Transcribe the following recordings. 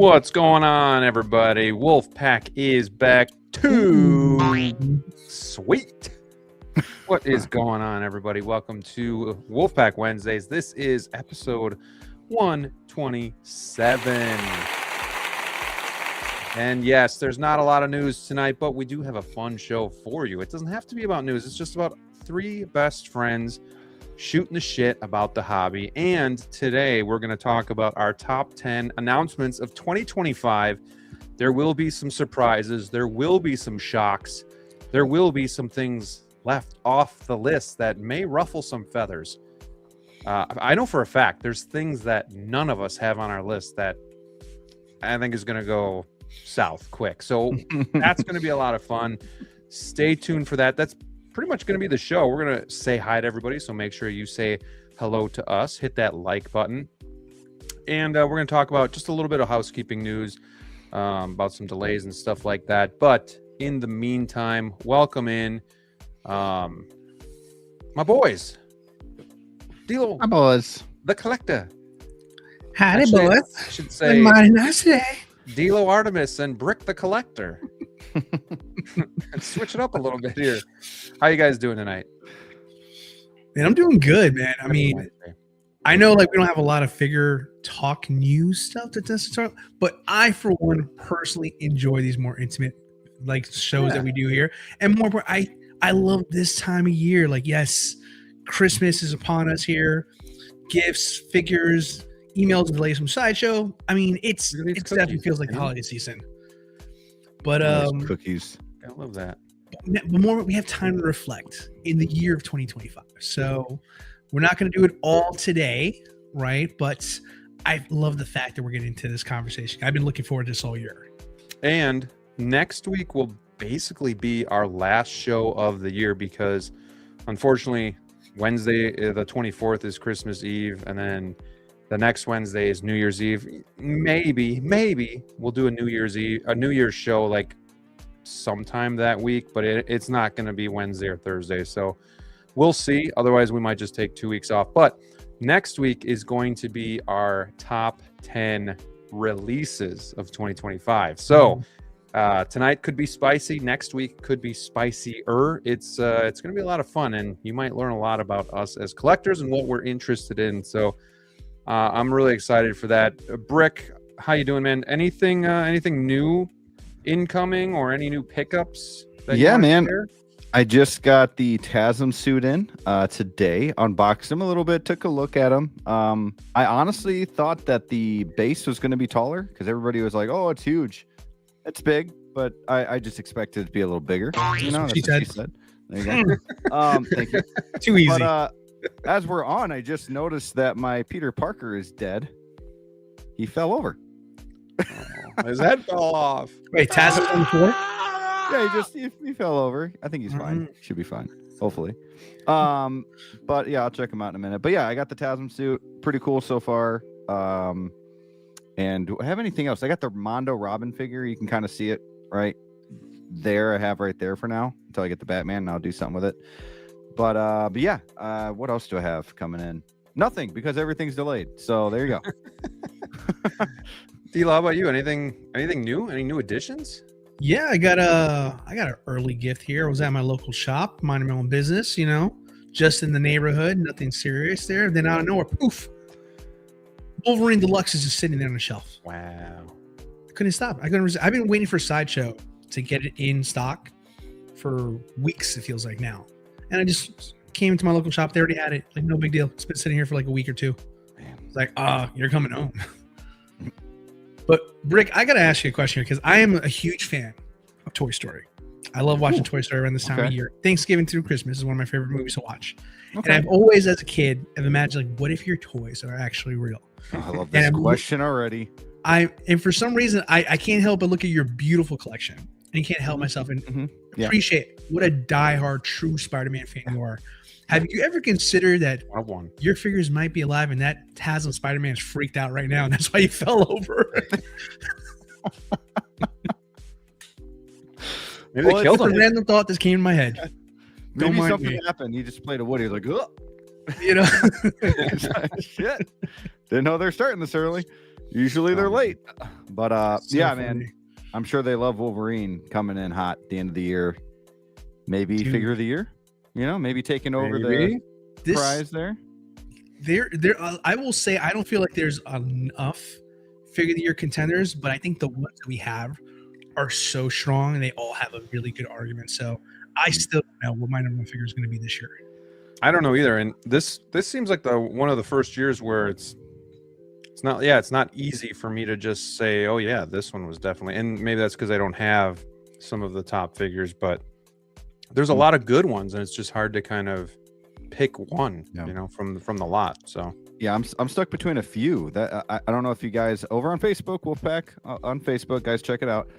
What's going on, everybody? Wolfpack is back too. Sweet. What is going on, everybody? Welcome to Wolfpack Wednesdays. This is episode 127. And yes, there's not a lot of news tonight, but we do have a fun show for you. It doesn't have to be about news. It's just about three best friends shooting the shit about the hobby. And today we're going to talk about our top 10 announcements of 2025. There will be some surprises. There will be some shocks. There will be some things left off the list that may ruffle some feathers. I know for a fact there's things that none of us have on our list that I think is going to go south quick. So that's going to be a lot of fun. Stay tuned for that. That's pretty much going to be the show. We're going to say hi to everybody, so make sure you say hello to us. Hit that like button. And we're going to talk about just a little bit of housekeeping news, about some delays and stuff like that. But in the meantime, welcome in my boys. DLO. My boys. The Collector. Howdy, boys. I should say mighty nice today. DLO Artemis and Brick the Collector. Switch it up a little bit here. How you guys doing tonight? Man, I'm doing good, man. I mean, I know like we don't have a lot of figure talk news stuff to talk, but I, for one, personally enjoy these more intimate like shows that we do here. And more, I love this time of year. Like, yes, Christmas is upon us here. Gifts, figures, emails, delays from Sideshow. I mean, it definitely feels like the holiday season. But cookies. I love that. But more, we have time to reflect in the year of 2025. So we're not going to do it all today, right? But I love the fact that we're getting into this conversation. I've been looking forward to this all year. And next week will basically be our last show of the year because, unfortunately, Wednesday the 24th is Christmas Eve, and then the next Wednesday is New Year's Eve. Maybe we'll do a New Year's show like sometime that week, but it's not going to be Wednesday or Thursday. So we'll see. Otherwise, we might just take 2 weeks off. But next week is going to be our top 10 releases of 2025. So tonight could be spicy. Next week could be spicier. It's going to be a lot of fun, and you might learn a lot about us as collectors and what we're interested in. So I'm really excited for that. Brick, how you doing, man? Anything new incoming or any new pickups? Yeah, man. I just got the TASM suit in today. Unboxed him a little bit. Took a look at him. I honestly thought that the base was going to be taller because everybody was like, "Oh, it's huge." It's big, but I just expected it to be a little bigger. You know, that's what she said. There you go. Thank you. Too easy. But, as we're on, I just noticed that my Peter Parker is dead. He fell over. His head fell off. Wait, Taz is on the floor? Yeah, he fell over. I think he's fine. Should be fine, hopefully. But yeah, I'll check him out in a minute. But yeah, I got the TASM suit. Pretty cool so far. And do I have anything else? I got the Mondo Robin figure. You can kind of see it right there. I have right there for now until I get the Batman, and I'll do something with it. But yeah, what else do I have coming in? Nothing, because everything's delayed. So there you go. D-Lo, how about you? Anything new? Any new additions? Yeah, I got an early gift here. I was at my local shop, minding my own business, you know, just in the neighborhood, nothing serious there. Then out of nowhere, poof, Wolverine Deluxe is just sitting there on the shelf. Wow. I couldn't stop. I've been waiting for Sideshow to get it in stock for weeks, it feels like now. And I just came to my local shop. They already had it. Like, no big deal. It's been sitting here for like a week or two. Man. It's like, you're coming home. But, Brick, I got to ask you a question here because I am a huge fan of Toy Story. I love watching Toy Story around this time of year. Thanksgiving through Christmas is one of my favorite movies to watch. And I've always, as a kid, have imagined, like, what if your toys are actually real? Oh, I love this question already. And for some reason, I can't help but look at your beautiful collection. And you can't help myself and appreciate what a diehard true Spider-Man fan you are. Have you ever considered that your figures might be alive and that TASM Spider-Man is freaked out right now and that's why he fell over? Maybe they killed him. A random thought that came in my head. Maybe something happened. He just played a Woody. He was like, ugh. You know? Shit. Didn't know they're starting this early. Usually they're Um, late, but So yeah, funny. man. I'm sure they love Wolverine coming in hot at the end of the year. Maybe Dude. figure of the year. You know, maybe taking over Maybe. the prize there. There. I will say I don't feel like there's enough figure of the year contenders, but I think the ones that we have are so strong and they all have a really good argument. So I still don't know what my number one figure is going to be this year. I don't know either. And this seems like the one of the first years where it's not easy for me to just say, oh yeah, this one was definitely. And maybe that's because I don't have some of the top figures, but there's a lot of good ones, and it's just hard to kind of pick one, Yeah. from the lot. So Yeah, I'm stuck between a few. That I don't know if you guys over on Facebook, Wolfpack on Facebook, guys, check it out.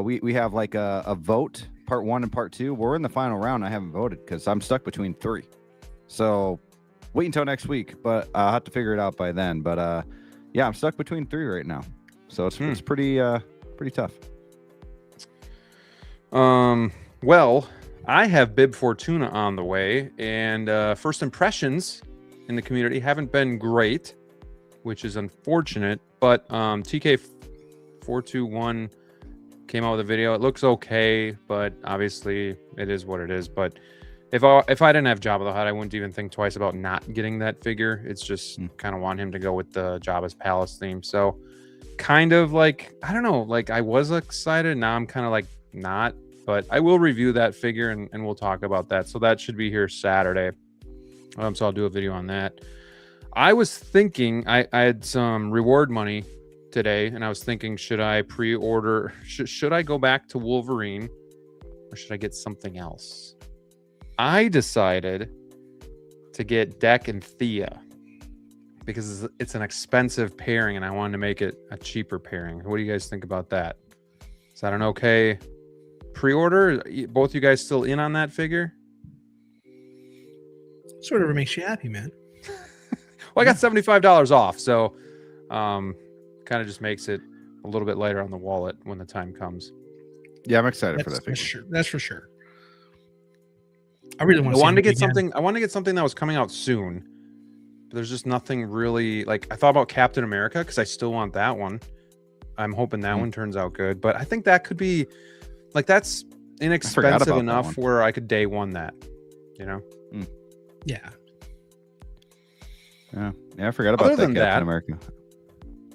We have like a vote, part 1 and part 2. We're in the final round. I haven't voted because I'm stuck between 3. So wait until next week, but I'll have to figure it out by then. But yeah, I'm stuck between 3 right now. So it's pretty tough. Well, I have Bib Fortuna on the way, and first impressions in the community haven't been great, which is unfortunate. But TK421 came out with a video. It looks okay, but obviously it is what it is. But if I didn't have Jabba the Hutt, I wouldn't even think twice about not getting that figure. It's just kind of want him to go with the Jabba's Palace theme. So kind of like, I don't know, like I was excited. Now I'm kind of like not. But I will review that figure and we'll talk about that. So that should be here Saturday. So I'll do a video on that. I was thinking I had some reward money today, and I was thinking, should I pre-order? Should I go back to Wolverine, or should I get something else? I decided to get Deck and Thea because it's an expensive pairing, and I wanted to make it a cheaper pairing. What do you guys think about that? Is that an okay pre-order? Both you guys still in on that figure? Sort of makes you happy, man. Well, I got $75 off, so kind of just makes it a little bit lighter on the wallet when the time comes. Yeah, I'm excited for that figure. Sure. That's for sure. I really want I wanted to get something. I wanted to get something that was coming out soon, but there's just nothing really. Like I thought about Captain America because I still want that one. I'm hoping that one turns out good, but I think that could be like that's inexpensive enough where I could day one that, Yeah. Yeah, I forgot about that Captain America.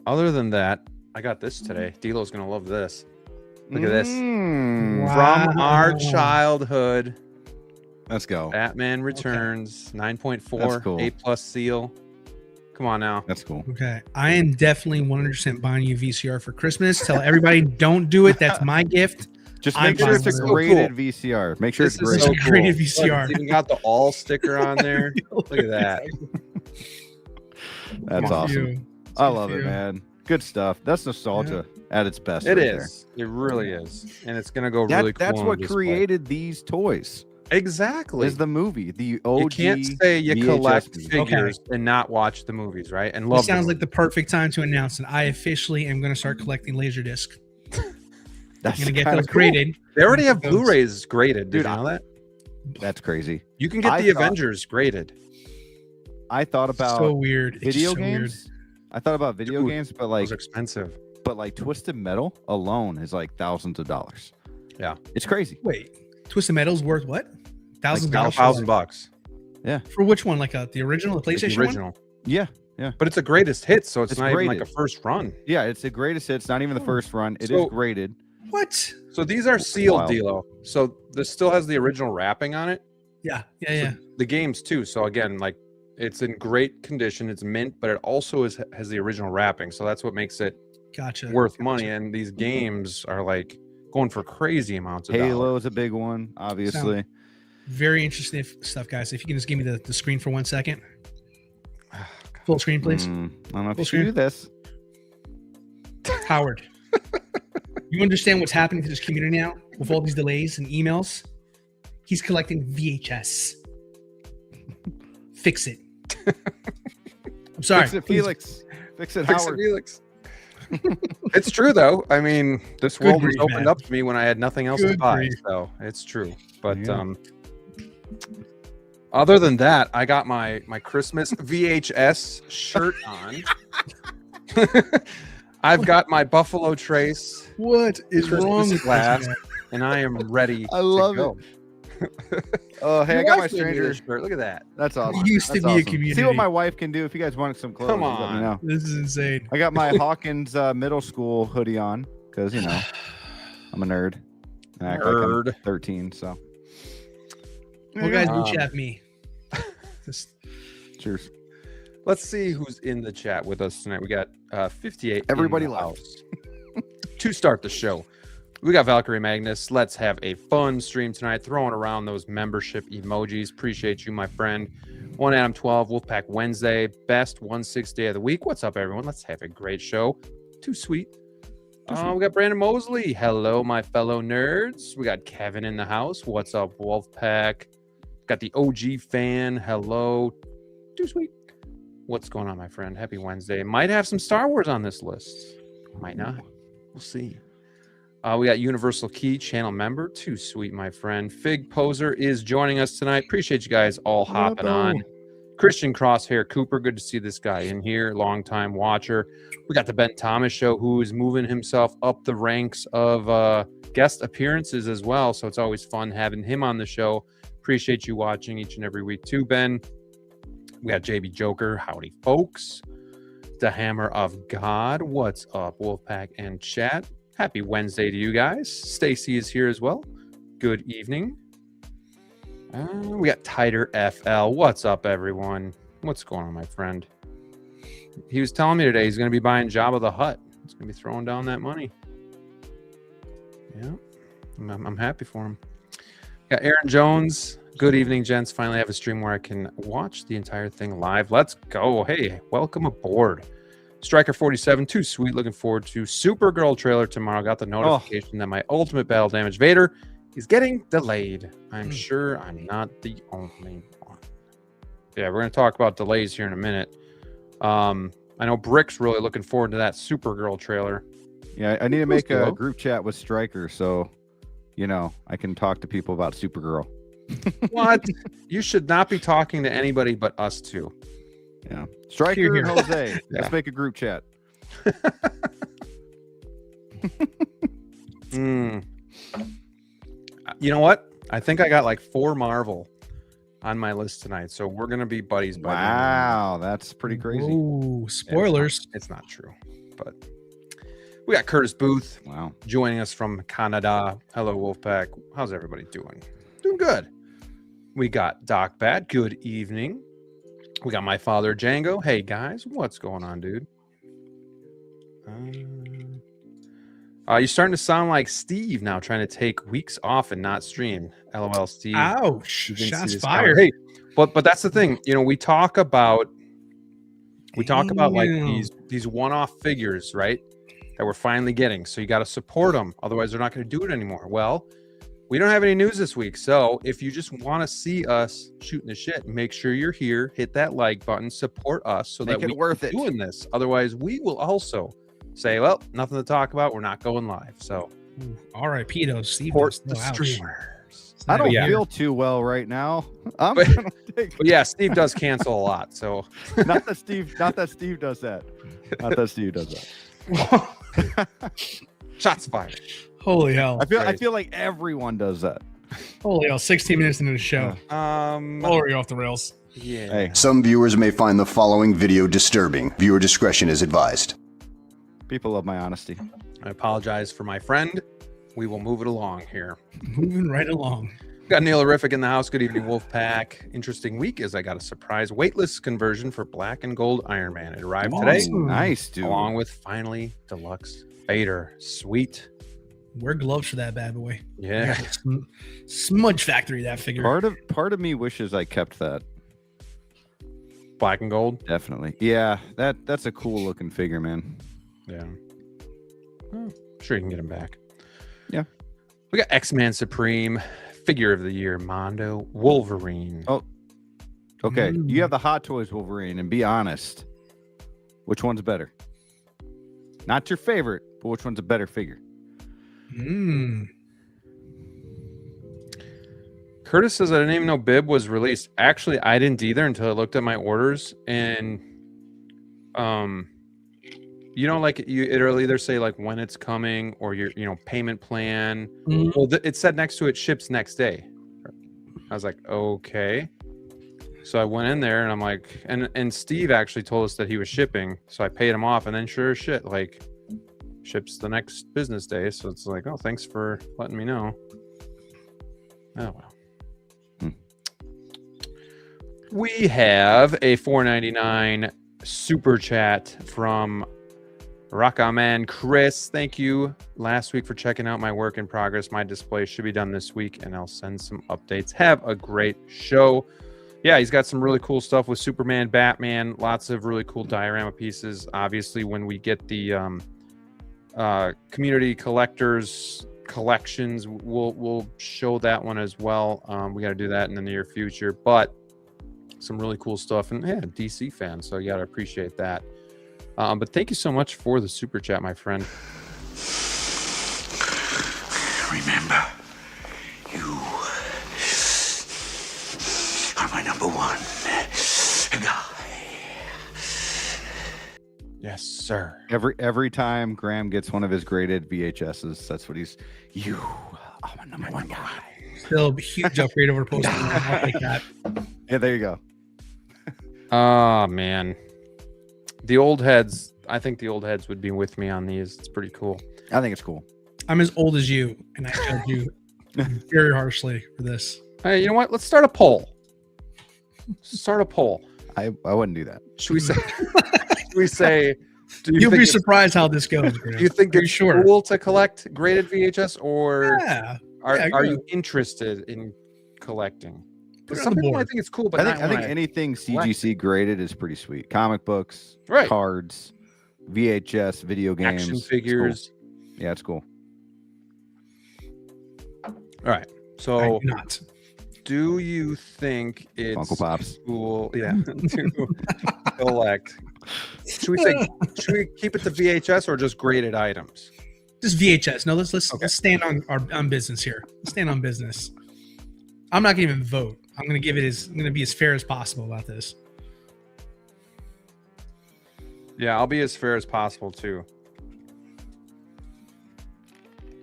Other than that, I got this today. DLO's gonna love this. Look at this. Wow. From our childhood. Let's go. Batman Returns, 9.4, cool. A+ seal. Come on now. That's cool. Okay. I am definitely 100% buying you a VCR for Christmas. Tell everybody don't do it. That's my gift. Just make sure it's a graded VCR. Make sure it's graded. So a graded VCR. Look, it's even got the all sticker on there. Look at that. That's awesome. I love it, man. Good stuff. That's nostalgia at its best. It is. It really is. And it's going to go really cool. That's what created these toys. Exactly. Is the movie. The OG. You can't say you collect figures and not watch the movies, right? And love them. Sounds like the perfect time to announce that I officially am going to start collecting Laserdisc. That's I'm going to get those graded. They already have Blu-rays graded. Did you know that? That's crazy. You can get the Avengers graded. I thought about so weird. Video games. I thought about video games, but like those are expensive. But like Twisted Metal alone is like thousands of dollars. Yeah, it's crazy. Wait, Twisted Metal's worth what? Thousands like of $1,000. Yeah. For which one? Like the original, the PlayStation original. One? Yeah. Yeah. But it's a greatest hit, so it's not graded. even like a first run. Yeah, it's the greatest hit. It's not even the first run. It is graded. What? So these are sealed, DLO. So this still has the original wrapping on it. Yeah. So the games too. So again, like it's in great condition. It's mint, but it also has the original wrapping. So that's what makes it worth money. And these games are like going for crazy amounts of Halo dollars. is a big one, obviously. Very interesting stuff, guys. If you can just give me the screen for 1 second. Full screen, please. I don't know if you should do this. Howard, you understand what's happening to this community now with all these delays and emails? He's collecting VHS. Fix it. I'm sorry. Fix it, Felix. Fix it, Howard. Felix. It's true, though. I mean, this world was opened up to me when I had nothing else to buy. So it's true. But other than that, I got my Christmas VHS shirt on. I've got my Buffalo Trace. What is Christmas wrong with glass, this guy? and I am ready. I love to go. Oh, hey, Your I got my wife made me stranger. this shirt. Look at that. That's awesome. used to That's be a awesome. See community. what my wife can do. If you guys want some clothes, Come let me on. know. This is insane. I got my Hawkins middle school hoodie on because I'm a nerd. I act like I'm Nerd. 13, so. Well, guys, Um, do chat me. Just Cheers. Let's see who's in the chat with us tonight. We got 58. Everybody in the left. house. To start the show, we got Valkyrie Magnus. Let's have a fun stream tonight. Throwing around those membership emojis. Appreciate you, my friend. 1 Adam 12, Wolfpack Wednesday, best 1/6 day of the week. What's up, everyone? Let's have a great show. Too sweet. We got Brandon Mosley. Hello, my fellow nerds. We got Kevin in the house. What's up, Wolfpack? Got the OG fan. Hello. Too sweet. What's going on, my friend? Happy Wednesday. Might have some Star Wars on this list. Might not. We'll see. We got Universal Key channel member. Too sweet, my friend. Fig Poser is joining us tonight. Appreciate you guys all hopping on. Christian Crosshair Cooper. Good to see this guy in here. Long-time watcher. We got the Ben Thomas Show, who is moving himself up the ranks of guest appearances as well. So it's always fun having him on the show. Appreciate you watching each and every week too, Ben. We got JB Joker. Howdy, folks. The Hammer of God. What's up, Wolfpack and chat? Happy Wednesday to you guys. Stacy is here as well. Good evening. We got Tighter FL. What's up, everyone? What's going on, my friend? He was telling me today he's going to be buying Jabba the Hutt. He's going to be throwing down that money. Yeah, I'm happy for him. Got Aaron Jones. Good evening, gents. Finally have a stream where I can watch the entire thing live. Let's go. Hey, welcome aboard. Striker 47, too sweet. Looking forward to Supergirl trailer tomorrow. Got the notification that my Ultimate Battle Damage Vader is getting delayed. I'm sure I'm not the only one. Yeah, we're going to talk about delays here in a minute. I know Brick's really looking forward to that Supergirl trailer. Yeah, I need to make a group chat with Stryker so, I can talk to people about Supergirl. What? You should not be talking to anybody but us two. Yeah. Stryker and Jose. Yeah. Let's make a group chat. You know what? I think I got like 4 Marvel on my list tonight, so we're gonna be buddies. Wow, that's pretty crazy. Ooh, spoilers. It's not true, but we got Curtis Booth. Wow. Joining us from Canada. Hello, Wolfpack. How's everybody doing? Doing good. We got Doc Bad. Good evening. We got my father, Django. Hey, guys. What's going on, dude? You're starting to sound like Steve now, trying to take weeks off and not stream. LOL, Steve. Ouch. You didn't see Shots this fired. coming. Hey, but that's the thing. We talk about like these one-off figures, right? That we're finally getting. So you got to support them. Otherwise, they're not going to do it anymore. Well, we don't have any news this week. So if you just want to see us shooting the shit, make sure you're here. Hit that like button. Support us so that we're doing this. Otherwise, we will also say, well, nothing to talk about. We're not going live. So R.I.P. those Steve. support the streamers. I don't feel too well right now. But yeah, Steve does cancel a lot. So not that Steve does that. Not that Steve does that. shots fired. Holy hell. I feel like everyone does that. Holy hell. 16 minutes into the show. Already off the rails. Yeah. Hey. Some viewers may find the following video disturbing. Viewer discretion is advised. People love my honesty. I apologize for my friend. We will move it along here. Moving right along. Got Neil Horrific in the house. Good evening, Wolfpack. Interesting week as I got a surprise waitlist conversion for Black and Gold Iron Man. It arrived today. Nice, dude. Along with finally Deluxe Vader. Sweet. Wear gloves for that bad boy. Yeah. Smudge factory, that figure. Part of me wishes I kept that. Black and Gold. Definitely. Yeah, that's a cool looking figure, man. Yeah. I'm sure you can get him back. Yeah. We got X-Man Supreme. Figure of the Year, Mondo Wolverine. Oh, okay. You have the Hot Toys Wolverine, and be honest. Which one's better? Not your favorite, but which one's a better figure? Curtis says I didn't even know Bib was released. Actually, I didn't either until I looked at my orders, and You know, like it'll either say like when it's coming or your, payment plan. Mhm. Well, it said next to it ships next day. I was like, okay. So I went in there and I'm like, and Steve actually told us that he was shipping. So I paid him off, and then sure as shit, like ships the next business day. So it's like, oh, thanks for letting me know. Oh well. We have a $4.99 super chat from Rockaman Chris. Thank you last week for checking out my work in progress. My display should be done this week, and I'll send some updates. Have a great show. Yeah, he's got some really cool stuff with Superman, Batman, lots of really cool diorama pieces. Obviously, when we get the community collectors collections, we'll show that one as well. We got to do that in the near future, but some really cool stuff. And yeah, DC fan, so you got to appreciate that. But thank you so much for the super chat, my friend. Remember, you are my number one guy. Yes, sir. Every time Graham gets one of his graded VHSs, that's what he's. You are my number one guy. Still a huge upgrade over posting. I'll take that. Yeah, there you go. Oh man, the old heads. I think the old heads would be with me on these. It's pretty cool. I think it's cool. I'm as old as you, and I judge you very harshly for this. Hey, you know what? Let's start a poll. I wouldn't do that. Should we say? Should we say? You'll be surprised how this goes. Do you think it's cool to collect graded VHS, or are you interested in collecting? Because some people might think it's cool, but I think anything CGC graded is pretty sweet. Comic books, cards, VHS, video games, action figures. Cool. Yeah, it's cool. All right. So, do you think it's Funko Pops cool? Yeah, to collect. Should we keep it to VHS or just graded items? Just VHS. No, let's stand on business here. Let's stand on business. I'm not gonna even vote. I'm gonna be as fair as possible about this. Yeah, I'll be as fair as possible too.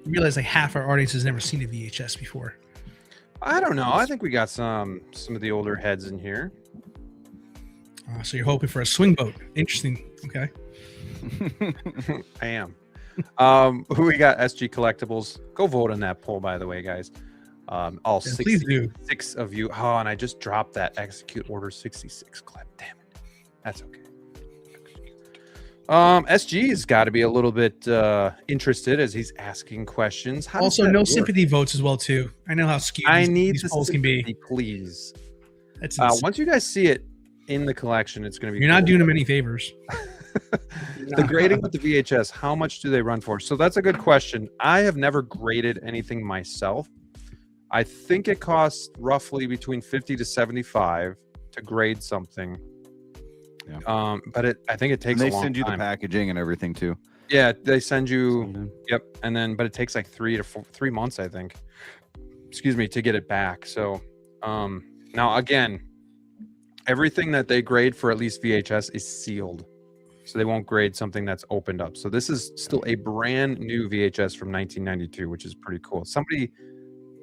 You realize like half our audience has never seen a VHS before. I don't know. I think we got some of the older heads in here. So you're hoping for a swing vote. Interesting. Okay. I am. Who we got? SG Collectibles. Go vote on that poll, by the way, guys. All 66 of you. Oh, and I just dropped that execute order 66 clip. Damn it. That's okay. SG's got to be a little bit interested as he's asking questions. Also, no sympathy votes as well too. I know how skewed these polls can be. Please. That's once you guys see it in the collection, it's going to be. You're not doing them any favors. The grading with the VHS, how much do they run for? So that's a good question. I have never graded anything myself. I think it costs roughly between 50 to 75 to grade something. Yeah. But I think it takes a long time. They send you the packaging and everything too. Yeah, they send you. Yep, and then but it takes like 3 months, I think. Excuse me, to get it back. So, now again, everything that they grade for at least VHS is sealed, so they won't grade something that's opened up. So this is still a brand new VHS from 1992, which is pretty cool. Somebody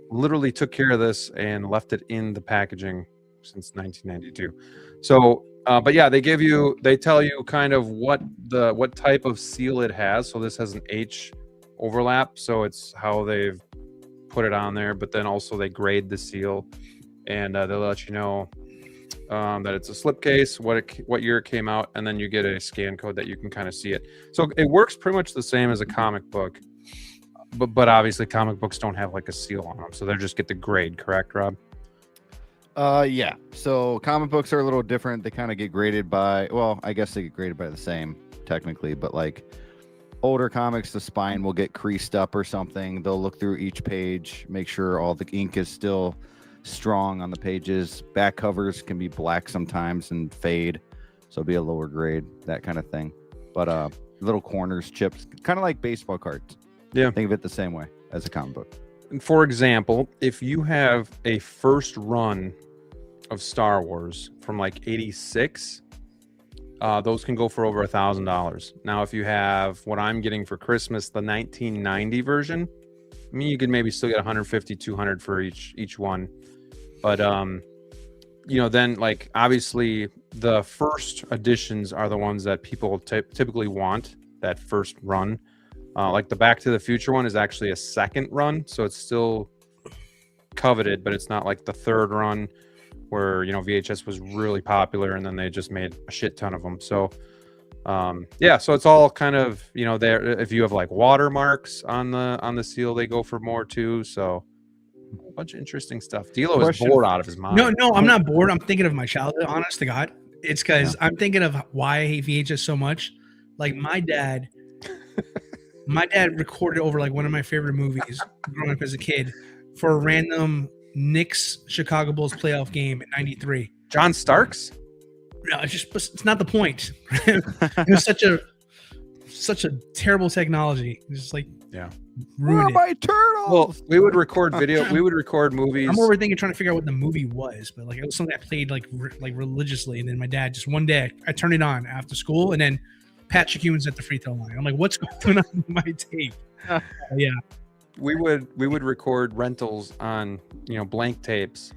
literally took care of this and left it in the packaging since 1992. So. But yeah, they tell you kind of what type of seal it has. So this has an H overlap, so it's how they've put it on there. But then also they grade the seal, and they'll let you know that it's a slipcase, what year it came out, and then you get a scan code that you can kind of see it. So it works pretty much the same as a comic book, but obviously comic books don't have like a seal on them, so they just get the grade. Correct, Rob? Yeah. So comic books are a little different. They kind of get graded by, well, I guess they get graded by the same technically, but like older comics, the spine will get creased up or something. They'll look through each page, make sure all the ink is still strong on the pages. Back covers can be black sometimes and fade, so it'll be a lower grade, that kind of thing. But little corners, chips, kind of like baseball cards. Yeah. Think of it the same way as a comic book. For example, if you have a first run of Star Wars from like 86, those can go for over $1,000. Now, if you have what I'm getting for Christmas, the 1990 version, I mean, you could maybe still get 150, 200 for each one. But then like obviously the first editions are the ones that people typically want, that first run. Like the Back to the Future one is actually a second run, so it's still coveted, but it's not like the third run where VHS was really popular and then they just made a shit ton of them. So so it's all kind of there. If you have like watermarks on the seal, they go for more too. So a bunch of interesting stuff. DLO is bored out of his mind. No, I'm not bored. I'm thinking of my childhood, honest to God. It's because I'm thinking of why I hate VHS so much. Like my dad recorded over like one of my favorite movies growing up as a kid for a random Knicks Chicago Bulls playoff game in '93. John Starks? No, it's not the point. It was such a terrible technology. It's just like Where are my turtles? Well, we would record video. We would record movies. I'm overthinking trying to figure out what the movie was, but like it was something I played like religiously. And then my dad just one day I turned it on after school, and then Patrick Ewing's at the free throw line. I'm like, what's going on with my tape? Yeah. We would record rentals on blank tapes,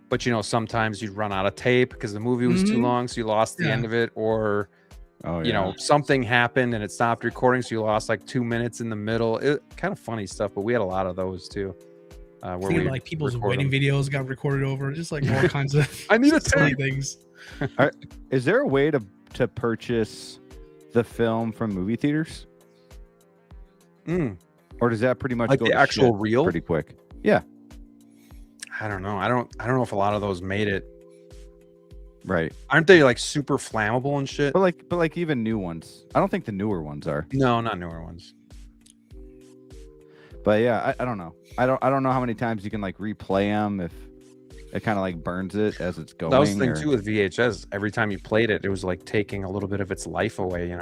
but sometimes you'd run out of tape because the movie was too long, so you lost the end of it, or something happened and it stopped recording, so you lost like 2 minutes in the middle. It kind of funny stuff, but we had a lot of those too. Where like people's wedding videos got recorded over, just like all kinds of I need a tape things. Is there a way to purchase the film from movie theaters? Or does that pretty much like go the to actual shit reel pretty quick? Yeah. I don't know. I don't know if a lot of those made it. Right. Aren't they like super flammable and shit? But like even new ones. I don't think the newer ones are. No, not newer ones. But yeah, I don't know. I don't know how many times you can like replay them if it kind of like burns it as it's going. That was the thing too with VHS. Every time you played it, it was like taking a little bit of its life away,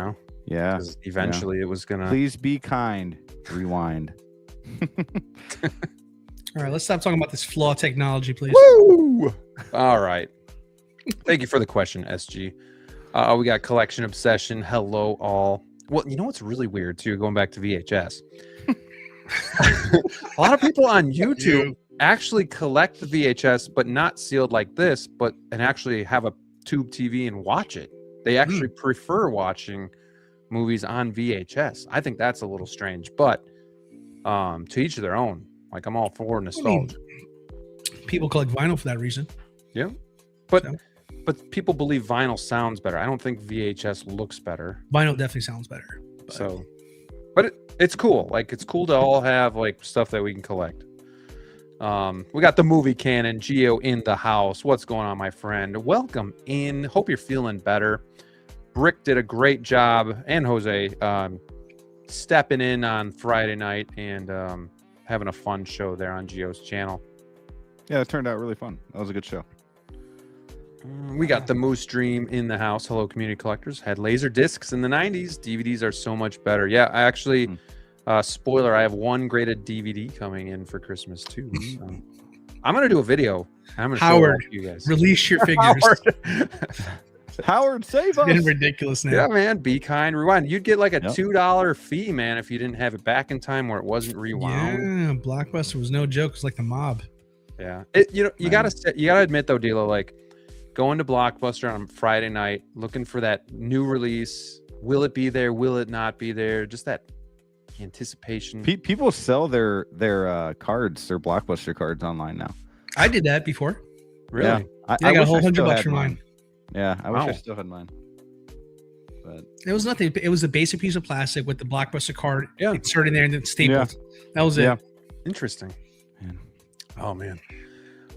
Yeah. Eventually it was gonna. Please be kind. Rewind. All right, let's stop talking about this flaw technology, please. Woo! All right. Thank you for the question, SG. We got Collection Obsession. Hello, all. Well, you know what's really weird too? Going back to VHS, a lot of people on YouTube actually collect the VHS, but not sealed like this, and actually have a tube TV and watch it. They actually prefer watching movies on VHS. I think that's a little strange, but to each their own. Like I'm all for nostalgia. People collect vinyl for that reason. Yeah, but people believe vinyl sounds better. I don't think VHS looks better. Vinyl definitely sounds better. But it's cool. Like it's cool to all have like stuff that we can collect. We got the movie canon, Geo in the house. What's going on, my friend? Welcome in. Hope you're feeling better. Brick did a great job, and Jose stepping in on Friday night and having a fun show there on Geo's channel. Yeah, it turned out really fun. That was a good show. We got the Moose Dream in the house. Hello, community collectors. Had laser discs in the 90s. DVDs are so much better. Yeah, I actually, spoiler, I have one graded DVD coming in for Christmas too. So I'm going to do a video. I'm going to show it to you guys. Release your figures. Howard, save us. Getting ridiculous now. Yeah, man. Be kind, rewind. You'd get like a $2 fee, man, if you didn't have it back in time where it wasn't rewound. Yeah, Blockbuster was no joke. It's like the mob. Yeah, you gotta admit though, DLO, like going to Blockbuster on Friday night, looking for that new release. Will it be there? Will it not be there? Just that anticipation. People sell their cards, their Blockbuster cards online now. I did that before. Really? Yeah. I got a whole $100 for mine. Yeah, I wish I still had mine. But it was nothing. It was a basic piece of plastic with the Blockbuster card inserted there and then stapled. That was it. Interesting. Man. Oh man.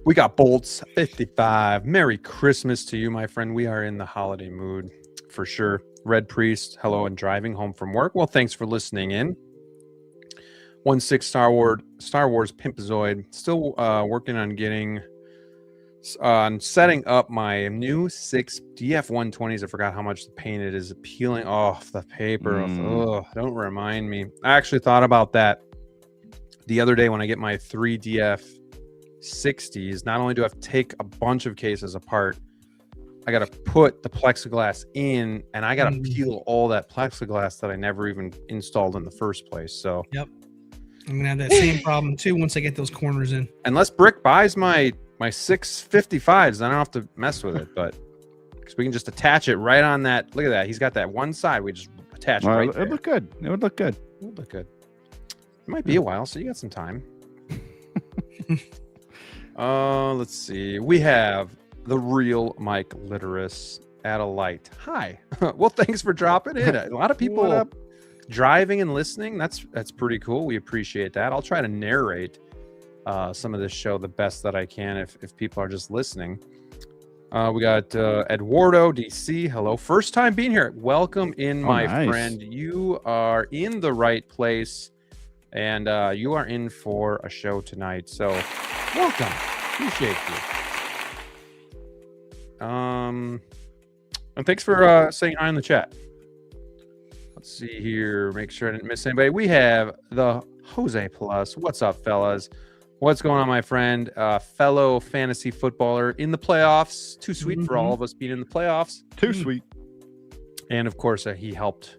We got Bolts 55. Merry Christmas to you, my friend. We are in the holiday mood for sure. Red Priest, hello, and driving home from work. Well, thanks for listening in. 16 Star Wars Pimpazoid. Still working on setting up my new 6 DF-120s. I forgot how much the painted is peeling off the paper. Don't remind me. I actually thought about that the other day when I get my 3 DF-60s. Not only do I have to take a bunch of cases apart, I gotta put the plexiglass in, and I gotta peel all that plexiglass that I never even installed in the first place. So Yep. I'm gonna have that same problem too once I get those corners in. unless Brick buys my 655s, then I don't have to mess with it. But because we can just attach it right on that. Look at that. He's got that one side. We just attach right there. It would look good. It would look good. It would look good. It might be a while, so you got some time. Let's see. We have the real Mike Litteris at a light. Hi. Well, thanks for dropping in. A lot of people driving and listening. That's pretty cool. We appreciate that. I'll try to narrate some of this show the best that I can if people are just listening. We got Eduardo DC. Hello. First time being here. Welcome in, my friend. You are in the right place, and you are in for a show tonight. So welcome. Appreciate you. And thanks for saying hi in the chat. Let's see here. Make sure I didn't miss anybody. We have the Jose Plus. What's up, fellas? What's going on, my friend? Fellow fantasy footballer in the playoffs. Too sweet for all of us being in the playoffs. Too sweet. And of course, he helped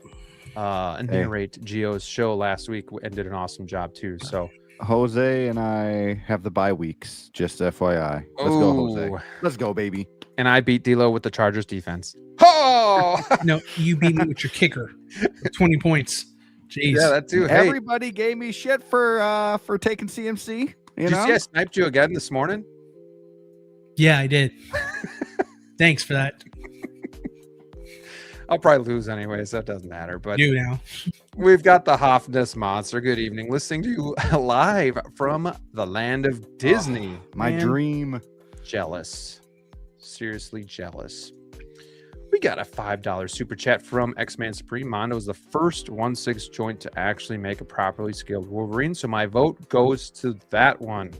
narrate Gio's show last week and did an awesome job too. So Jose and I have the bye weeks. Just FYI. Let's go, Jose. Let's go, baby. And I beat DLO with the Chargers defense. Oh no, you beat me with your kicker. 20 points. Jeez. Yeah, that too. Everybody gave me shit for taking CMC. Did you see I sniped you again this morning? Yeah, I did. Thanks for that. I'll probably lose anyway, so it doesn't matter. But do now. We've got the Hoffness Monster. Good evening. Listening to you live from the land of Disney. My dream. Jealous. Seriously jealous. We got a $5 super chat from X-Man Supreme. Mondo is the first 1/6 joint to actually make a properly scaled Wolverine, so my vote goes to that one.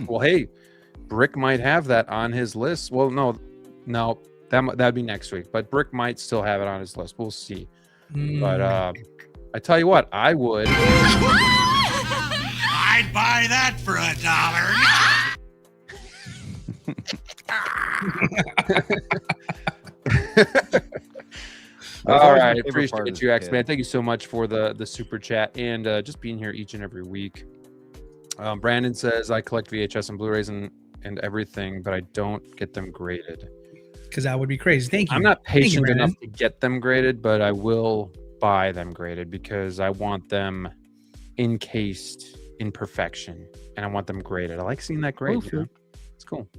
Well, hey, Brick might have that on his list. Well, no, that'd be next week, but Brick might still have it on his list. We'll see. But I tell you what, I would. I'd buy that for $1. All right, appreciate you, X-Man. Thank you so much for the super chat and just being here each and every week. Brandon says, I collect VHS and Blu-rays and everything, but I don't get them graded. Because that would be crazy. Thank you. I'm not patient enough to get them graded, but I will buy them graded because I want them encased in perfection and I want them graded. I like seeing that grade. Oh, sure. It's cool.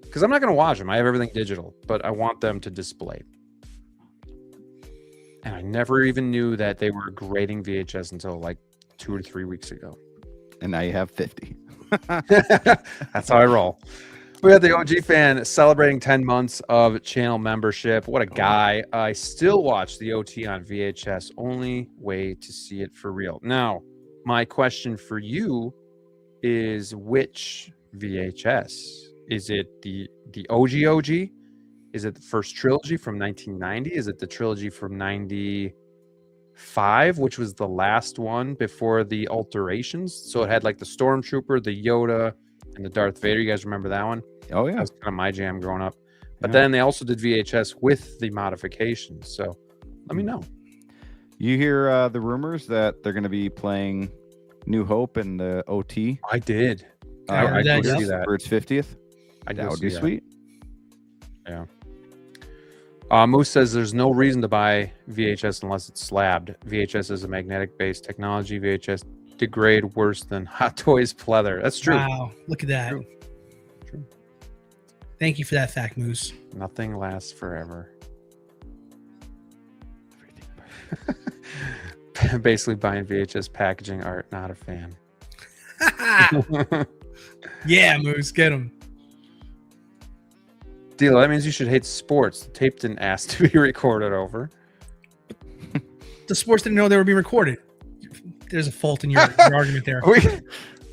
Because I'm not going to watch them. I have everything digital, but I want them to display. And I never even knew that they were grading VHS until like 2 or 3 weeks ago. And now you have 50. That's how I roll. We got the OG fan celebrating 10 months of channel membership. What a guy. I still watch the OT on VHS. Only way to see it for real. Now, my question for you is which VHS? Is it the OG? Is it the first trilogy from 1990? Is it the trilogy from 95, which was the last one before the alterations? So it had like the Stormtrooper, the Yoda, and the Darth Vader. You guys remember that one? Oh, yeah. That was kind of my jam growing up. But then they also did VHS with the modifications. So let me know. You hear the rumors that they're going to be playing New Hope in the OT? I did. I did see that. For its 50th? That would be sweet. Yeah. Moose says there's no reason to buy VHS unless it's slabbed. VHS is a magnetic-based technology. VHS degrade worse than Hot Toys pleather. That's true. Wow, look at that. True. Thank you for that fact, Moose. Nothing lasts forever. Basically buying VHS packaging art, not a fan. Yeah, Moose, get him. Deal. That means you should hate sports. The tape didn't ask to be recorded over. The sports didn't know they were being recorded. There's a fault in your argument there.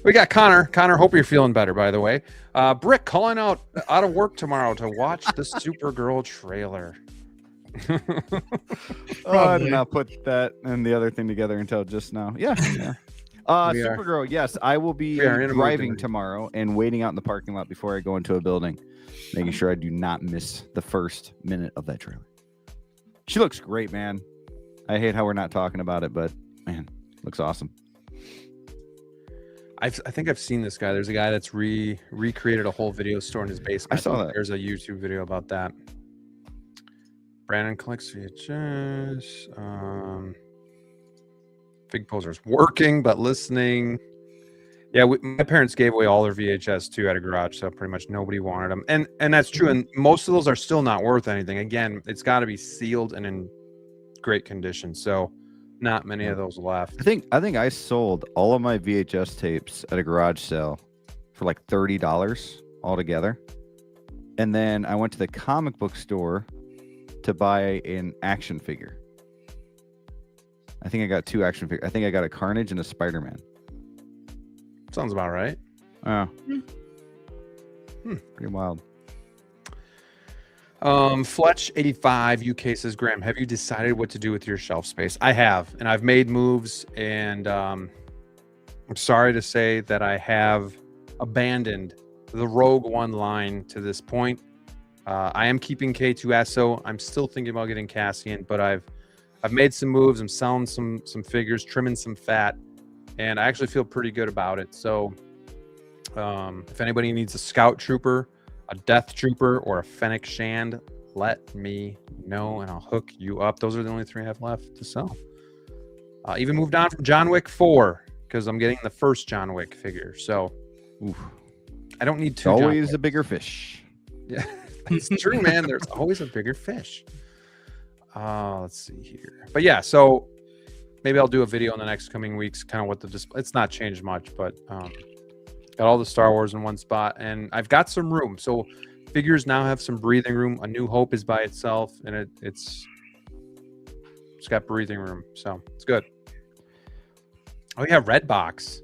We got Connor. Connor, hope you're feeling better, by the way. Brick calling out of work tomorrow to watch the Supergirl trailer. I did not put that and the other thing together until just now. Yeah. We are- Supergirl, yes, I will be We are in a mood driving tonight. tomorrow and waiting out in the parking lot before I go into a building, making sure I do not miss the first minute of that trailer. She looks great, man. I hate how we're not talking about it, but man, looks awesome. I think I've seen this guy. There's a guy that's recreated a whole video store in his basement. I saw that. There's a YouTube video about that. Brandon collects VHS. Big Poser's working, but listening. Yeah, my parents gave away all their VHS too at a garage, so pretty much nobody wanted them. And that's true. And most of those are still not worth anything. Again, it's got to be sealed and in great condition. So not many of those left. I think I sold all of my VHS tapes at a garage sale for like $30 altogether. And then I went to the comic book store to buy an action figure. I think I got 2 action figures. I think I got a Carnage and a Spider-Man. Sounds about right. Oh. Pretty wild. Fletch85 UK says, Graham, have you decided what to do with your shelf space? I have, and I've made moves, and I'm sorry to say that I have abandoned the Rogue One line to this point. I am keeping K2SO. I'm still thinking about getting Cassian, but I've made some moves. I'm selling some figures, trimming some fat, and I actually feel pretty good about it. So if anybody needs a Scout Trooper, a Death Trooper, or a Fennec Shand, let me know and I'll hook you up. Those are the only 3 I have left to sell. Even moved on from John Wick 4 because I'm getting the first John Wick figure. So I don't need 2. Always a bigger fish. Yeah, it's true, man. There's always a bigger fish. Let's see here. But yeah, so maybe I'll do a video in the next coming weeks, kind of what the display. It's not changed much, but got all the Star Wars in one spot, and I've got some room. So figures now have some breathing room. A New Hope is by itself, and it's got breathing room, so it's good. Oh yeah, Redbox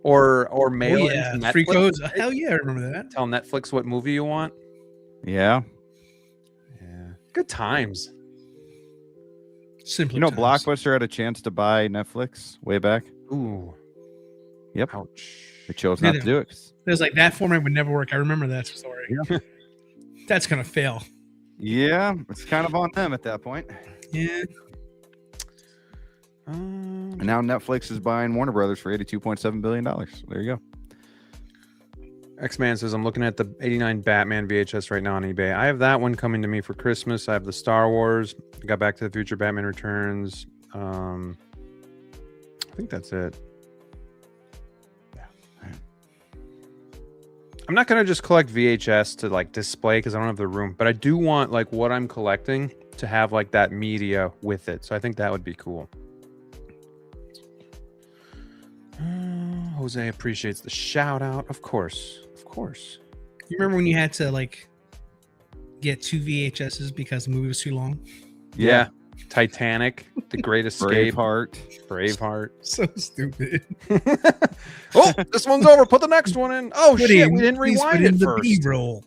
or mail. Oh yeah, into free Netflix. codes. Hell yeah, I remember that. Tell Netflix what movie you want. Yeah. Yeah, good times. Simply, You know, times. Blockbuster had a chance to buy Netflix way back. Ooh. Yep. Ouch. They chose not to do it. It was like that format would never work. I remember that story. Yeah. That's gonna fail. Yeah, it's kind of on them at that point. Yeah. And now Netflix is buying Warner Brothers for $82.7 billion. There you go. X-Man says, I'm looking at the 89 Batman VHS right now on eBay. I have that one coming to me for Christmas. I have the Star Wars. I got Back to the Future, Batman Returns. I think that's it. Yeah. I'm not going to just collect VHS to like display because I don't have the room, but I do want like what I'm collecting to have like that media with it. So I think that would be cool. Jose appreciates the shout out. Of course. You remember when you had to like get 2 VHSs because the movie was too long? Yeah. Titanic, The Great Escape. Braveheart. So stupid. Oh, this one's over. Put the next one in. Oh Put shit, in- we didn't please rewind put in it the first. B-roll.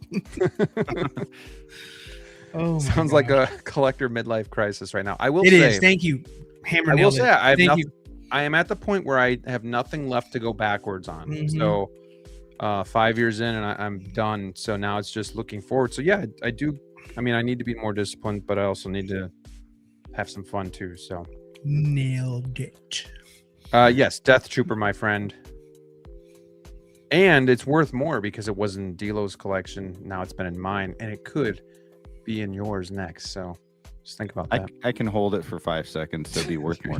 Oh, my Sounds like God. a collector midlife crisis right now. I will It say. is. Thank you. Hammer I will nailed say it. I have Thank nothing, you. I am at the point where I have nothing left to go backwards on. Mhm. So 5 years in and I'm done. So now it's just looking forward. So yeah, I do. I mean, I need to be more disciplined, but I also need to have some fun too. So Nailed it. yes, Death Trooper, my friend. And it's worth more because it was in DLO's collection. Now it's been in mine, and it could be in yours next. So just think about that. I can hold it for 5 seconds to be worth more.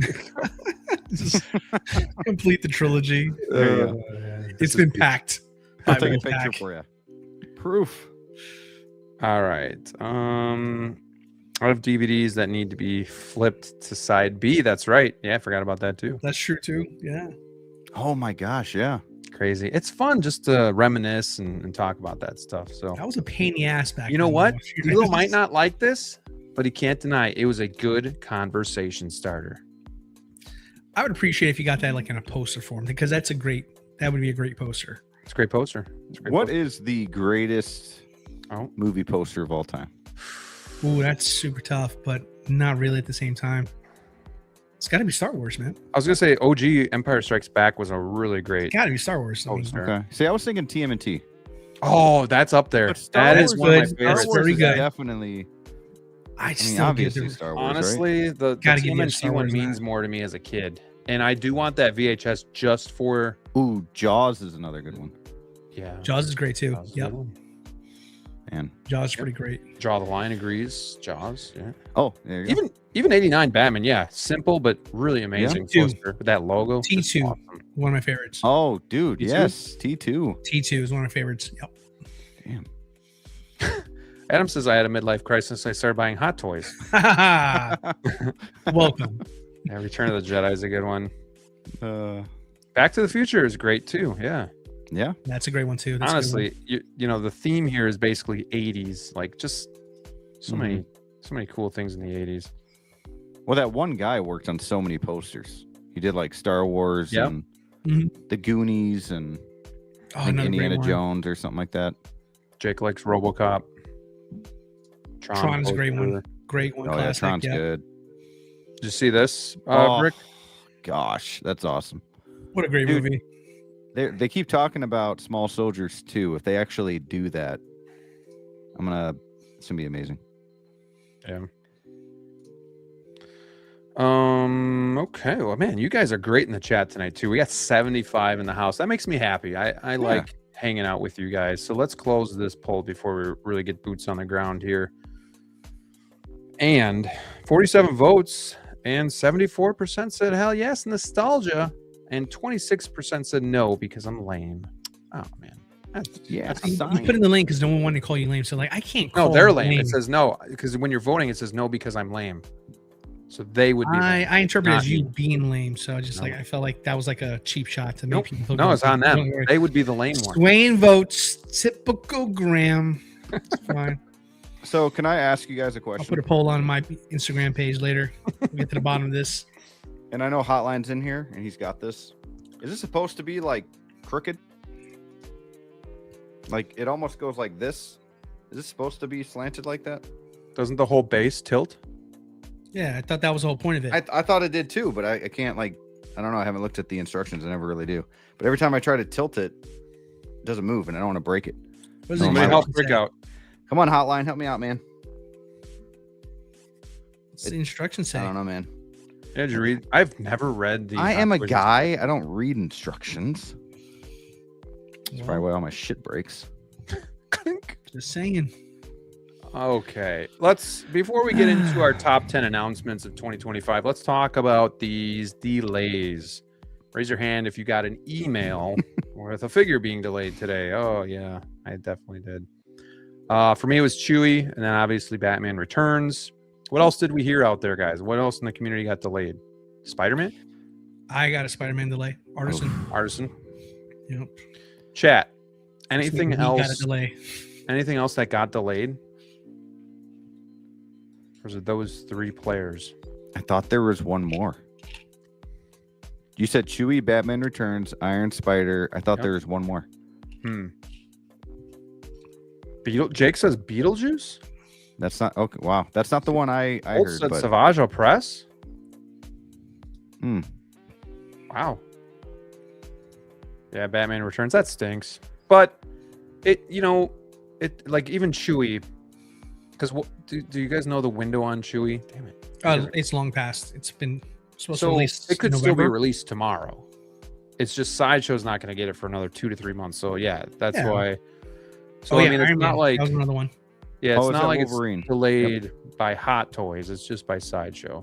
Just complete the trilogy. There you go. It's been packed. I'll I've take a been picture packed. for you. Proof. All right. I have DVDs that need to be flipped to side B. That's right. Yeah, I forgot about that too. That's true too. Yeah. Oh my gosh, yeah. Crazy. It's fun just to reminisce and talk about that stuff. So That was a pain in the ass back you know then, what? though. Dilo might not like this, but he can't deny it was a good conversation starter. I would appreciate if you got that like in a poster form because that would be a great poster. It's a great poster. It's a great What poster. is the greatest movie poster of all time? Ooh, that's super tough, but not really at the same time. It's got to be Star Wars, man. I was gonna say OG Empire Strikes Back was a really great It's got to be Star Wars. I mean, poster. Okay. See, I was thinking TMNT. Oh, that's up there. But Star That Wars is one of my good. favorites. That's very is good. Definitely. I I still mean, give obviously the Star Wars. Right? Honestly, the Gotta give you a TMNT Star one Wars means now. more to me as a kid, and I do want that VHS just for Ooh, Jaws is another good one. Jaws is great too. Jaws is a Yep, good one. And Jaws is pretty great. Draw the Line agrees. Jaws, yeah. oh, there you go. Even 89 Batman, yeah, simple but really amazing Two. poster with that logo. Just T2, awesome. one of my favorites. Oh, dude, T2? yes, T2. T2 is one of my favorites. Yep. Damn. Adam says I had a midlife crisis. I started buying hot toys. Welcome. Yeah, Return of the Jedi is a good one. Uh, Back to the Future is great too. Yeah, yeah. That's a great one too. That's a good one. honestly, you know the theme here is basically 80s. Like just so many cool things in the 80s. Well, that one guy worked on so many posters. He did like Star Wars Yep. and Mhm. the Goonies and Oh, I think another great Indiana one. Jones or something like that. Jake likes RoboCop. Tron is a great one. poster. Great one. Oh yeah, Classic. Tron's yeah. good. Did you see this, Oh, Rick? Gosh, that's awesome. What a great Dude. movie. They keep talking about Small Soldiers too. If they actually do that, it's gonna be amazing. Yeah. Okay. Well, man, you guys are great in the chat tonight too. We got 75 in the house. That makes me happy. I like hanging out with you guys. So let's close this poll before we really get boots on the ground here. And 47 votes and 74% said hell yes, nostalgia, and 26% said no because I'm lame. Oh man. Yeah, You sign. put in the link because no one wanted to call you lame. So like, I can't No, call they're you lame. It says no because when you're voting, it says no because I'm lame. So they would be. lame. I interpret it Not as you you. being lame. So I just No. like I felt like that was like a cheap shot to make Nope. people. No, it's on them. Don't worry. They would be the lame one. Swaying votes, typical Graham. It's fine. So can I ask you guys a I'll question? put a poll on my Instagram page later. We'll get to the bottom of this. And I know Hotline's in here, and he's got this. Is this supposed to be like crooked? Like it almost goes like this? Is this supposed to be slanted like that? Doesn't the whole base tilt? Yeah, I thought that was the whole point of it. I thought it did too, but I can't I don't know. I haven't looked at the instructions. I never really do. But every time I try to tilt it, it doesn't move, and I don't want to break it. What does No, the my Somebody help instructions Rick say? out. Come on, Hotline, help me out, man. What's the instructions say? I don't know, man. Yeah, did you read? I've never read the. I am a Hot Toys guy. I don't read instructions. That's Well, probably why all my shit breaks. just saying. Okay, let's before we get into our top 10 announcements of 2025, let's talk about these delays. Raise your hand if you got an email with a figure being delayed today. Oh yeah, I definitely did. For me, it was Chewie, and then obviously Batman Returns. What else did we hear out there, guys? What else in the community got delayed? Spider-Man, I got a Spider-Man delay. Artisan. Artisan, Yep. Chat. Anything We got a else? delay. Anything else that got delayed? Or was it those three players? I thought there was one more. You said Chewie, Batman Returns, Iron Spider. I thought Yep. there was one more. Jake says Beetlejuice. That's not okay. Wow, that's not the one I Bolt heard. said But Savage Opress. Hmm. Wow. Yeah, Batman Returns. That stinks. But it like even Chewie. Because do you guys know the window on Chewie? Damn it. It's long past. It's been supposed to So release. it could in still be November. released tomorrow. It's just Sideshow's not going to get it for another 2 to 3 months. So yeah, that's Yeah. why. So Oh, I yeah, mean, it's Iron not Man. like That was another one. yeah, it's Oh, is not that like Wolverine? it's delayed by Hot Toys. It's just by Sideshow.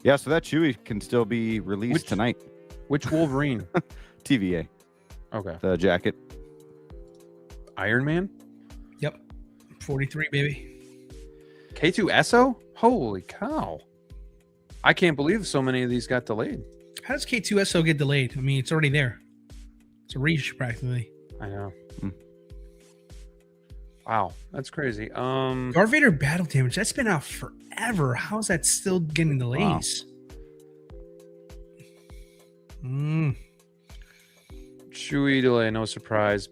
yeah, so that Chewie can still be released Which- tonight. Which Wolverine? TVA, Okay, the jacket. Iron Man. Yep. 43, baby. K2SO? Holy cow. I can't believe so many of these got delayed. How does K2SO get delayed? I mean, it's already there. It's a reach practically. I know. Hmm. Wow, that's crazy. Darth Vader Battle Damage. That's been out forever. How is that still getting delays? Chewie delay, no surprise.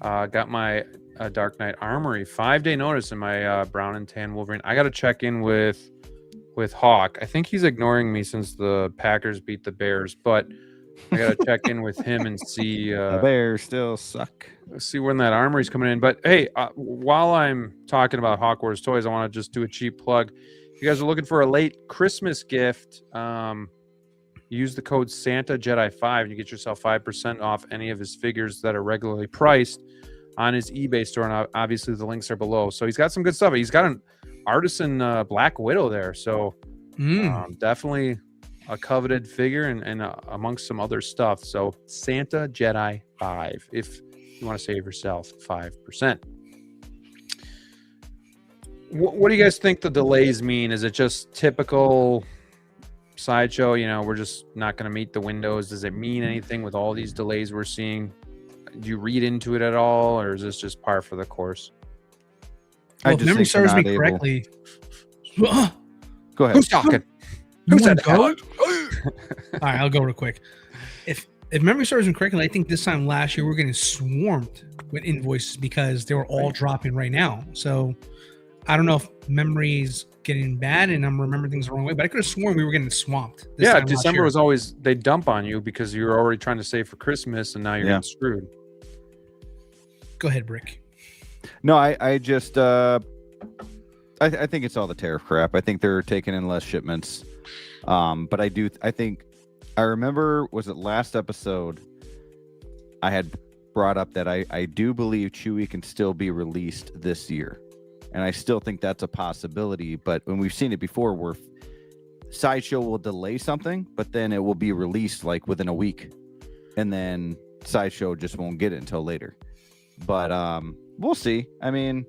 Got my Dark Knight Armory 5-day notice in my brown and tan Wolverine. I got to check in with with Hawk. I think he's ignoring me since the Packers beat the Bears, but I gotta check in with him and see The Bears still suck. see when that armory's coming in. But hey, while I'm talking about Hawk Wars toys, I want to just do a cheap plug. If you guys are looking for a late Christmas gift, use the code Santa Jedi 5 and you get yourself 5% off any of his figures that are regularly priced on his eBay store. And obviously the links are below. So he's got some good stuff. He's got an Artisan Black Widow there. So definitely a coveted figure and amongst some other stuff. So Santa Jedi 5 if you want to save yourself 5%. What do you guys think the delays mean? Is it just typical Sideshow? You know, we're just not going to meet the windows. Does it mean anything with all these delays we're seeing? Do you read into it at all, or is this just par for the course? Well, if memory serves me correctly. Go ahead. Who's talking? Who said that? All right, I'll go real quick. If memory serves me correctly, I think this time last year we were getting swarmed with invoices because they were all dropping right now. So I don't know if memory's getting bad and I'm remembering things the wrong way, but I could have sworn we were getting swamped. Yeah, December was always, they dump on you because you were already trying to save for Christmas and now you're getting screwed. Go ahead, Brick. No, I just I think it's all the tariff crap. I think they're taking in less shipments. But I remember, was it last episode I had brought up that I do believe Chewie can still be released this year. And I still think that's a possibility. But when we've seen it before where Sideshow will delay something, but then it will be released like within a week. And then Sideshow just won't get it until later. But we'll see. I mean,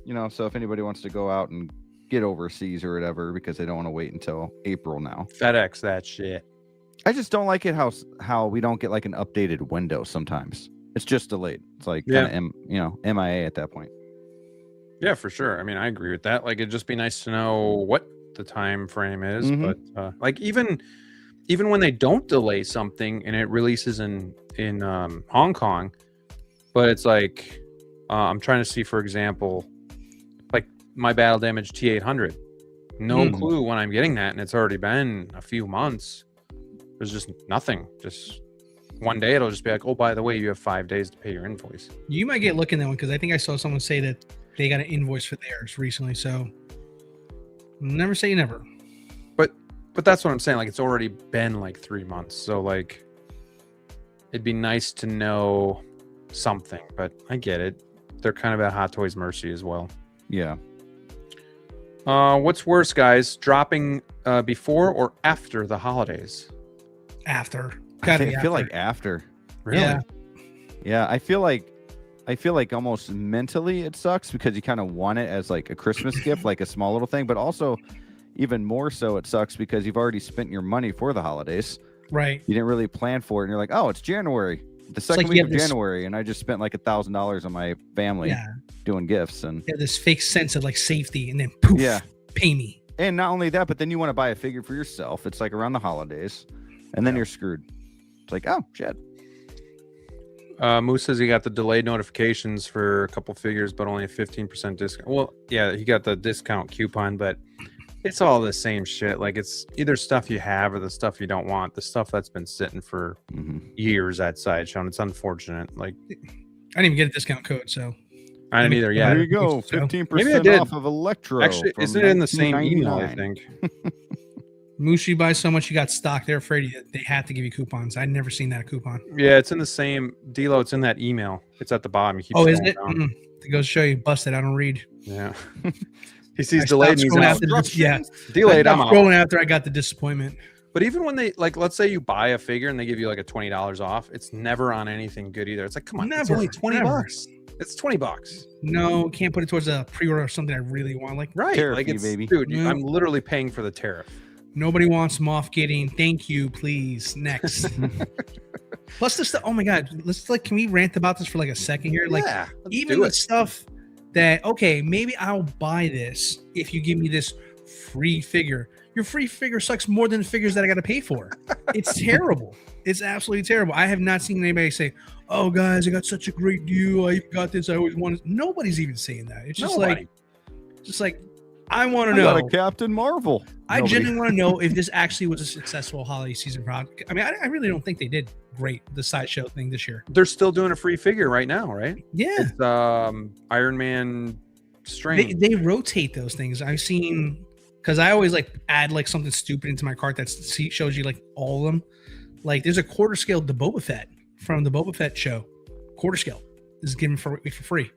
you know, so if anybody wants to go out and get overseas or whatever because they don't want to wait until April now. FedEx that shit. I just don't like it how we don't get like an updated window sometimes. It's just delayed. It's like kind of MIA at that point. Yeah, for sure. I mean, I agree with that. Like, it'd just be nice to know what the time frame is. But like even when they don't delay something and it releases in Hong Kong, but it's like I'm trying to see, for example, like my battle damage T800. No clue when I'm getting that, and it's already been a few months. There's just nothing. Just one day it'll just be like, oh, by the way, you have 5 days to pay your invoice. You might get lucky in that one because I think I saw someone say that they got an invoice for theirs recently. So never say never. But that's what I'm saying. Like, it's already been like 3 months. So like, it'd be nice to know something. But I get it. They're kind of at Hot Toys' mercy as well. Yeah. What's worse, guys? Dropping before or after the holidays? After. I feel like after. Really? Yeah. I feel like almost mentally it sucks because you kind of want it as like a Christmas gift, like a small little thing, but also even more so it sucks because you've already spent your money for the holidays. Right. You didn't really plan for it, and you're like, oh, it's January, the second week of January, and I just spent like $1,000 on my family doing gifts, and this fake sense of like safety, and then poof, pay me. And not only that, but then you want to buy a figure for yourself. It's like around the holidays, and then you're screwed. It's like, oh shit. Moose says he got the delayed notifications for a couple figures, but only a 15% discount. Well, yeah, he got the discount coupon, but it's all the same shit. Like, it's either stuff you have or the stuff you don't want. The stuff that's been sitting for years at Sideshow, and it's unfortunate. Like, I didn't even get a discount code, so I didn't either. Yeah, there you go, 15% off of Electro. Actually, isn't it in the same email? I think. Moose, you buy so much you got stock. They're afraid they have to give you coupons. I'd never seen that coupon. Yeah, it's in the same DLO. It's in that email. It's at the bottom. You keep is it? It goes to show you busted. I don't read. Yeah. He sees delayed. And he's delayed. I'm scrolling after I got the disappointment. But even when they, like, let's say you buy a figure and they give you like a $20 off, it's never on anything good either. It's like, come on, it's only $20. It's $20. No, can't put it towards a pre-order of something I really want. Like, right, tariff like it's, baby. Dude, I'm literally paying for the tariff. Nobody wants Moff Gideon. Thank you, please. Next. Plus the stuff. Oh my God. Can we rant about this for like a second here? Like, even the stuff that, okay, maybe I'll buy this if you give me this free figure. Your free figure sucks more than the figures that I got to pay for. It's terrible. It's absolutely terrible. I have not seen anybody say, oh guys, I got such a great deal. I got this. I always wanted. Nobody's even saying that. It's just like, I want to I got know. a Captain Marvel. I Nobody- genuinely want to know if this actually was a successful holiday season product. I mean, I really don't think they did great, the Sideshow thing this year. They're still doing a free figure right now, right? Yeah. It's Iron Man Strange. They rotate those things. I've seen, because I always like add like something stupid into my cart that shows you like all of them. Like there's a quarter scale the Boba Fett from the Boba Fett show. Quarter scale is given for free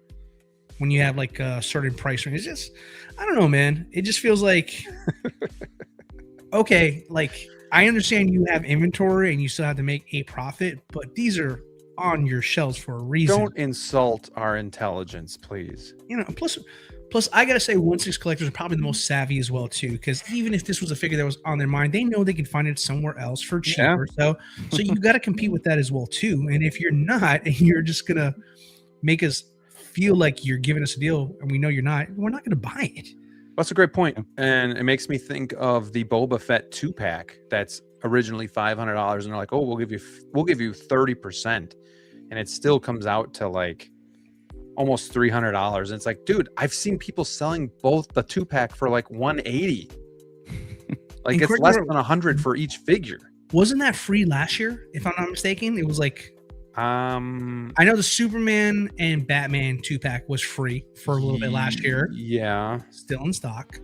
when you have like a certain price range. It's just, I don't know, man. It just feels like okay, like I understand you have inventory and you still have to make a profit, but these are on your shelves for a reason. Don't insult our intelligence, please. You know, plus I gotta say 1/6 collectors are probably the most savvy as well too, because even if this was a figure that was on their mind, they know they can find it somewhere else for cheaper. So you got to compete with that as well too. And if you're not, and you're just gonna make us feel like you're giving us a deal, and we know you're not, we're not gonna buy it. That's a great point, and it makes me think of the Boba Fett 2-pack that's originally $500, and they're like, "Oh, we'll give you 30%," and it still comes out to like almost $300. And it's like, dude, I've seen people selling both the 2-pack for like $180. Like it's less than $100 for each figure. Wasn't that free last year? If I'm not mistaken, it was like. I know the Superman and Batman 2-pack was free for a little bit last year. Yeah, still in stock.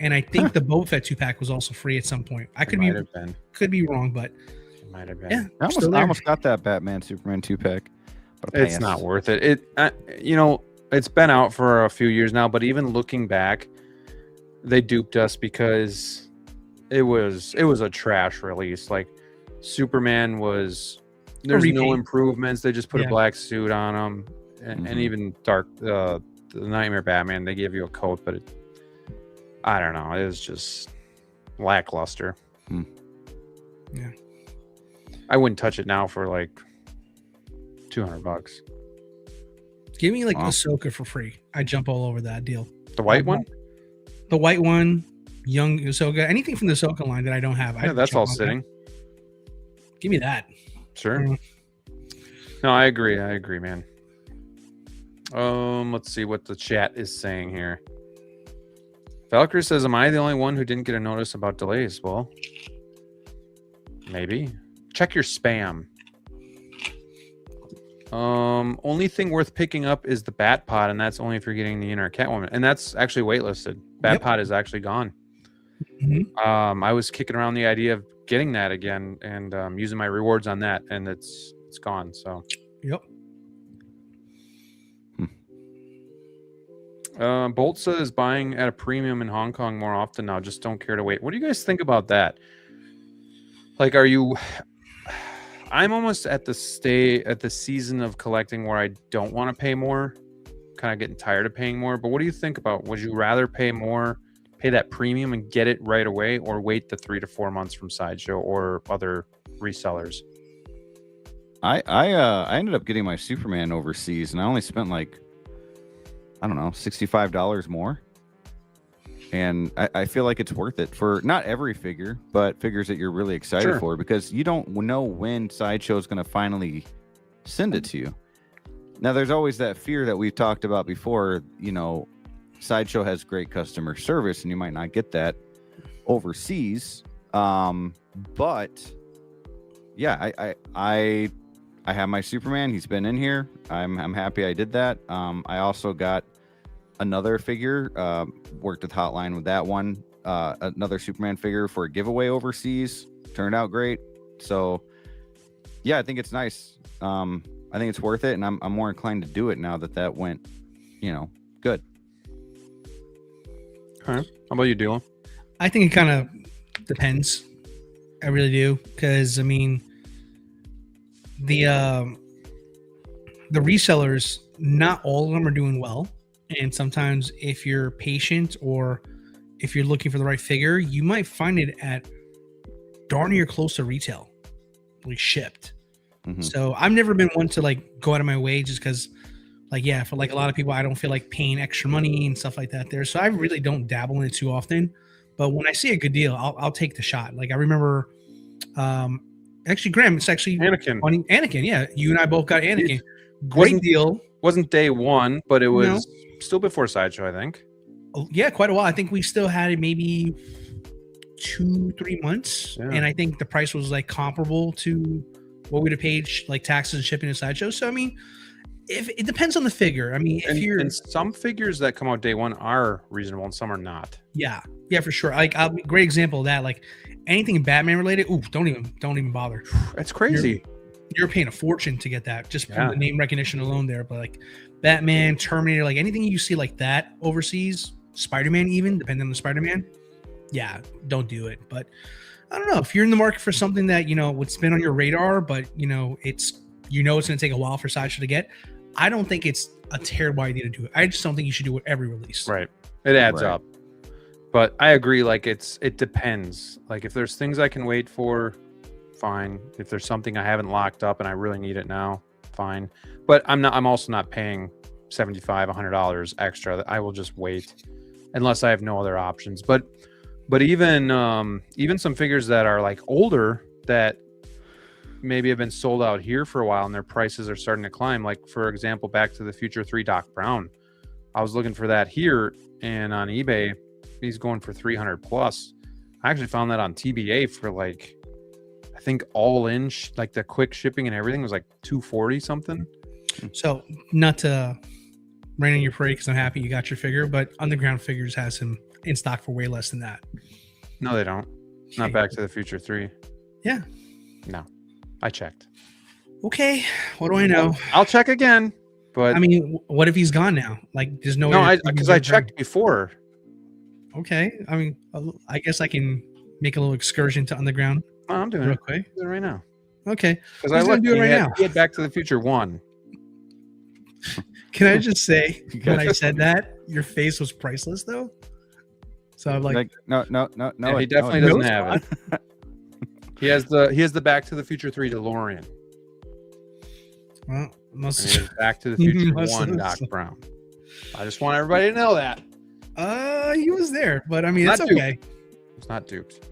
And I think the Boba Fett 2-pack was also free at some point. I could be wrong, but it might have been. Yeah, I almost got that Batman Superman 2-pack. It's not worth it. You know, it's been out for a few years now, but even looking back, they duped us because it was a trash release. Like Superman there's no improvements. They just put a black suit on him, and even the Nightmare Batman, they gave you a coat, but I don't know. It was just lackluster. Yeah, I wouldn't touch it now for like $200. Give me like Ahsoka for free. I jump all over that deal. The white one? The white one, young Ahsoka, anything from the Ahsoka line that I don't have. Yeah, that's all sitting. Give me that. Sure. No, I agree, man. Let's see what the chat is saying here. Valkyrie says, "Am I the only one who didn't get a notice about delays?" Well, maybe. Check your spam. Only thing worth picking up is the Bat Pod, and that's only if you're getting the Inner Catwoman, and that's actually waitlisted. Bat Pod is actually gone. I was kicking around the idea of getting that again and using my rewards on that, and it's gone. So Boltsa is buying at a premium in Hong Kong more often now. Just don't care to wait. What do you guys think about that? Like, I'm almost at the season of collecting where I don't want to pay more, kind of getting tired of paying more. But what do you think about, would you rather pay that premium and get it right away, or wait the 3 to 4 months from Sideshow or other resellers? I ended up getting my Superman overseas, and I only spent like, I don't know, $65 more. And I feel like it's worth it for not every figure, but figures that you're really excited for, because you don't know when Sideshow is going to finally send it to you. Now, there's always that fear that we've talked about before. You know, Sideshow has great customer service, and you might not get that overseas. But yeah, I have my Superman. He's been in here. I'm happy I did that. I also got another figure, worked with Hotline with that one, another Superman figure for a giveaway overseas. Turned out great. So yeah, I think it's nice. I think it's worth it, and I'm more inclined to do it now that went, good. All right. How about you, Dylan? I think it kind of depends. I really do, because I mean, the resellers, not all of them are doing well. And sometimes if you're patient, or if you're looking for the right figure, you might find it at darn near close to retail, like shipped. So I've never been one to like go out of my way, just because, like, yeah, for like a lot of people, I don't feel like paying extra money and stuff like that there. So I really don't dabble in it too often. But when I see a good deal, I'll take the shot. Like I remember, actually, Graham, it's actually Anakin. Anakin, yeah, you and I both got Anakin. Great deal. Wasn't day one, but it was still before Sideshow, I think. Yeah, quite a while. I think we still had it maybe 2-3 months, Yeah. and I think the price was like comparable to what we'd have paid like taxes and shipping and Sideshow. So I mean, if it depends on the figure. I mean, if you're and some figures that come out day one are reasonable and some are not. yeah, for sure. Like great example of that. Like anything Batman related, ooh, don't even bother. It's crazy. You're paying a fortune to get that just from the name recognition alone there. But like Batman, Terminator, like anything you see like that overseas, Spider-Man even, depending on the Spider-Man, yeah, don't do it. But I don't know, if you're in the market for something that, you know, would spin on your radar, but you know, it's going to take a while for Sideshow to get, I don't think it's a terrible idea to do it. I just don't think you should do it every release. Right. It adds up. But I agree, like it depends. Like if there's things I can wait for, fine. If there's something I haven't locked up and I really need it now, fine. But I'm also not paying $75, $100 extra. I will just wait unless I have no other options. But even some figures that are like older that maybe have been sold out here for a while and their prices are starting to climb. Like for example, Back to the Future 3 Doc Brown. I was looking for that here and on eBay, he's going for 300 plus. I actually found that on TBA for like, I think all in like the quick shipping and everything was like 240 something. So not to rain on your parade because I'm happy you got your figure, but Underground Figures has him in stock for way less than that. No, they don't. Not Back to the Future 3. Yeah. No, I checked. Okay. What do I know? I'll check again. But I mean, what if he's gone now? Like, there's no. No, because I checked before. Okay. I mean, I guess I can make a little excursion to Underground. Oh, I'm doing real it. quick. I'm doing it right now. Okay. Because I looked. Do it right now. He had Back to the Future 1. Can I just say, when I said that, your face was priceless, though. So I'm like no. Yeah, he definitely doesn't have it. He has the Back to the Future 3 DeLorean. Well, Back to the Future 1 Doc Brown. I just want everybody to know that. He was there, but I mean, it's okay. It's not duped.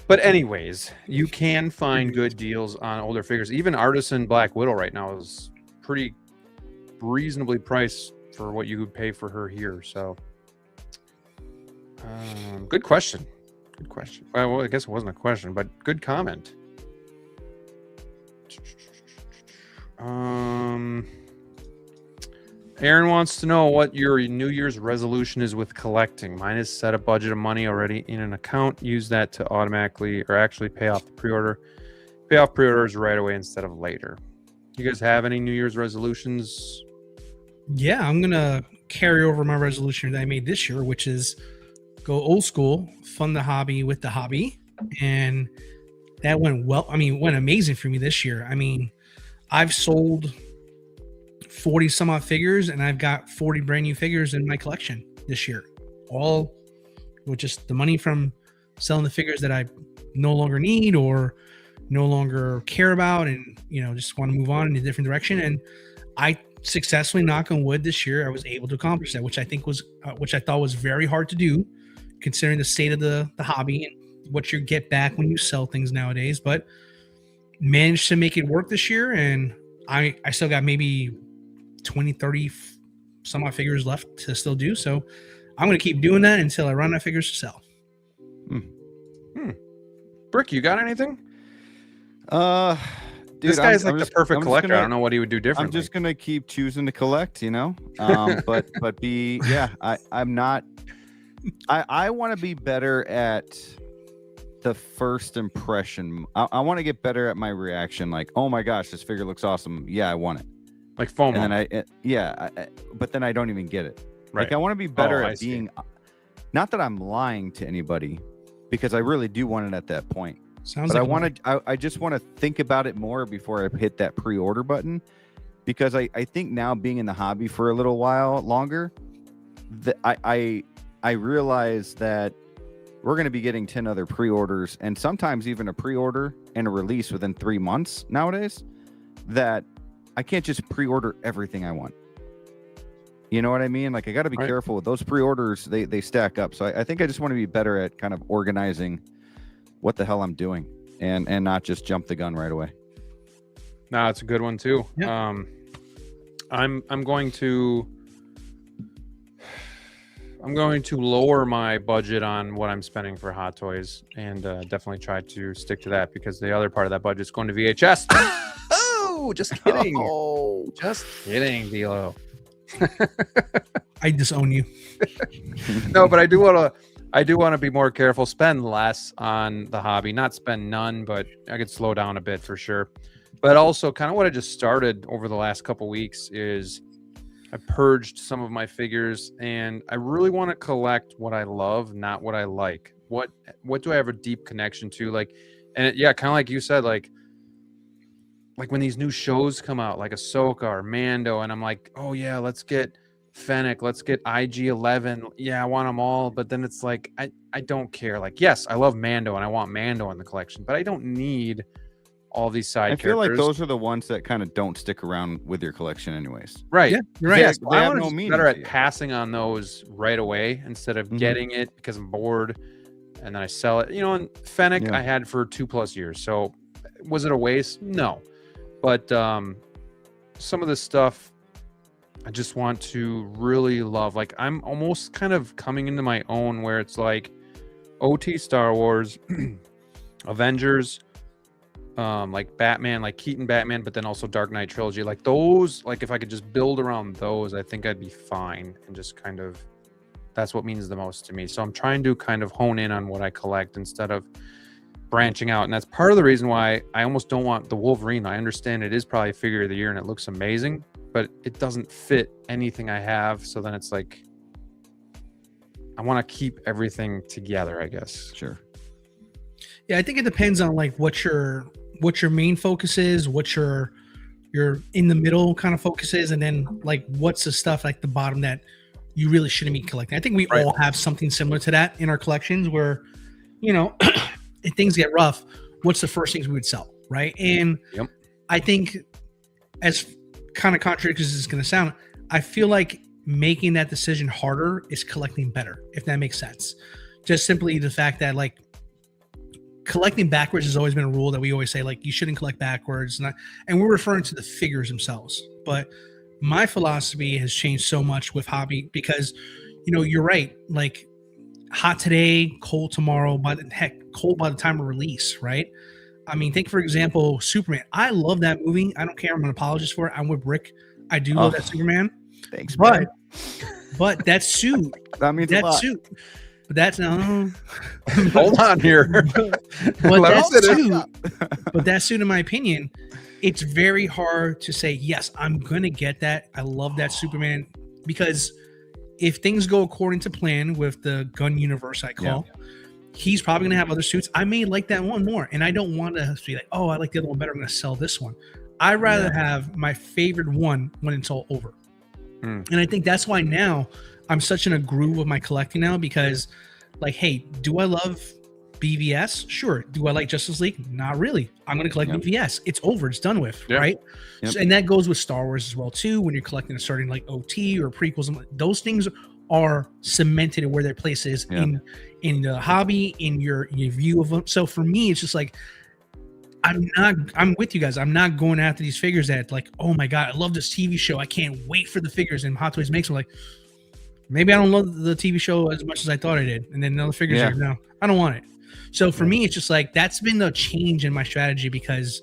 But anyways, you can find good deals on older figures. Even Artisan Black Widow right now is pretty reasonably priced for what you would pay for her here. So, good question. Good question. Well, I guess it wasn't a question, but good comment. Aaron wants to know what your New Year's resolution is with collecting. Mine is set a budget of money already in an account. Use that to automatically or actually pay off the pre-order. Pay off pre-orders right away instead of later. You guys have any New Year's resolutions? Yeah, I'm gonna carry over my resolution that I made this year, which is go old school, fund the hobby with the hobby, and that went well. I mean, went amazing for me this year. I mean, I've sold 40 some odd figures, and I've got 40 brand new figures in my collection this year, all with just the money from selling the figures that I no longer need or no longer care about, and you know, just want to move on in a different direction. And I successfully, knock on wood, this year I was able to accomplish that, which I thought was very hard to do considering the state of the hobby and what you get back when you sell things nowadays, but managed to make it work this year. And I still got maybe 20, 30 some odd figures left to still do. So I'm going to keep doing that until I run out of figures to sell. Brick, you got anything? Dude, this guy's the perfect collector. I don't know what he would do differently. I'm just gonna keep choosing to collect, you know. But I'm not. I want to be better at the first impression. I want to get better at my reaction. Like, oh my gosh, this figure looks awesome. Yeah, I want it. Like FOMO. And then but then I don't even get it. Right. Like I want to be better at being. Not that I'm lying to anybody, because I really do want it at that point. Sounds but like I just want to think about it more before I hit that pre-order button, because I think now, being in the hobby for a little while longer, that I realize that we're going to be getting 10 other pre-orders, and sometimes even a pre-order and a release within 3 months nowadays, that I can't just pre-order everything I want. You know what I mean? Like, I got to be careful with those pre-orders. They stack up. So I think I just want to be better at kind of organizing what the hell I'm doing and not just jump the gun right away. No, it's a good one too. Yeah. I'm going to I'm going to lower my budget on what I'm spending for Hot Toys, and definitely try to stick to that because the other part of that budget is going to VHS. Oh, just kidding. Oh. Just kidding, DLO. I disown you. No, but I do want to be more careful, spend less on the hobby, not spend none, but I could slow down a bit for sure. But also kind of what I just started over the last couple weeks is I purged some of my figures, and I really want to collect what I love, not what I like. What do I have a deep connection to? Like, and yeah, kind of like you said, like when these new shows come out, like Ahsoka or Mando, and I'm like, oh yeah, let's get Fennec, let's get IG-11. Yeah, I want them all, but then it's like I don't care. Like, yes, I love Mando and I want Mando in the collection, but I don't need all these side characters. I feel like those are the ones that kind of don't stick around with your collection anyways. Right. Yeah, you're right. Yes, They I have want no to be meaning better to at you. passing on those right away instead of getting it because I'm bored and then I sell it. You know, and Fennec I had for 2+ years. So was it a waste? No. But some of this stuff I just want to really love. Like, I'm almost kind of coming into my own where it's like OT Star Wars, Avengers, like Batman, like Keaton Batman, but then also Dark Knight trilogy. Like those, like if I could just build around those, I think I'd be fine. And just kind of, that's what means the most to me. So I'm trying to kind of hone in on what I collect instead of branching out. And that's part of the reason why I almost don't want the Wolverine. I understand it is probably figure of the year and it looks amazing, but it doesn't fit anything I have. So then it's like, I want to keep everything together, I guess. Sure. Yeah, I think it depends on like what your main focus is, what your in the middle kind of focus is, and then like what's the stuff like the bottom that you really shouldn't be collecting. I think we all have something similar to that in our collections where, you know, if things get rough, what's the first things we would sell, right? And I think, as kind of contrary because it's going to sound, I feel like making that decision harder is collecting better, if that makes sense. Just simply the fact that like collecting backwards has always been a rule that we always say, like, you shouldn't collect backwards, and we're referring to the figures themselves. But my philosophy has changed so much with hobby because, you know, you're right, like hot today, cold tomorrow, cold by the time of release, right? I mean, think for example, Superman. I love that movie. I don't care. I'm an apologist for it. I'm with Rick. I do love that Superman. Thanks, but that suit, that means a lot. suit, but that's no. Hold on here. but that suit, in my opinion, it's very hard to say, yes, I'm going to get that. I love that Superman, because if things go according to plan with the gun universe, I call, he's probably going to have other suits. I may like that one more, and I don't want to be like, oh, I like the other one better, I'm going to sell this one. I'd rather have my favorite one when it's all over. And I think that's why now I'm such in a groove with my collecting now, because like, hey, do I love BVS? Sure. Do I like Justice League? Not really. I'm going to collect BVS. It's over. It's done with, right? So, and that goes with Star Wars as well too. When you're collecting a certain like OT or prequels, those things are cemented in where their place is in the hobby, in your view of them. So for me, it's just like, I'm with you guys. I'm not going after these figures that like, oh my God, I love this TV show. I can't wait for the figures, and Hot Toys makes them like, maybe I don't love the TV show as much as I thought I did. And then other figures are, no, I don't want it. So for me, it's just like, that's been the change in my strategy, because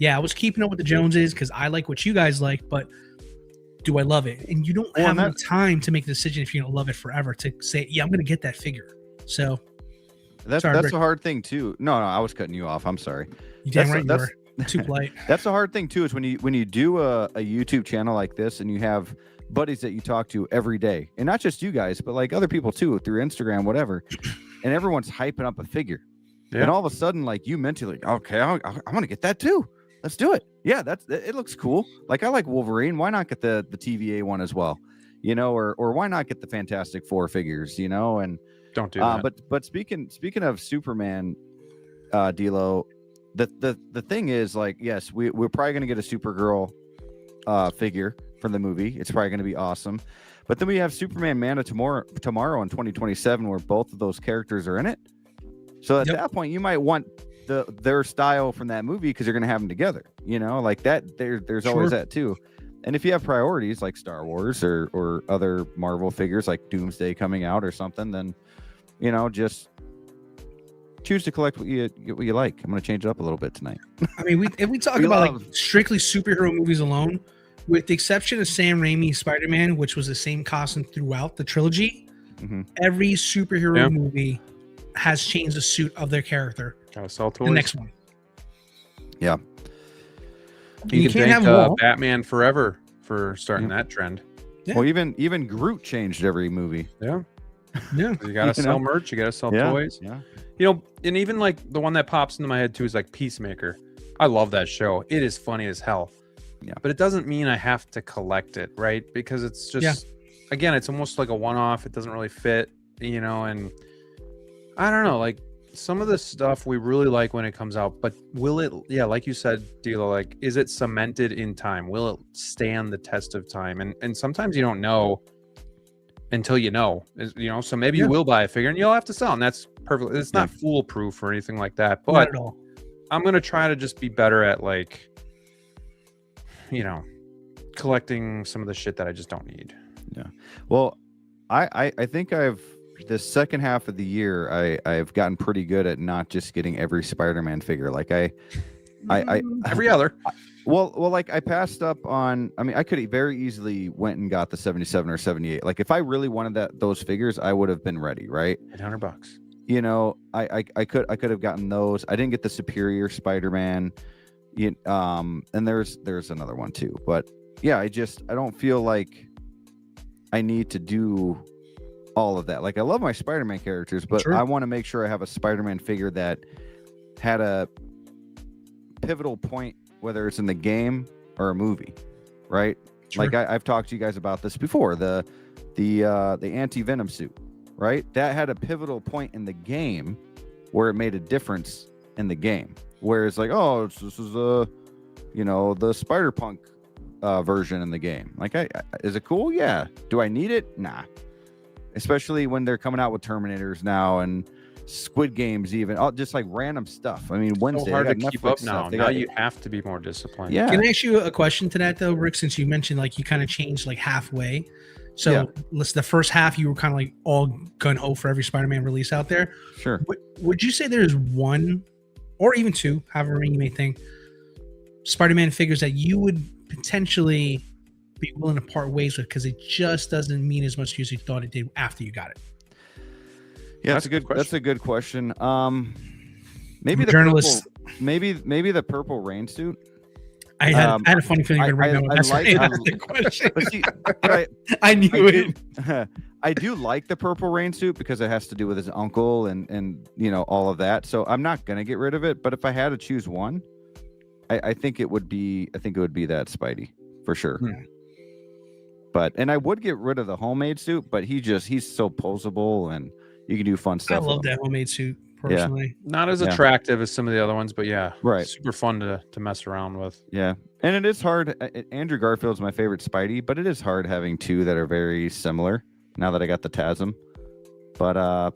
I was keeping up with the Joneses because I like what you guys like, but do I love it? And you don't have enough time to make a decision if you don't love it forever to say, yeah, I'm going to get that figure. So that's a hard thing too. No, I was cutting you off. I'm sorry. You damn right you were. Too polite. That's the hard thing too, is when you do a YouTube channel like this and you have buddies that you talk to every day, and not just you guys, but like other people too through Instagram, whatever, and everyone's hyping up a figure, and all of a sudden, like, you mentally, okay, I want to get that too. Let's do it. Yeah, it looks cool. Like, I like Wolverine. Why not get the TVA one as well? You know, or why not get the Fantastic Four figures? You know, and don't do that. But speaking of Superman, DLO, the thing is, like, yes, we're probably gonna get a Supergirl figure from the movie. It's probably gonna be awesome. But then we have Superman Man of Tomorrow in 2027, where both of those characters are in it. So at that point, you might want their style from that movie because you're gonna have them together. You know, like that. There's always that too. And if you have priorities like Star Wars or other Marvel figures like Doomsday coming out or something, then just choose to collect what you like. I'm going to change it up a little bit tonight. I mean, if we talk about like strictly superhero movies alone, with the exception of Sam Raimi's Spider-Man, which was the same costume throughout the trilogy, every superhero movie has changed the suit of their character. Gotta sell toys. The next one. Yeah. You can thank Batman Forever for starting that trend. Yeah. Well, even Groot changed every movie. Yeah. Yeah. You gotta sell merch. You gotta sell toys. Yeah. And even like the one that pops into my head too is like Peacemaker. I love that show. It is funny as hell. Yeah. But it doesn't mean I have to collect it, right? Because it's just, again, it's almost like a one-off. It doesn't really fit, and I don't know, like some of the stuff we really like when it comes out, but will it, like you said, DLO, like, is it cemented in time? Will it stand the test of time? And sometimes you don't know until so maybe you will buy a figure and you'll have to sell, and that's perfect. It's not foolproof or anything like that, but not at all. I'm going to try to just be better at like, collecting some of the shit that I just don't need. Yeah. Well, I think the second half of the year, I've gotten pretty good at not just getting every Spider-Man figure. Like every other. Well, like I passed up on. I mean, I could very easily went and got the 77 or 78. Like if I really wanted those figures, I would have been ready, right? $800. I could have gotten those. I didn't get the Superior Spider-Man. And there's another one too. But yeah, I don't feel like I need to do all of that. Like I love my Spider-Man characters, but I want to make sure I have a Spider-Man figure that had a pivotal point, whether it's in the game or a movie, right? Sure. Like I've talked to you guys about this before. The anti-venom suit, right? That had a pivotal point in the game where it made a difference in the game. Whereas like, this is the Spider-Punk version in the game. Like, is it cool? Yeah. Do I need it? Nah. Especially when they're coming out with Terminators now and Squid Games, even just like random stuff. I mean, Wednesday. So hard to keep up now. Now you have to be more disciplined. Yeah. Can I ask you a question to that though, Rick? Since you mentioned like you kind of changed like halfway. So listen, the first half you were kind of like all gun ho for every Spider-Man release out there. Sure. Would you say there's one or even two, however you may think, Spider-Man figures that you would potentially be willing to part ways with because it just doesn't mean as much as you thought it did after you got it? Yeah, that's a good question. Maybe the journalist. Maybe the purple rain suit. I had a funny feeling you're going to bring that question. I knew it. I do like the purple rain suit because it has to do with his uncle and all of that. So I'm not gonna get rid of it. But if I had to choose one, I think it would be that Spidey for sure. But I would get rid of the homemade suit, but he's so posable and you can do fun stuff. I love that homemade suit personally. Not as attractive as some of the other ones, but right, super fun to mess around with. Yeah, and it is hard. Andrew Garfield's my favorite Spidey, but it is hard having two that are very similar. Now that I got the TASM, but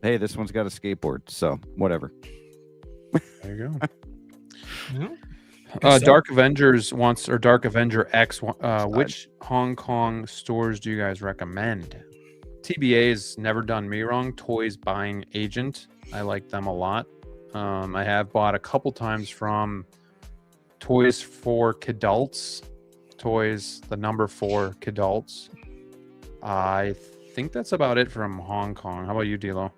hey, this one's got a skateboard, so whatever. There you go. Dark Avengers wants, or Dark Avenger X. Which Hong Kong stores do you guys recommend? TBA's never done me wrong. Toys Buying Agent. I like them a lot. I have bought a couple times from Toys for Kidults. Toys, the number 4 Kidults. I think that's about it from Hong Kong. How about you, DLO?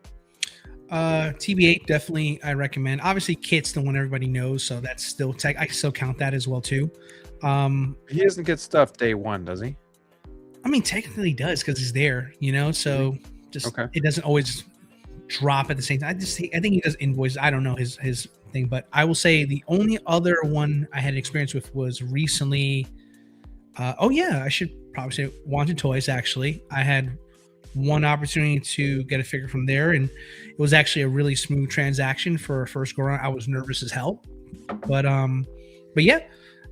TBA definitely I recommend. Obviously, Kit's the one everybody knows, so that's still I still count that as well too. He doesn't get stuff day one, does he? I mean, technically he does because he's there, so just it doesn't always drop at the same time. I think he does invoices. I don't know his thing, but I will say the only other one I had experience with was recently. I should probably say Wanted Toys. Actually, I had one opportunity to get a figure from there, and it was actually a really smooth transaction for a first go around. I was nervous as hell, but yeah,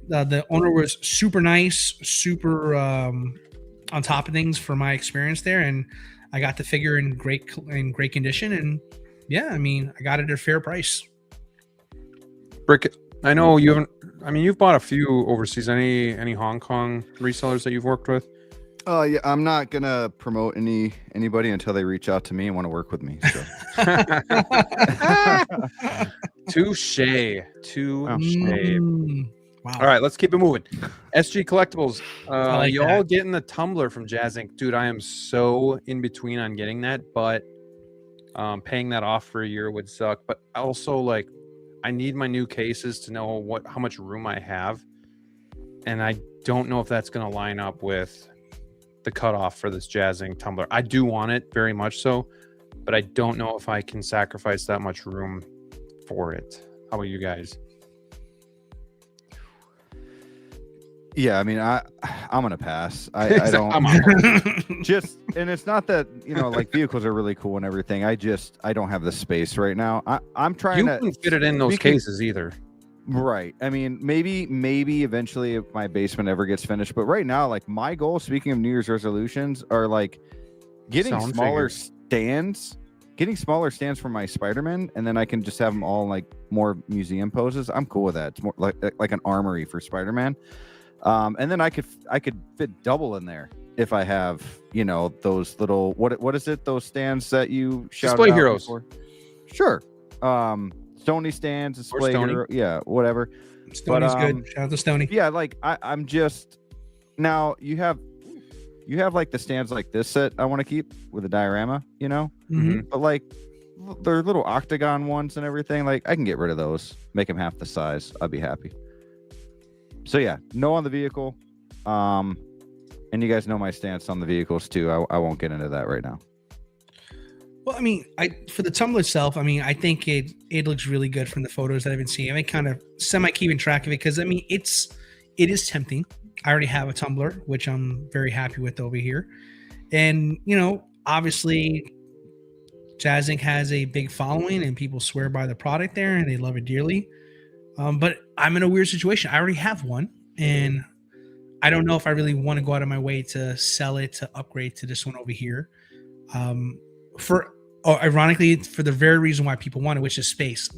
the owner was super nice, super on top of things for my experience there, and I got the figure in great condition, and yeah, I mean, I got it at a fair price. Rick, I know you haven't. I mean, you've bought a few overseas. Any Hong Kong resellers that you've worked with? Yeah, I'm not gonna promote anybody until they reach out to me and want to work with me. So. Touche. Wow. All right, let's keep it moving. SG Collectibles. like y'all that. getting the tumbler from Jazz Inc. Dude, I am so in between on getting that, but paying that off for a year would suck. But also, like, I need my new cases to know how much room I have, and I don't know if that's going to line up with the cutoff for this Jazz Inc. tumbler. I do want it very much so, but I don't know if I can sacrifice that much room for it. How about you guys? Yeah, I mean, I'm gonna pass. I don't. I'm out. Just, and it's not that, you know, like, vehicles are really cool and everything. I don't have the space right now. I'm trying You to couldn't fit it in those cases either. Right. I mean, maybe eventually if my basement ever gets finished, but right now, like, my goal, speaking of New Year's resolutions, are like getting Sound smaller figures. stands for my Spider-Man, and then I can just have them all like more museum poses. I'm cool with that. It's more like an armory for Spider-Man. And then I could fit double in there if I have, you know, those little what is it? Those stands that you shouted Display out heroes. before? Sure. Stony stands, display Stony. hero, yeah, whatever. Stoney's good. Shout out to Stoney. Yeah, like I'm just now you have like the stands like this set I want to keep with a diorama, you know, Mhm. but like they're little octagon ones and everything. Like I can get rid of those, make them half the size. I'd be happy. So yeah, no on the vehicle. And you guys know my stance on the vehicles too. I won't get into that right now. Well, I mean, for the tumbler itself, I mean, I think it looks really good from the photos that I've been seeing. I kind of semi keeping track of it because I mean, it is tempting. I already have a tumbler, which I'm very happy with over here, and you know, obviously, Jazz Inc. has a big following, and people swear by the product there, and they love it dearly. But I'm in a weird situation. I already have one, and I don't know if I really want to go out of my way to sell it to upgrade to this one over here. Ironically, for the very reason why people want it, which is space.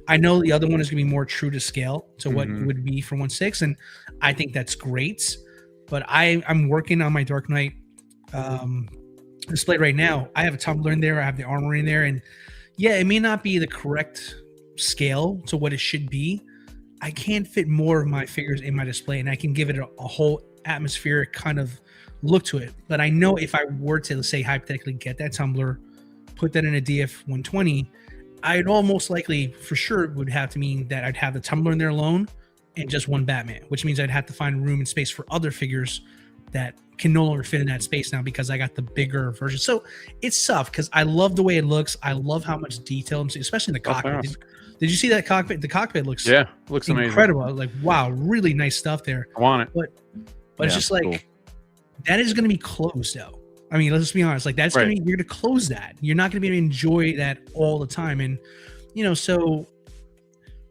I know the other one is going to be more true to scale to what it would be for 1.6, and I think that's great. But I'm working on my Dark Knight display right now. I have a tumbler in there. I have the armory in there, and yeah, it may not be the correct scale to what it should be. I can fit more of my figures in my display, and I can give it a whole atmospheric kind of look to it. But I know if I were to, let's say, hypothetically get that tumbler, put that in a DF 120, I'd almost likely for sure would have to mean that I'd have the tumbler in there alone and just one Batman, which means I'd have to find room and space for other figures that can no longer fit in that space now because I got the bigger version. So it's tough because I love the way it looks. I love how much detail I'm seeing, especially in the cockpit. Did you see that cockpit? The cockpit looks looks amazing. Incredible. Like, wow, really nice stuff there. I want it. But it's just like, cool. That is going to be closed though. I mean, let's be honest. Like that's going to be, you're going to close that. You're not going to be able to enjoy that all the time. And, you know, so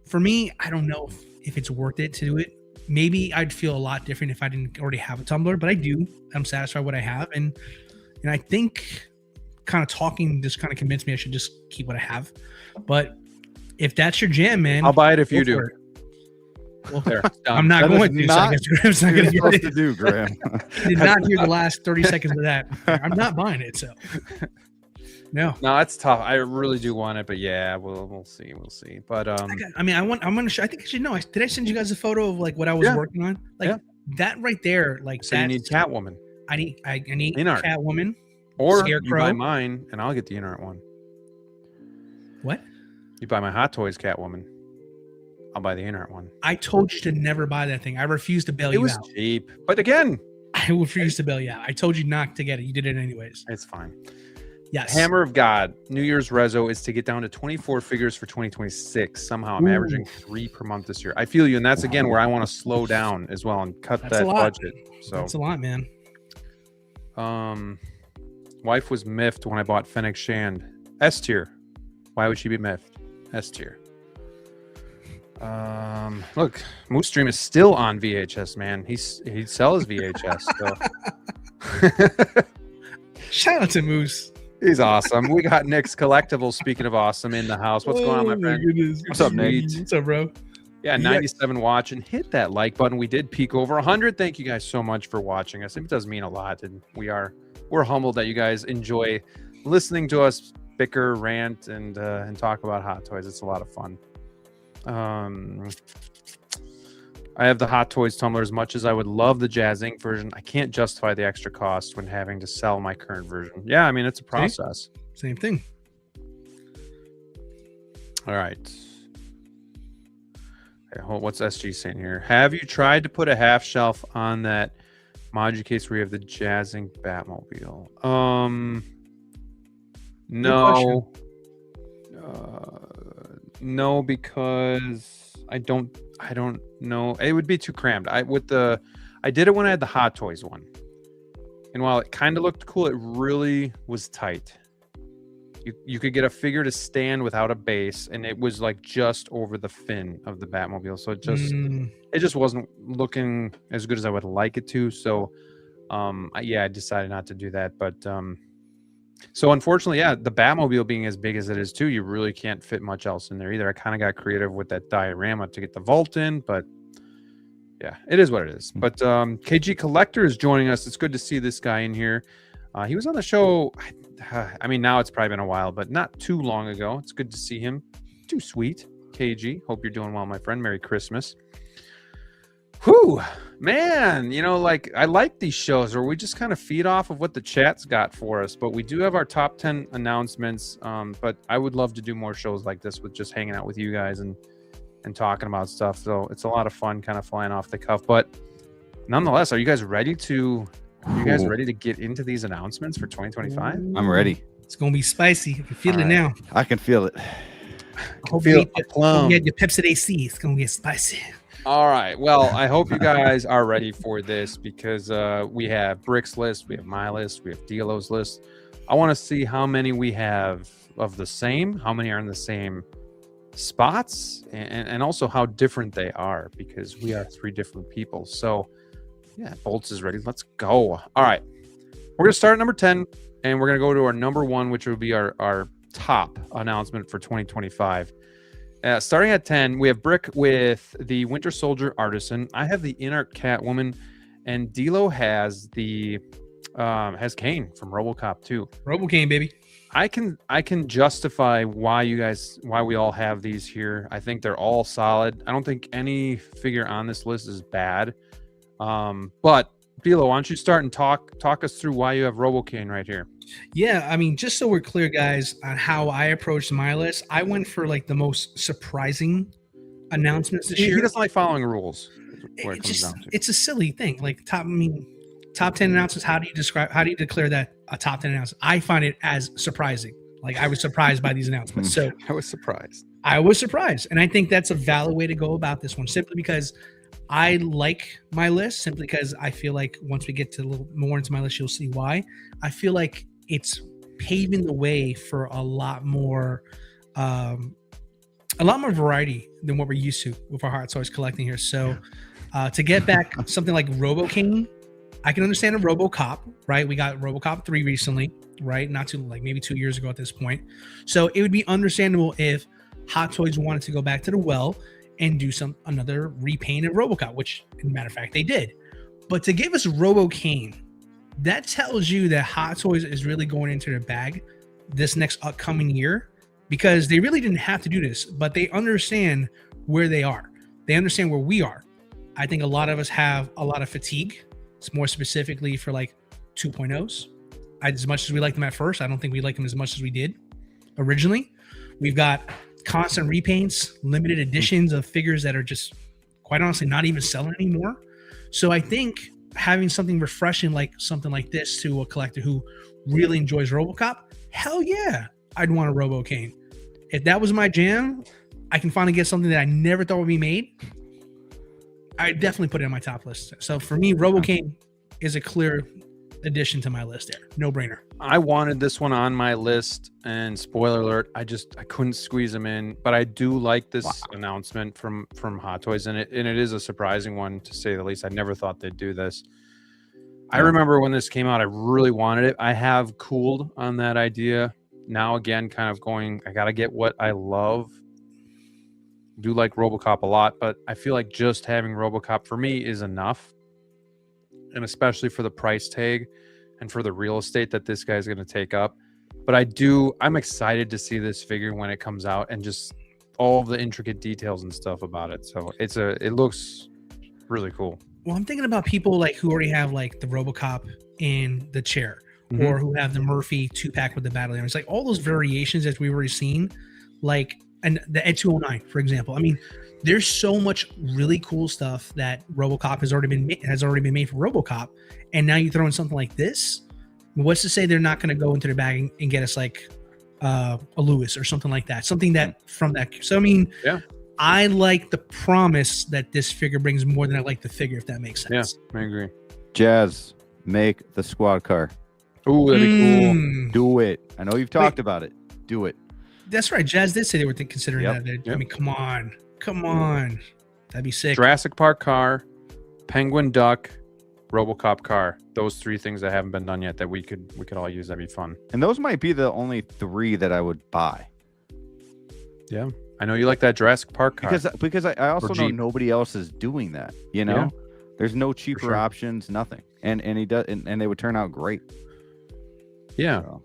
for me, I don't know if it's worth it to do it. Maybe I'd feel a lot different if I didn't already have a tumbler, but I do. I'm satisfied with what I have. And I think kind of talking just kind of convinced me I should just keep what I have. But if that's your jam, man, I'll buy it if you do. Well, there. I'm not going to. So I guess Graham's not going to get it. To do, Graham. Did not hear the last 30 seconds of that. I'm not buying it. So no, it's tough. I really do want it, but yeah, we'll see. But I'm gonna show. I think I should know. Did I send you guys a photo of like what I was working on? Like that right there. Like so you need Catwoman. I need In-art. Catwoman. Or Scarecrow. You buy mine, and I'll get the in-art one. What? You buy my Hot Toys Catwoman. I'll buy the in-art one. I told you to never buy that thing. I refused to bail you out. It was cheap. But again, I refused to bail you out. I told you not to get it. You did it anyways. It's fine. Yes. Hammer of God. New Year's rezo is to get down to 24 figures for 2026. Somehow I'm averaging 3 per month this year. I feel you. And that's, again, where I want to slow down as well and cut that budget. So that's a lot, man. Wife was miffed when I bought Fennec Shand. S tier. Why would she be miffed? S tier. Look, Moose Stream is still on VHS, man. He sells VHS. So. Shout out to Moose. He's awesome. We got Nick's Collectibles. Speaking of awesome, in the house. What's going on, my friend? Goodness. What's up, Nick? What's up, bro? Yeah, 97 watching. Hit that like button. We did peak over 100. Thank you guys so much for watching us. It does mean a lot, and we're humbled that you guys enjoy listening to us bicker, rant, and talk about Hot Toys. It's a lot of fun. I have the Hot Toys tumbler. As much as I would love the Jazz Inc. version, I can't justify the extra cost when having to sell my current version. Yeah, I mean, it's a process. Same thing. All right. Okay, what's SG saying here? Have you tried to put a half shelf on that module case where you have the Jazz Inc. Batmobile? No. No, because I don't know. It would be too crammed. I did it when I had the Hot Toys one. And while it kind of looked cool, it really was tight. You could get a figure to stand without a base, and it was like just over the fin of the Batmobile. So it just wasn't looking as good as I would like it to. So I decided not to do that. But so unfortunately, yeah, the Batmobile being as big as it is too, you really can't fit much else in there either. I kind of got creative with that diorama to get the vault in, but yeah, it is what it is. But KG Collector is joining us. It's good to see this guy in here. He was on the show. I mean, now it's probably been a while, but not too long ago. It's good to see him. Too sweet. KG, hope you're doing well, my friend. Merry Christmas. Whew, man, I like these shows where we just kind of feed off of what the chat's got for us, but we do have our top 10 announcements. But I would love to do more shows like this with just hanging out with you guys and talking about stuff. So it's a lot of fun kind of flying off the cuff, but nonetheless, are you guys ready to get into these announcements for 2025? I'm ready. It's going to be spicy. I can feel it now. I can feel it. I hope you had your Pepsi AC. It's going to get spicy. All right. Well, I hope you guys are ready for this because we have Brick's list, we have my list, we have DLO's list. I want to see how many we have of the same, how many are in the same spots, and also how different they are because we are 3 different people. So, yeah, Bolts is ready. Let's go. All right. We're going to start at number 10, and we're going to go to our number 1, which will be our top announcement for 2025. Starting at 10, we have Brick with the Winter Soldier Artisan. I have the Inart Catwoman, and DLO has Kane from RoboCop 2. RoboCane, baby. I can justify why we all have these here. I think they're all solid. I don't think any figure on this list is bad. But DLO, why don't you start and talk us through why you have RoboCane right here? Yeah, I mean, just so we're clear, guys, on how I approached my list, I went for like the most surprising announcements this year. He doesn't like following rules. It's a silly thing. Like top 10 announcements. How do you declare that a top 10 announcement? I find it as surprising. Like I was surprised by these announcements. So I was surprised. And I think that's a valid way to go about this one, simply because I like my list, simply because I feel like once we get to a little more into my list, you'll see why. I feel like it's paving the way for a lot more variety than what we're used to with our Hot Toys collecting here. So to get back something like RoboCane, I can understand a RoboCop, right? We got RoboCop 3 recently, right? Not too, like maybe 2 years ago at this point. So it would be understandable if Hot Toys wanted to go back to the well and do another repaint of RoboCop, which, as a matter of fact, they did. But to give us RoboCane, that tells you that Hot Toys is really going into their bag this next upcoming year, because they really didn't have to do this, but they understand where they are. They understand where we are. I think a lot of us have a lot of fatigue. It's more specifically for like 2.0s. As much as we liked them at first, I don't think we like them as much as we did originally. We've got constant repaints, limited editions of figures that are just, quite honestly, not even selling anymore. So I think having something refreshing like something like this to a collector who really enjoys RoboCop, hell yeah, I'd want a RoboCane. If that was my jam, I can finally get something that I never thought would be made, I'd definitely put it on my top list. So for me, RoboCane is a clear addition to my list there. No brainer. I wanted this one on my list, and spoiler alert, I couldn't squeeze them in, but I do like this announcement from Hot Toys, and it is a surprising one, to say the least. I never thought they'd do this. I remember when this came out, I really wanted it. I have cooled on that idea. Now again, kind of going, I got to get what I love. do like RoboCop a lot, but I feel like just having RoboCop for me is enough, and especially for the price tag and for the real estate that this guy's going to take up. But I'm excited to see this figure when it comes out and just all the intricate details and stuff about it. So it looks really cool. Well, I'm thinking about people like who already have like the RoboCop in the chair, or who have the Murphy 2-pack with the battle armor. It's like all those variations that we've already seen, like, and the Ed 209, for example. I mean, there's so much really cool stuff that RoboCop has already been made for RoboCop, and now you throw in something like this. What's to say they're not going to go into their bag and get us like a Lewis or something like that, something that from that. So I mean, yeah, I like the promise that this figure brings more than I like the figure, if that makes sense. Yeah, I agree. Jazz, make the squad car. Ooh, that'd be cool. Do it. I know you've talked about it. Do it. That's right. Jazz did say they were considering that. I mean, come on. That'd be sick. Jurassic Park car, Penguin Duck, RoboCop car. Those 3 things that haven't been done yet that we could all use. That'd be fun. And those might be the only 3 that I would buy. Yeah, I know you like that Jurassic Park car because I also know nobody else is doing that. You know, there's no cheaper options, nothing, and he does, and they would turn out great. Yeah. So.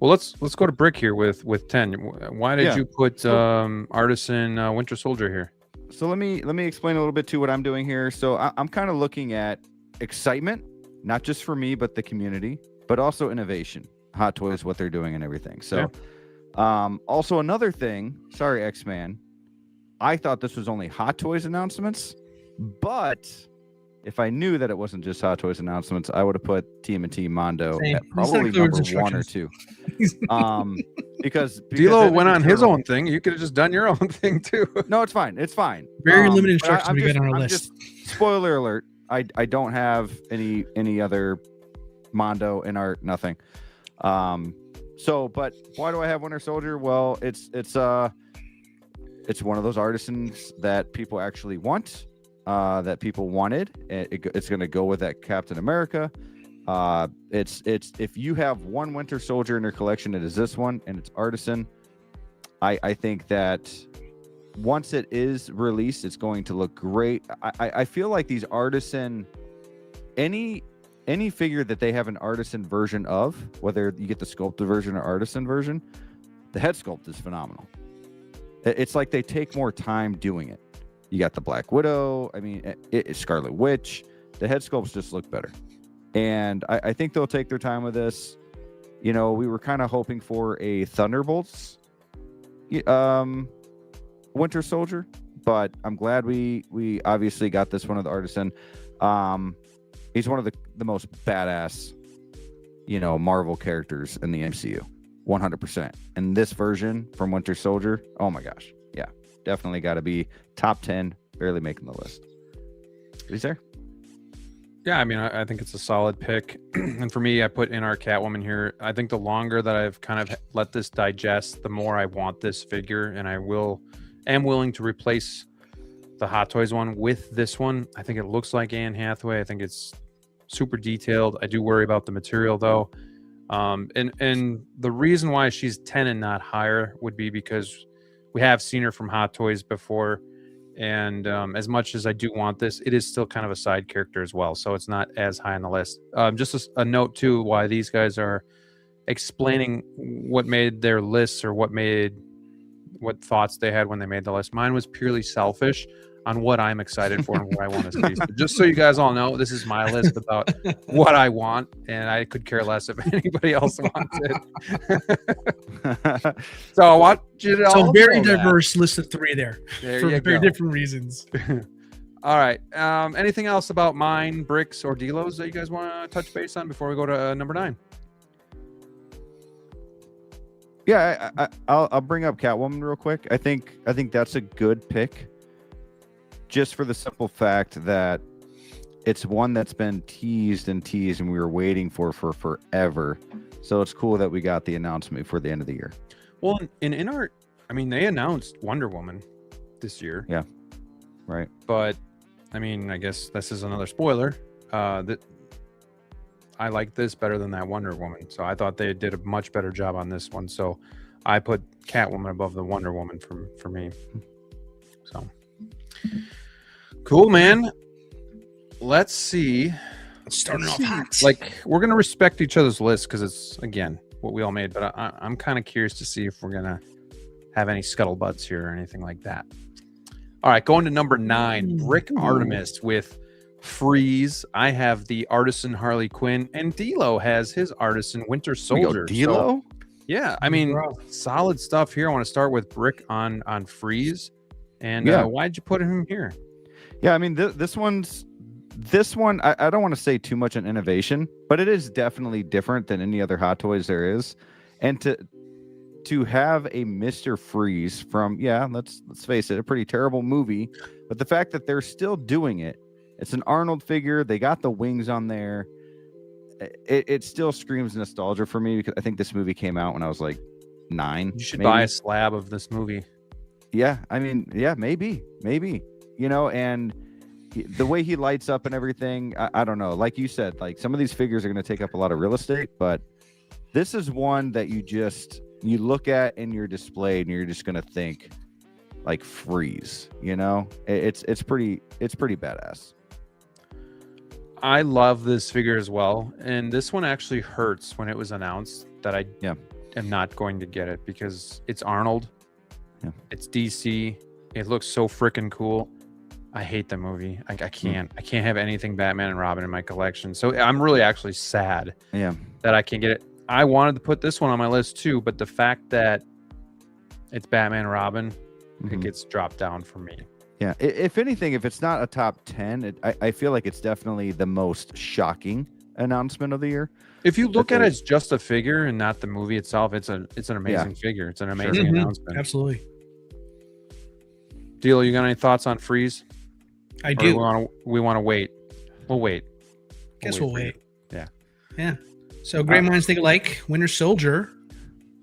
Well, let's go to Brick here with 10. Why did you put Artisan Winter Soldier here? So let me explain a little bit to what I'm doing here. So I'm kind of looking at excitement, not just for me, but the community, but also innovation, Hot Toys, what they're doing and everything. So also another thing, sorry, X-Man, I thought this was only Hot Toys announcements, but if I knew that it wasn't just Hot Toys announcements, I would have put TMNT Mondo at probably number 1 or 2. Because DLO went on his own thing. You could have just done your own thing too. No, it's fine. It's fine. Very limited instructions we get on our list. Spoiler alert. I don't have any other Mondo in art, nothing. So, but why do I have Winter Soldier? Well, it's one of those artisans that people actually want. That people wanted. It's going to go with that Captain America. It's if you have one Winter Soldier in your collection, it is this one, and it's Artisan. I think that once it is released, it's going to look great. I feel like these Artisan, any figure that they have an Artisan version of, whether you get the sculpted version or Artisan version, the head sculpt is phenomenal. It's like they take more time doing it. You got the Black Widow. I mean, Scarlet Witch. The head sculpts just look better. And I think they'll take their time with this. You know, we were kind of hoping for a Thunderbolts Winter Soldier, but I'm glad we obviously got this one of the Artisan. He's one of the most badass, Marvel characters in the MCU. 100%. And this version from Winter Soldier, oh my gosh. Yeah. Definitely got to be top 10, barely making the list. Is there? Yeah, I mean, I think it's a solid pick. And for me, I put in our Catwoman here. I think the longer that I've kind of let this digest, the more I want this figure, and am willing to replace the Hot Toys one with this one. I think it looks like Anne Hathaway. I think it's super detailed. I do worry about the material though. And the reason why she's 10 and not higher would be because we have seen her from Hot Toys before, and as much as I do want this, it is still kind of a side character as well, so it's not as high on the list. Just a note too, why these guys are explaining what made their lists or what thoughts they had when they made the list. Mine was purely selfish on what I'm excited for and what I want to see. So just so you guys all know, this is my list about what I want, and I could care less if anybody else wants it. So I want you to all very diverse list of 3 there for very different reasons. All right. Anything else about mine, Bricks, or Delos that you guys want to touch base on before we go to number 9? Yeah, I'll bring up Catwoman real quick. I think that's a good pick. Just for the simple fact that it's one that's been teased and we were waiting for forever. So it's cool that we got the announcement for the end of the year. Well, in art, I mean, they announced Wonder Woman this year. Yeah, right. But I mean, I guess this is another spoiler. That I like this better than that Wonder Woman. So I thought they did a much better job on this one. So I put Catwoman above the Wonder Woman for me. So cool, man. Let's see. Starting off hot. Like, we're gonna respect each other's lists because it's, again, what we all made. But I'm kind of curious to see if we're gonna have any scuttlebutts here or anything like that. All right, going to number 9, Brick Artemis with Freeze. I have the Artisan Harley Quinn, and DLO has his Artisan Winter Soldier. DLO? So, yeah, I mean, solid stuff here. I want to start with Brick on Freeze. And why'd you put him here? Yeah, I mean, this one, I don't want to say too much on innovation, but it is definitely different than any other Hot Toys there is. And to have a Mr. Freeze from, let's face it, a pretty terrible movie, but the fact that they're still doing it, it's an Arnold figure, they got the wings on there, it still screams nostalgia for me because I think this movie came out when I was like 9. You should buy a slab of this movie. Yeah, I mean, maybe, you know, and the way he lights up and everything, I don't know. Like you said, like some of these figures are going to take up a lot of real estate, but this is one that you look at in your display and you're just going to think like Freeze, you know. It's pretty badass. I love this figure as well, and this one actually hurts when it was announced that I am not going to get it because it's Arnold. It's DC. It looks so freaking cool. I hate the movie. I can't have anything Batman and Robin in my collection. So I'm really actually sad that I can't get it. I wanted to put this one on my list too, but the fact that it's Batman and Robin, it gets dropped down for me. Yeah, if anything, if it's not a top 10, I feel like it's definitely the most shocking announcement of the year. If you look at it as just a figure and not the movie itself, it's an amazing figure. It's an amazing announcement. Absolutely. DLO, you got any thoughts on Freeze? I do. We want to wait. We'll wait. Guess we'll wait. Yeah. Yeah. So great minds think alike. Winter Soldier,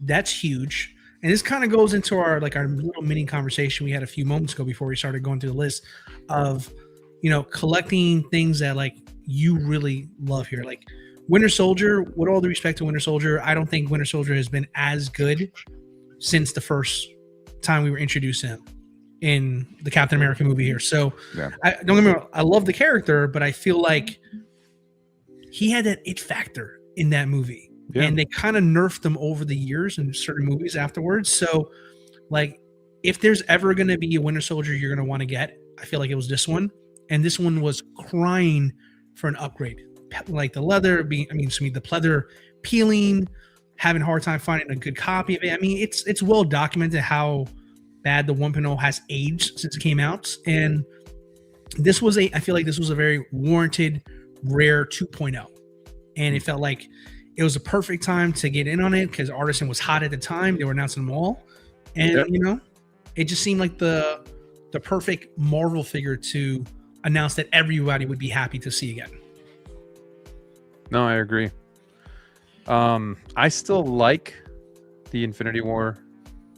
that's huge. And this kind of goes into our little mini conversation we had a few moments ago before we started going through the list of, collecting things that like you really love here. Like Winter Soldier, with all the respect to Winter Soldier, I don't think Winter Soldier has been as good since the first time we were introduced him in the Captain America movie here. So don't get me wrong, I love the character, but I feel like he had that it factor in that movie. Yeah. And they kind of nerfed them over the years in certain movies afterwards. So, like, if there's ever going to be a Winter Soldier you're going to want to get, I feel like it was this one. And this one was crying for an upgrade. Like the leather the pleather peeling, having a hard time finding a good copy of it. I mean, it's well documented how bad the 1.0 has aged since it came out. And I feel like this was a very warranted, rare 2.0. And it felt like it was a perfect time to get in on it because Artisan was hot at the time. They were announcing them all. And, it just seemed like the perfect Marvel figure to announce that everybody would be happy to see again. No, I agree. I still like the Infinity War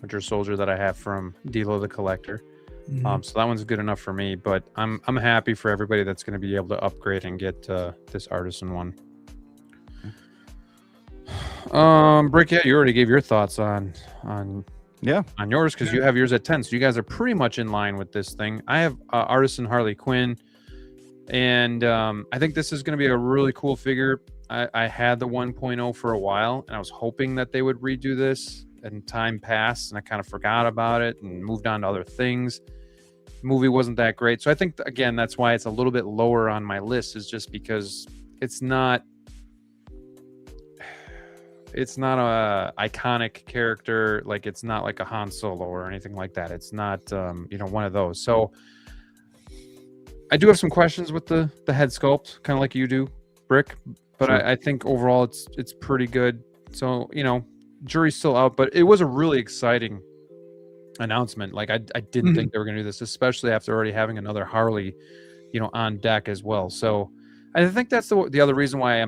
Winter Soldier that I have from DLO The Collector. So that one's good enough for me, but I'm happy for everybody that's going to be able to upgrade and get this Artisan one. Brick, you already gave your thoughts on yours because you have yours at 10, so you guys are pretty much in line with this thing. I have Artisan Harley Quinn, and I think this is going to be a really cool figure. I had the 1.0 for a while, and I was hoping that they would redo this, and time passed, and I kind of forgot about it and moved on to other things. The movie wasn't that great, so I think, again, that's why it's a little bit lower on my list, is just because it's not a iconic character. Like, it's not like a Han Solo or anything like that. It's not one of those. So I do have some questions with the head sculpt, kind of like you do, Brick, but sure. I think overall it's pretty good. So jury's still out, but it was a really exciting announcement. Like, I didn't think they were going to do this, especially after already having another Harley on deck as well. So I think that's the other reason why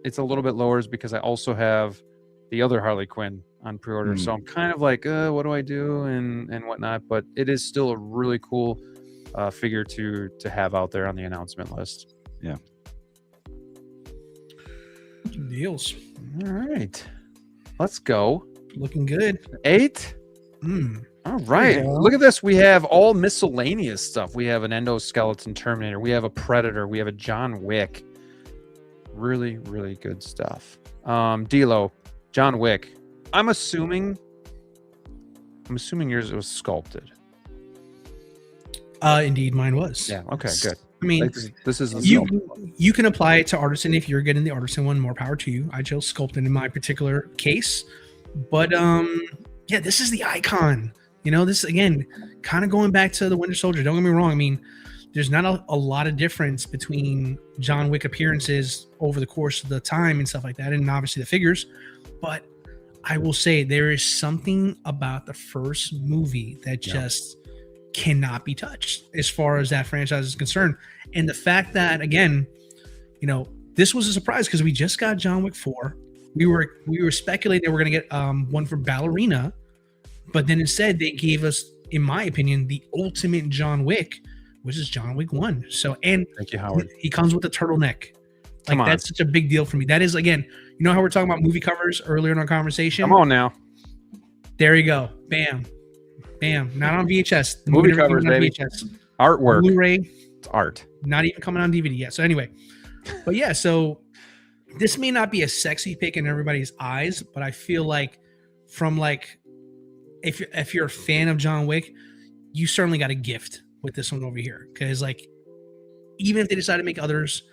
it's a little bit lower, is because I also have the other Harley Quinn on pre-order. So I'm kind of like, what do I do and whatnot, but it is still a really cool figure to have out there on the announcement list. Yeah. Deals. All right. Let's go Looking good. 8. Mm. All right. There you go. Look at this. We have all miscellaneous stuff. We have an endoskeleton Terminator. We have a Predator. We have a John Wick. Really, really good stuff. DLO, John Wick. I'm assuming yours was sculpted. Indeed, mine was. Yeah. Okay. Good. I mean, This is the you can apply it to Artisan if you're getting the Artisan one. More power to you. I chose sculpted in my particular case, but yeah, this is the icon. You know, this again, kind of going back to the Winter Soldier. Don't get me wrong. I mean, there's not a lot of difference between John Wick appearances over the course of the time and stuff like that, and obviously the figures. But I will say there is something about the first movie that just cannot be touched as far as that franchise is concerned. And the fact that, again, you know, this was a surprise because we just got John Wick 4. We were speculating that we're going to get one for Ballerina, but then instead they gave us, in my opinion, the ultimate John Wick, which is John Wick 1. So, and thank you, Howard. He comes with a turtleneck. Like, that's such a big deal for me. That is, again, you know how we're talking about movie covers earlier in our conversation? Come on now. There you go. Bam. Bam. Not on VHS. The movie covers, baby. VHS. Artwork. Blu-ray. It's art. Not even coming on DVD yet. So anyway, but yeah, so this may not be a sexy pick in everybody's eyes, but I feel like from like, if you're a fan of John Wick, you certainly got a gift with this one over here. Because like, even if they decide to make others,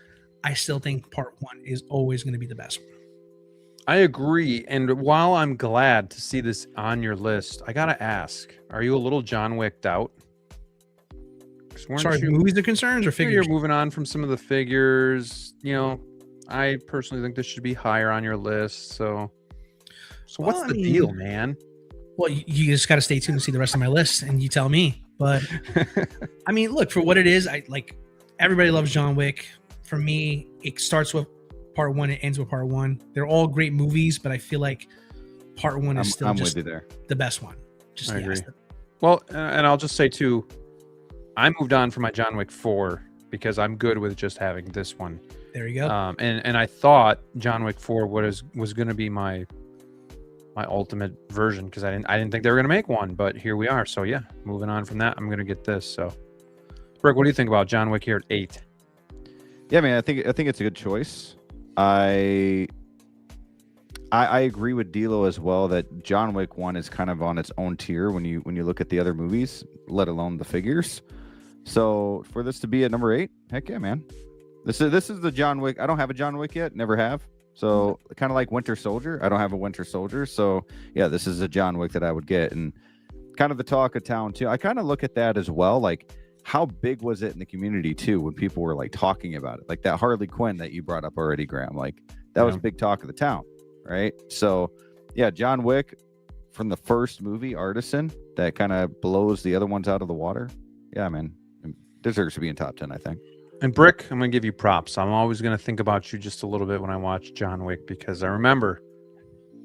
I still think part 1 is always going to be the best one. I agree. And while I'm glad to see this on your list, I got to ask, are you a little John Wicked out? Sorry, movies are concerns or figures? You're moving on from some of the figures. You know, I personally think this should be higher on your list. So what's the deal, man? Well, you just got to stay tuned to see the rest of my list and you tell me. But I mean, look, for what it is, I like, everybody loves John Wick. For me, it starts with part 1, it ends with part 1. They're all great movies, but I feel like part 1 is still just the best one. Just I agree. Well, and I'll just say too, I moved on from my John Wick 4 because I'm good with just having this one. There you go. And I thought John Wick 4 was going to be my ultimate version because I didn't think they were going to make one, but here we are. So yeah, moving on from that, I'm going to get this. So, Rick, what do you think about John Wick here at 8? Yeah, man, I think it's a good choice. I agree with DLO as well that John Wick 1 is kind of on its own tier when you look at the other movies, let alone the figures. So for this to be at number 8, heck yeah, man. This is the John Wick. I don't have a John Wick yet, never have. So kind of like Winter Soldier, I don't have a Winter Soldier. So yeah, this is a John Wick that I would get, and kind of the talk of town too. I kind of look at that as well, like how big was it in the community too when people were like talking about it, like that Harley Quinn that you brought up already, Graham. Like that was big talk of the town, right? So yeah, John Wick from the first movie, Artisan, that kind of blows the other ones out of the water. Yeah, man, deserves to be in top 10, I think. And Brick, I'm going to give you props. I'm always going to think about you just a little bit when I watch John Wick because I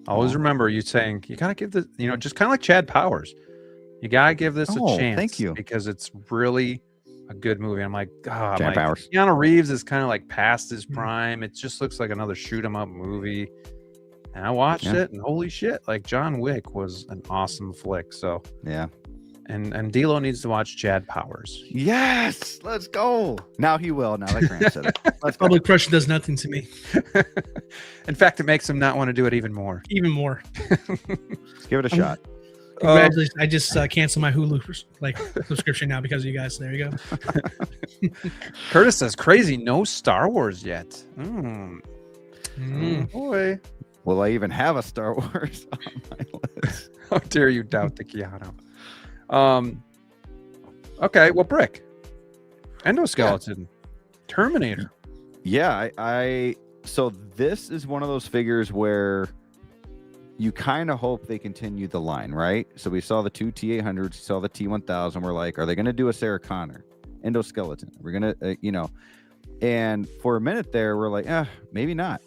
always remember you saying, you got to give this, you know, just kind of like Chad Powers. You got to give this a chance. Thank you. Because it's really a good movie. I'm like, Chad Powers. Keanu Reeves is kind of like past his prime. It just looks like another shoot 'em up movie. And I watched it and holy shit, like John Wick was an awesome flick. So yeah. And DLO needs to watch Chad Powers. Yes, let's go. Now he will. Now that Graham said it. Let's go. Public pressure does nothing to me. In fact, it makes him not want to do it even more. Even more. Let's give it a shot. Congratulations. I just canceled my Hulu subscription now because of you guys. There you go. Curtis says, crazy, no Star Wars yet. Boy. Will I even have a Star Wars on my list? How dare you doubt the Keanu? Okay, well, Brick, endoskeleton, Terminator. Yeah, I so this is one of those figures where you kind of hope they continue the line, right? So we saw the 2 T800s, saw the T1000. We're like, are they going to do a Sarah Connor endoskeleton? We're going to, and for a minute there, we're like, maybe not.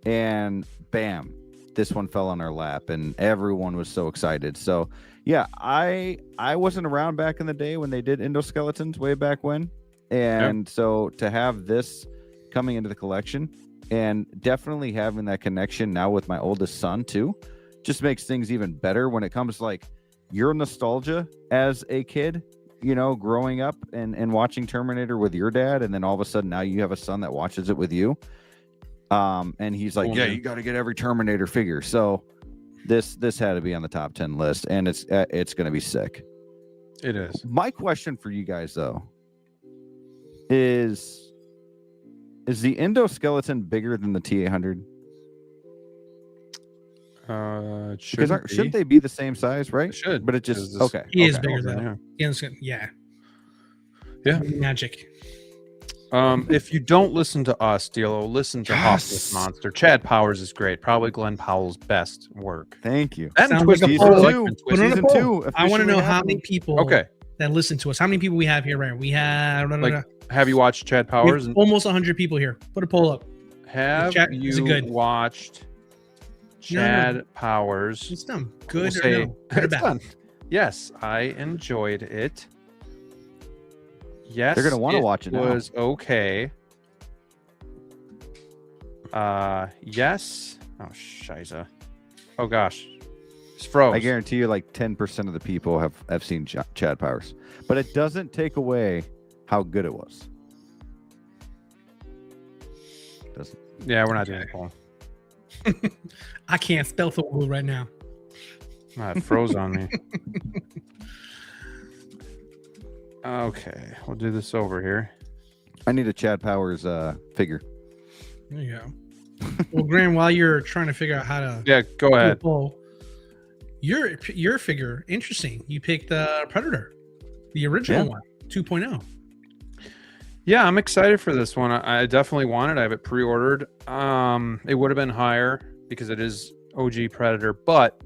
And bam, this one fell on our lap and everyone was so excited. So yeah, I wasn't around back in the day when they did endoskeletons way back when. And so to have this coming into the collection and definitely having that connection now with my oldest son too, just makes things even better when it comes to like your nostalgia as a kid, you know, growing up and watching Terminator with your dad, and then all of a sudden now you have a son that watches it with you. And he's like, yeah, you got to get every Terminator figure. So this had to be on the top 10 list, and it's going to be sick. It is. My question for you guys though is the endoskeleton bigger than the T800? Shouldn't they be the same size, right? It should, but it just okay. He is okay. bigger though. Yeah. Magic. If you don't listen to us, DLO, listen to Hawkless Monster. Chad Powers is great. Probably Glenn Powell's best work. Thank you. That Sounds like a poll. Season 2. I want to know how many people that listen to us. How many people we have here, right? We have have you watched Chad Powers? Almost 100 people here. Put a poll up. Have you watched Chad Powers? It's done. Good We'll or say, no? Good or bad? Done. Yes, I enjoyed it. Yes, they're gonna want to watch it. Was okay. Yes. Oh, shiza. Oh gosh, it's froze. I guarantee you, like 10% of the people have seen Chad Powers, but it doesn't take away how good it was. Doesn't. Yeah, we're not doing it. I can't spell the word right now. It froze on me. Okay, we'll do this over here. I need a Chad Powers figure. There you go. Well, Graham, while you're trying to figure out how to go ahead. Your figure, interesting. You picked the Predator, the original one, 2.0. Yeah, I'm excited for this one. I definitely want it. I have it pre-ordered. It would have been higher because it is OG Predator, but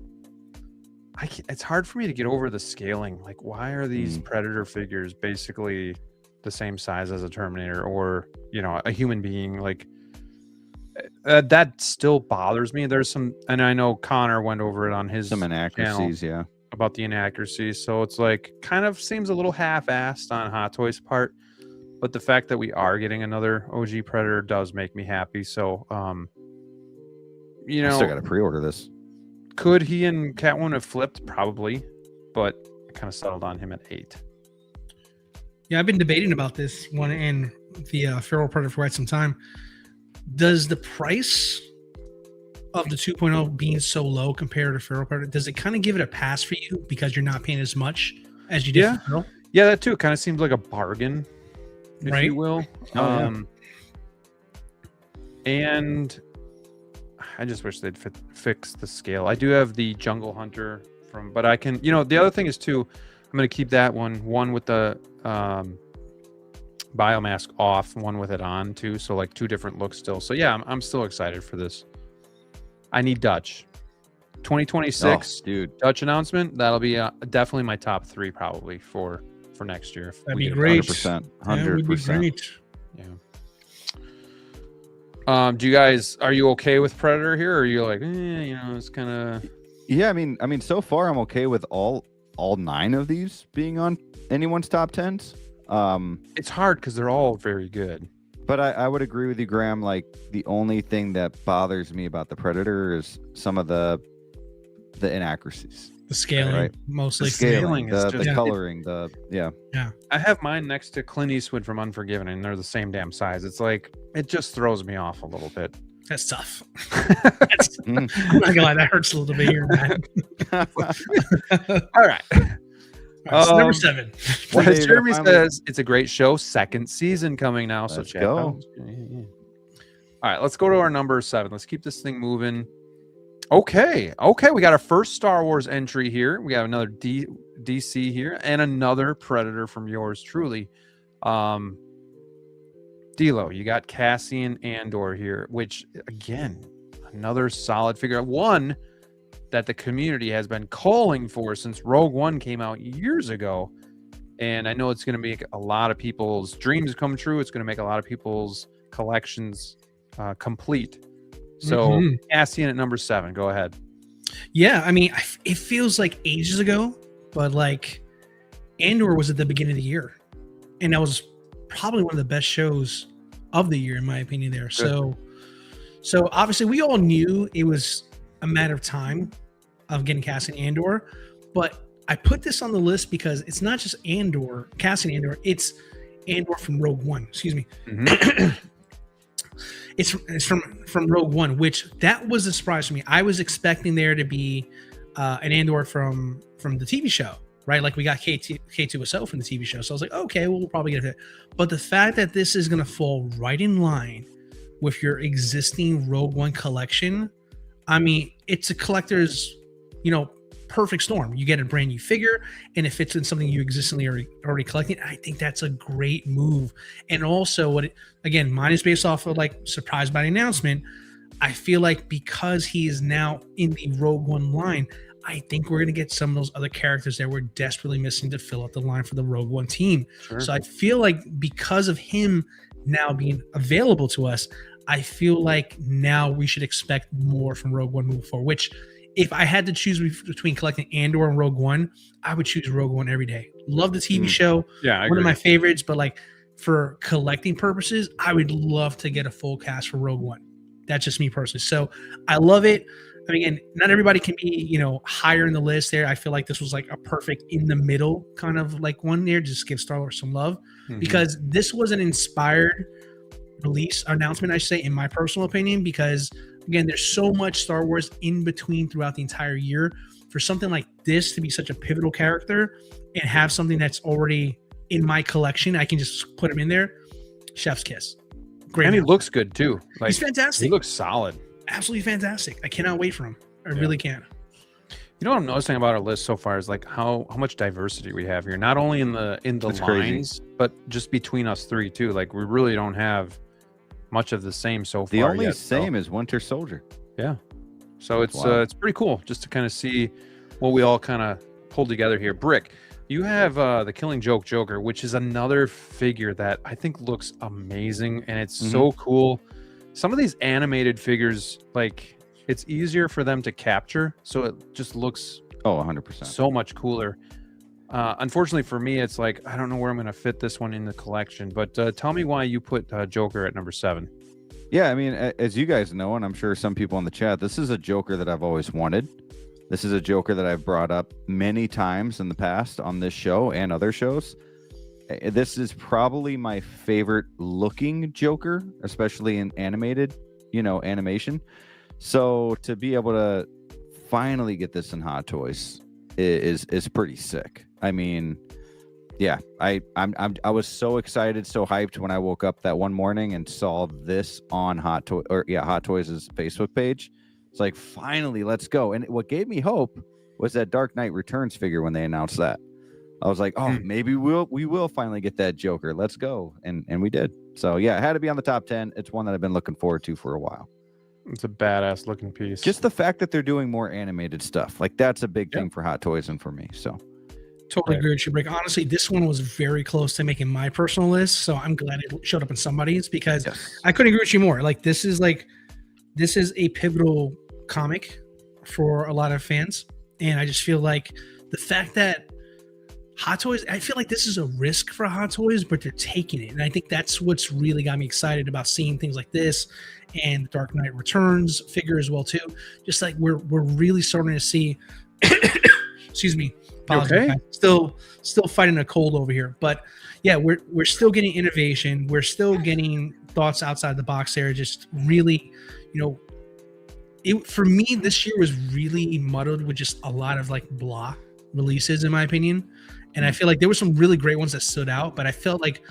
it's hard for me to get over the scaling. Like, why are these Predator figures basically the same size as a Terminator or, you know, a human being? Like, that still bothers me. There's some, and I know Connor went over it on his some inaccuracies, channel about the inaccuracies. So it's like kind of seems a little half-assed on Hot Toys' part. But the fact that we are getting another OG Predator does make me happy. So, you know, I still got to pre-order this. Could he and Catwoman have flipped? Probably, but I kind of settled on him at 8. Yeah, I've been debating about this one and the Feral Predator for quite some time. Does the price of the 2.0 being so low compared to Feral Predator, does it kind of give it a pass for you because you're not paying as much as you did for Feral? Yeah, that too. It kind of seems like a bargain, if right? you will. And I just wish they'd fix the scale. I do have the Jungle Hunter but I can, you know, the other thing is too, I'm going to keep that one with the biomask off, one with it on too. So like 2 different looks still. So yeah, I'm still excited for this. I need Dutch. 2026 dude. Dutch announcement. That'll be definitely my top 3 probably for next year. That'd be great. 100%. 100%. That would be great. Yeah. Do you guys, are you okay with Predator here, or are you like, you know, it's kind of? Yeah, I mean, so far I'm okay with all 9 of these being on anyone's top 10s. It's hard because they're all very good. But I would agree with you, Graham. Like, the only thing that bothers me about the Predator is some of the inaccuracies. The scaling, right? Mostly the scaling, is the coloring, Yeah. I have mine next to Clint Eastwood from Unforgiven, and they're the same damn size. It's like, it just throws me off a little bit. That's tough. I'm not gonna lie, that hurts a little bit here, man. All right. So number 7. As Jeremy says, it's a great show. 2nd season coming now. Let's so go. All right, let's go to our number 7. Let's keep this thing moving. Okay. We got our first Star Wars entry here. We got another DC here and another Predator from yours truly. D-Lo, you got Cassian Andor here, which, again, another solid figure. One that the community has been calling for since Rogue One came out years ago. And I know it's going to make a lot of people's dreams come true. It's going to make a lot of people's collections complete. So Cassian at number 7, go ahead. Yeah, I mean, it feels like ages ago, but like Andor was at the beginning of the year, and that was probably one of the best shows of the year, in my opinion. There, so obviously we all knew it was a matter of time of getting Cassian Andor, but I put this on the list because it's not just Andor, Cassian Andor, it's Andor from Rogue One. Excuse me. It's from Rogue One, which that was a surprise for me. I was expecting there to be an Andor from the TV show, right? Like we got K2SO from the TV show. So I was like, okay, well, we'll probably get it. But the fact that this is going to fall right in line with your existing Rogue One collection, I mean, it's a collector's, perfect storm. You get a brand new figure and it fits in something you existingly already collecting. I think that's a great move. And also again, mine is based off of like surprised by the announcement. I feel like because he is now in the Rogue One line, I think we're going to get some of those other characters that we're desperately missing to fill out the line for the Rogue One team. Sure. So I feel like because of him now being available to us, I feel like now we should expect more from Rogue One moving forward, which if I had to choose between collecting Andor and Rogue One, I would choose Rogue One every day. Love the TV show. Yeah, one of my favorites, but like for collecting purposes, I would love to get a full cast for Rogue One. That's just me personally. So I love it. I mean, again, not everybody can be, higher in the list there. I feel like this was like a perfect in the middle kind of like one there. Just give Star Wars some love because this was an inspired release announcement, I should say, in my personal opinion, because again, there's so much Star Wars in between throughout the entire year. For something like this to be such a pivotal character and have something that's already in my collection, I can just put him in there. Chef's kiss. Great. And he looks good too. Like, he's fantastic. He looks solid. Absolutely fantastic. I cannot wait for him. I really can. You know what I'm noticing about our list so far is like how much diversity we have here. Not only in the lines, crazy. But just between us three too. Like we really don't have much of the same so far. The only same is Winter Soldier. Yeah. So it's pretty cool just to kind of see what we all kind of pulled together here. Brick, you have the Killing Joke Joker, which is another figure that I think looks amazing and it's so cool. Some of these animated figures, like it's easier for them to capture, so it just looks 100% so much cooler. Unfortunately for me, it's like I don't know where I'm going to fit this one in the collection. But tell me why you put Joker at number 7. Yeah, I mean, as you guys know, and I'm sure some people in the chat, this is a Joker that I've always wanted. This is a Joker that I've brought up many times in the past on this show and other shows. This is probably my favorite looking Joker, especially in animated, animation. So to be able to finally get this in Hot Toys is pretty sick. I mean, yeah, I was so excited, so hyped when I woke up that one morning and saw this on Hot Toys' Facebook page. It's like, finally, let's go. And what gave me hope was that Dark Knight Returns figure when they announced that. I was like, oh, maybe we will finally get that Joker. Let's go. And we did. So yeah, it had to be on the top 10. It's one that I've been looking forward to for a while. It's a badass looking piece. Just the fact that they're doing more animated stuff, like that's a big thing for Hot Toys and for me. So totally agree with you, Brick. Honestly, this one was very close to making my personal list. So I'm glad it showed up in somebody's because I couldn't agree with you more. Like this is a pivotal comic for a lot of fans. And I just feel like the fact that Hot Toys, I feel like this is a risk for Hot Toys, but they're taking it. And I think that's what's really got me excited about seeing things like this and Dark Knight Returns figure as well too. Just like we're really starting to see excuse me. Okay. Still fighting a cold over here. But yeah, we're still getting innovation. We're still getting thoughts outside the box there. Just really, for me, this year was really muddled with just a lot of like blah releases, in my opinion. And I feel like there were some really great ones that stood out, but I felt like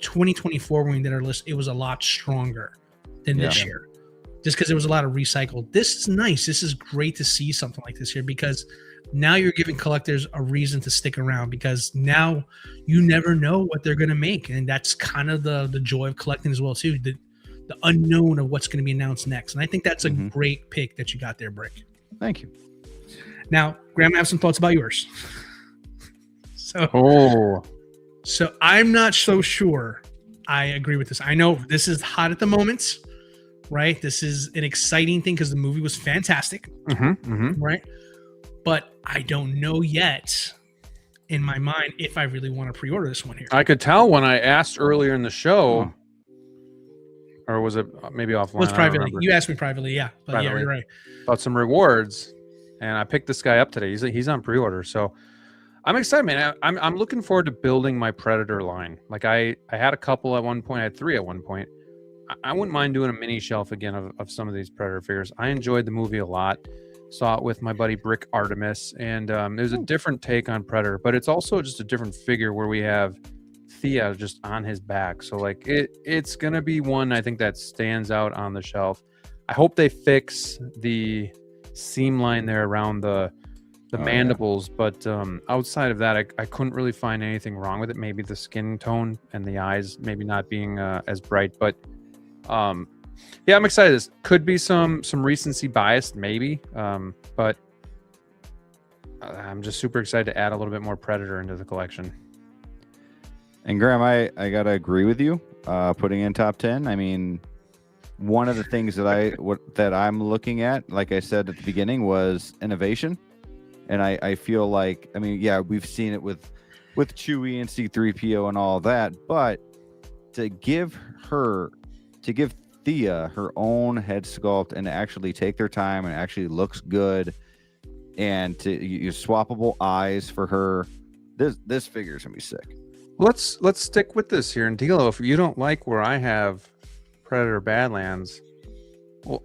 2024 when we did our list, it was a lot stronger than this year, just because there was a lot of recycled. This is nice. This is great to see something like this here because now you're giving collectors a reason to stick around because now you never know what they're going to make. And that's kind of the joy of collecting as well too, the unknown of what's going to be announced next. And I think that's a great pick that you got there, Brick. Thank you. Now, Graham, I have some thoughts about yours. So I'm not so sure I agree with this. I know this is hot at the moment, right? This is an exciting thing because the movie was fantastic, right? But I don't know yet in my mind if I really want to pre-order this one here. I could tell when I asked earlier in the show, or was it maybe offline? It was privately. You asked me privately, yeah. But yeah, you're right. About some rewards. and I picked this guy up today. He's on pre-order, so I'm excited, man. I'm looking forward to building my Predator line. Like I had a couple at one point. I had 3 at one point. I wouldn't mind doing a mini shelf again of some of these Predator figures. I enjoyed the movie a lot. Saw it with my buddy Brick Artemis, and there's a different take on Predator, but it's also just a different figure where we have Thea just on his back. So like it's gonna be one I think that stands out on the shelf. I hope they fix the seam line there around the mandibles, but outside of that, I couldn't really find anything wrong with it. Maybe the skin tone and the eyes maybe not being as bright, but yeah, I'm excited. This could be some recency bias, maybe, but I'm just super excited to add a little bit more Predator into the collection. And Graham, I gotta agree with you. Putting in top 10. I mean, one of the things that I'm looking at, like I said at the beginning, was innovation, and I feel like, I mean, yeah, we've seen it with Chewie and C-3PO and all that, but to give Thea her own head sculpt and actually take their time and actually looks good, and to use swappable eyes for her, this figure's gonna be sick. Let's stick with this here. And DLO, if you don't like where I have Predator Badlands, well,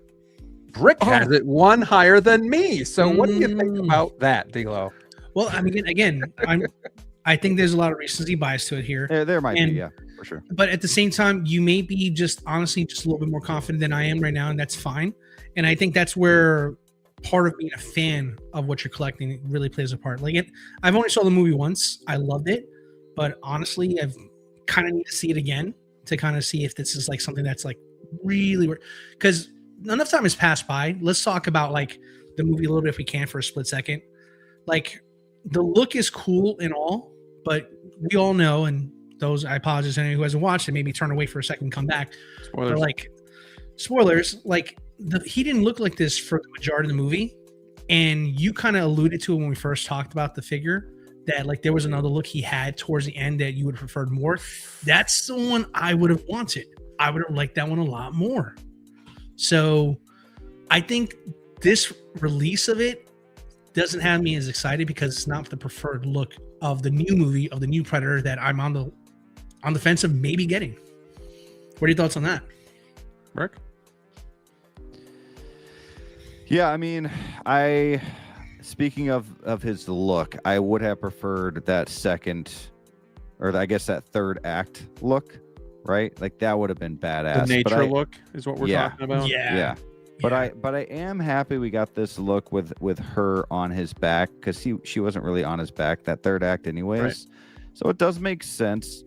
Brick has it one higher than me. So what do you think about that, DLO? Well, I mean, again, I think there's a lot of recency bias to it here. There might be, yeah, for sure. But at the same time, you may be just honestly just a little bit more confident than I am right now, and that's fine. And I think that's where part of being a fan of what you're collecting really plays a part. Like I've only saw the movie once. I loved it. But honestly, I've kind of need to see it again to kind of see if this is like something that's like really, because enough time has passed by. Let's talk about like the movie a little bit if we can for a split second. Like the look is cool and all, but we all know, and those, I apologize to anyone who hasn't watched it, maybe turn away for a second and come back. Spoilers. But like spoilers, like he didn't look like this for the majority of the movie. And you kind of alluded to it when we first talked about the figure, that like there was another look he had towards the end that you would have preferred more. That's the one I would have wanted. I would have liked that one a lot more. So I think this release of it doesn't have me as excited because it's not the preferred look of the new movie, of the new Predator that I'm on the fence of maybe getting. What are your thoughts on that, Rick? Yeah, I mean, speaking of his look, I would have preferred that second, or I guess that third act look, right? Like that would have been badass. The nature look is what we're talking about. Yeah. But I am happy we got this look with her on his back, because she wasn't really on his back that third act anyways. Right. So it does make sense.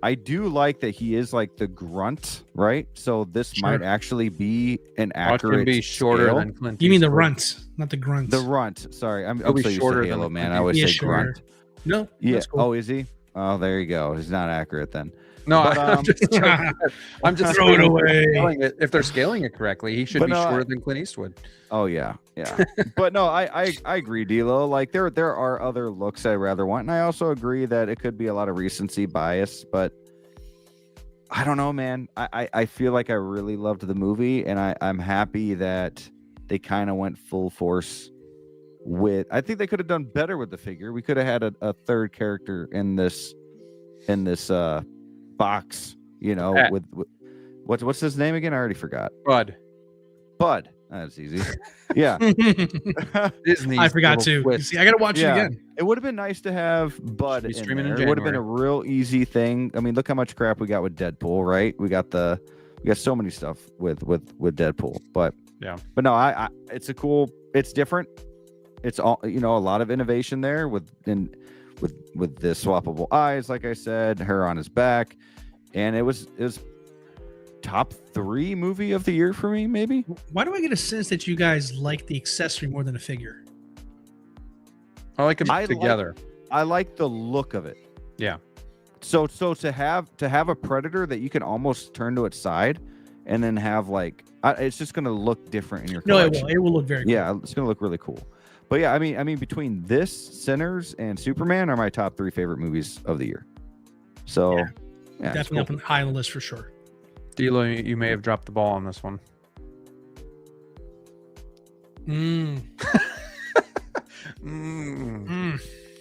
I do like that he is like the grunt, right? So this might actually be an accurate. Be shorter scale. than Clint. You mean the runt, not the grunt? The runt. Sorry, I'm so used to Halo, man. I always say grunt. No. Yeah. Cool. Oh, is he? Oh, there you go. He's not accurate then. No, but, I'm just throw it away. If they're scaling it correctly, he should be shorter than Clint Eastwood. Oh yeah. But no, I agree, D-Lo. Like there are other looks I rather want, and I also agree that it could be a lot of recency bias. But I don't know, man. I feel like I really loved the movie, and I'm happy that they kind of went full force with. I think they could have done better with the figure. We could have had a third character in this box, you know, with what's his name again? I already forgot. Bud. That's easy. Yeah. Disney. I forgot to. You see, I gotta watch it again. It would have been nice to have Bud in there. It would have been a real easy thing. I mean, look how much crap we got with Deadpool, right? We got so many stuff with Deadpool. But no, it's it's different. It's all, you know, a lot of innovation there with the swappable eyes, like I said, her on his back, and it was top 3 movie of the year for me, maybe. Why do I get a sense that you guys like the accessory more than a figure? I like them together. I like the look of it. Yeah. So to have a Predator that you can almost turn to its side, and then have like it's just gonna look different in your collection. No, it will look very cool. Yeah, it's gonna look really cool. But yeah, I mean, between this, Sinners, and Superman are my top 3 favorite movies of the year. So, yeah definitely up high on the list for sure. D-Lo, you may have dropped the ball on this one.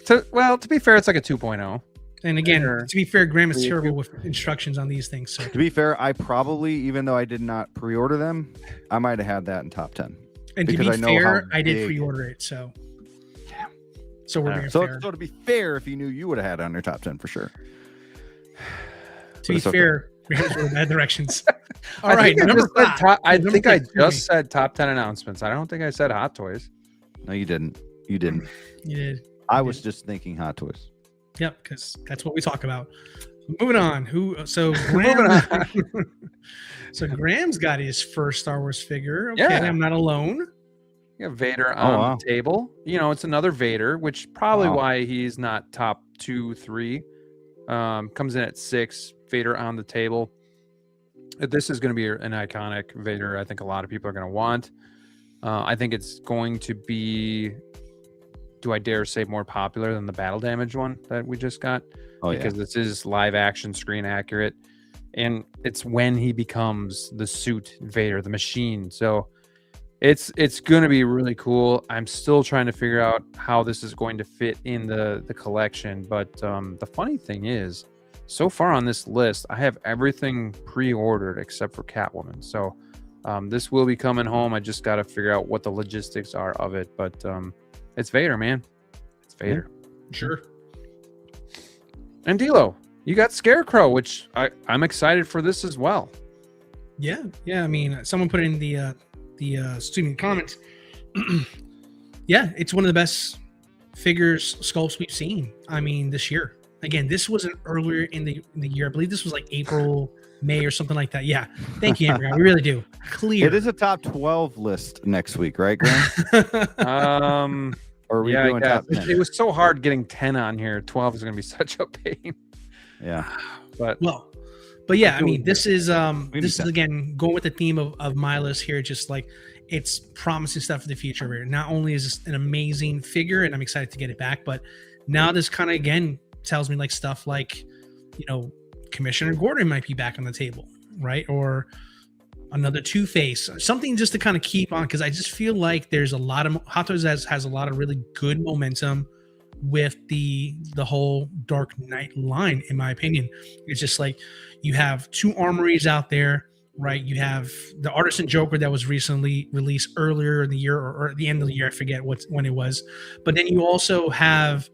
To be fair, it's like a 2.0. And again, Sure. to be fair, Graham is terrible with instructions on these things. So To be fair, I probably, even though I did not pre-order them, I might have had that in top 10. and to because be I know fair, how I did big- pre-order it. So we're being So, fair. so to be fair, if you knew, you would have had it on your top 10 for sure. To be it's okay. fair, Graham's were bad directions. All I right, think I number just said five. I Number think I five, just said top 10 announcements. I don't think I said Hot Toys. No, you didn't. You didn't. You did. I was just thinking Hot Toys. Yep, because that's what we talk about. Moving on. So Moving Graham, so Graham's got his first Star Wars figure. Okay, Yeah. I'm not alone. You have Vader Oh, on wow. the table. You know, it's another Vader, which probably Wow. why he's not top 2, 3. Comes in at 6. Vader on the table. This is going to be an iconic Vader. I think a lot of people are going to want. I think it's going to be, do I dare say, more popular than the battle damage one that we just got? Oh, Because this is live action, screen accurate, and it's when he becomes the suit Vader, the machine. So it's going to be really cool. I'm still trying to figure out how this is going to fit in the collection. But the funny thing is, so far on this list, I have everything pre-ordered except for Catwoman. So this will be coming home. I just got to figure out what the logistics are of it. But it's Vader, man. It's Vader. Sure. And DLO, you got Scarecrow, which I'm excited for this as well. Yeah. I mean, someone put in the student comments. Yeah, it's one of the best figures sculpts we've seen. I mean, this year. Again, this wasn't earlier in the year. I believe this was like April, May, or something like that. Yeah. Thank you, Andrew. We really do. Clear. It is a top 12 list next week, right, Graham? Or are we Yeah, doing I top guess. 10? It was so hard getting 10 on here. 12 is going to be such a pain. Yeah. But But yeah, I mean, this is need this is that. again going with the theme of my list here. Just like it's promising stuff for the future. Here. Not only is this an amazing figure, and I'm excited to get it back, but now this kind of again tells me like stuff like, you know, Commissioner Gordon might be back on the table, right? Or another Two-Face, something just to kind of keep on, because I just feel like there's a lot of Hot Toys has a lot of really good momentum with the whole Dark Knight line. In my opinion, it's just like you have two armories out there, right? You have the Artisan Joker that was recently released earlier in the year or at the end of the year, I forget when it was, but then you also have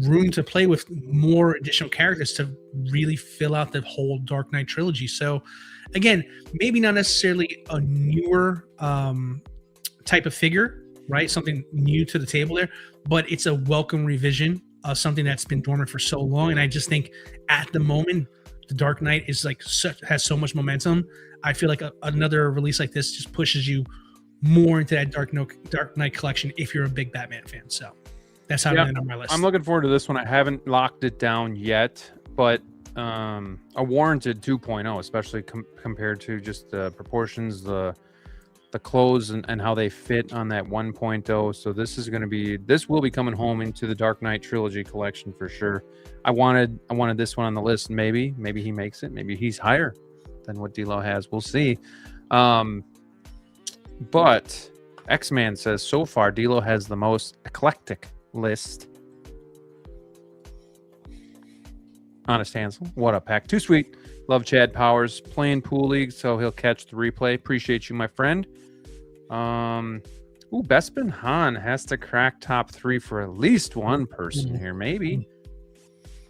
room to play with more additional characters to really fill out the whole Dark Knight trilogy. So again, maybe not necessarily a newer type of figure, right? Something new to the table there, but it's a welcome revision of something that's been dormant for so long. And I just think at the moment, the Dark Knight is like has so much momentum. I feel like another release like this just pushes you more into that Dark Knight collection if you're a big Batman fan. So that's how I land on my list. I'm looking forward to this one. I haven't locked it down yet, but a warranted 2.0, especially compared to just the proportions, the clothes and how they fit on that 1.0. So this will be coming home into the Dark Knight trilogy collection for sure. I wanted this one on the list. Maybe he makes it. Maybe he's higher than what DLO has. We'll see. But X-Man says so far DLO has the most eclectic list. Honest Hansel, what up, Pack? Too sweet. Love Chad Powers playing Pool League, so he'll catch the replay. Appreciate you, my friend. Bespin Han has to crack top 3 for at least one person here. Maybe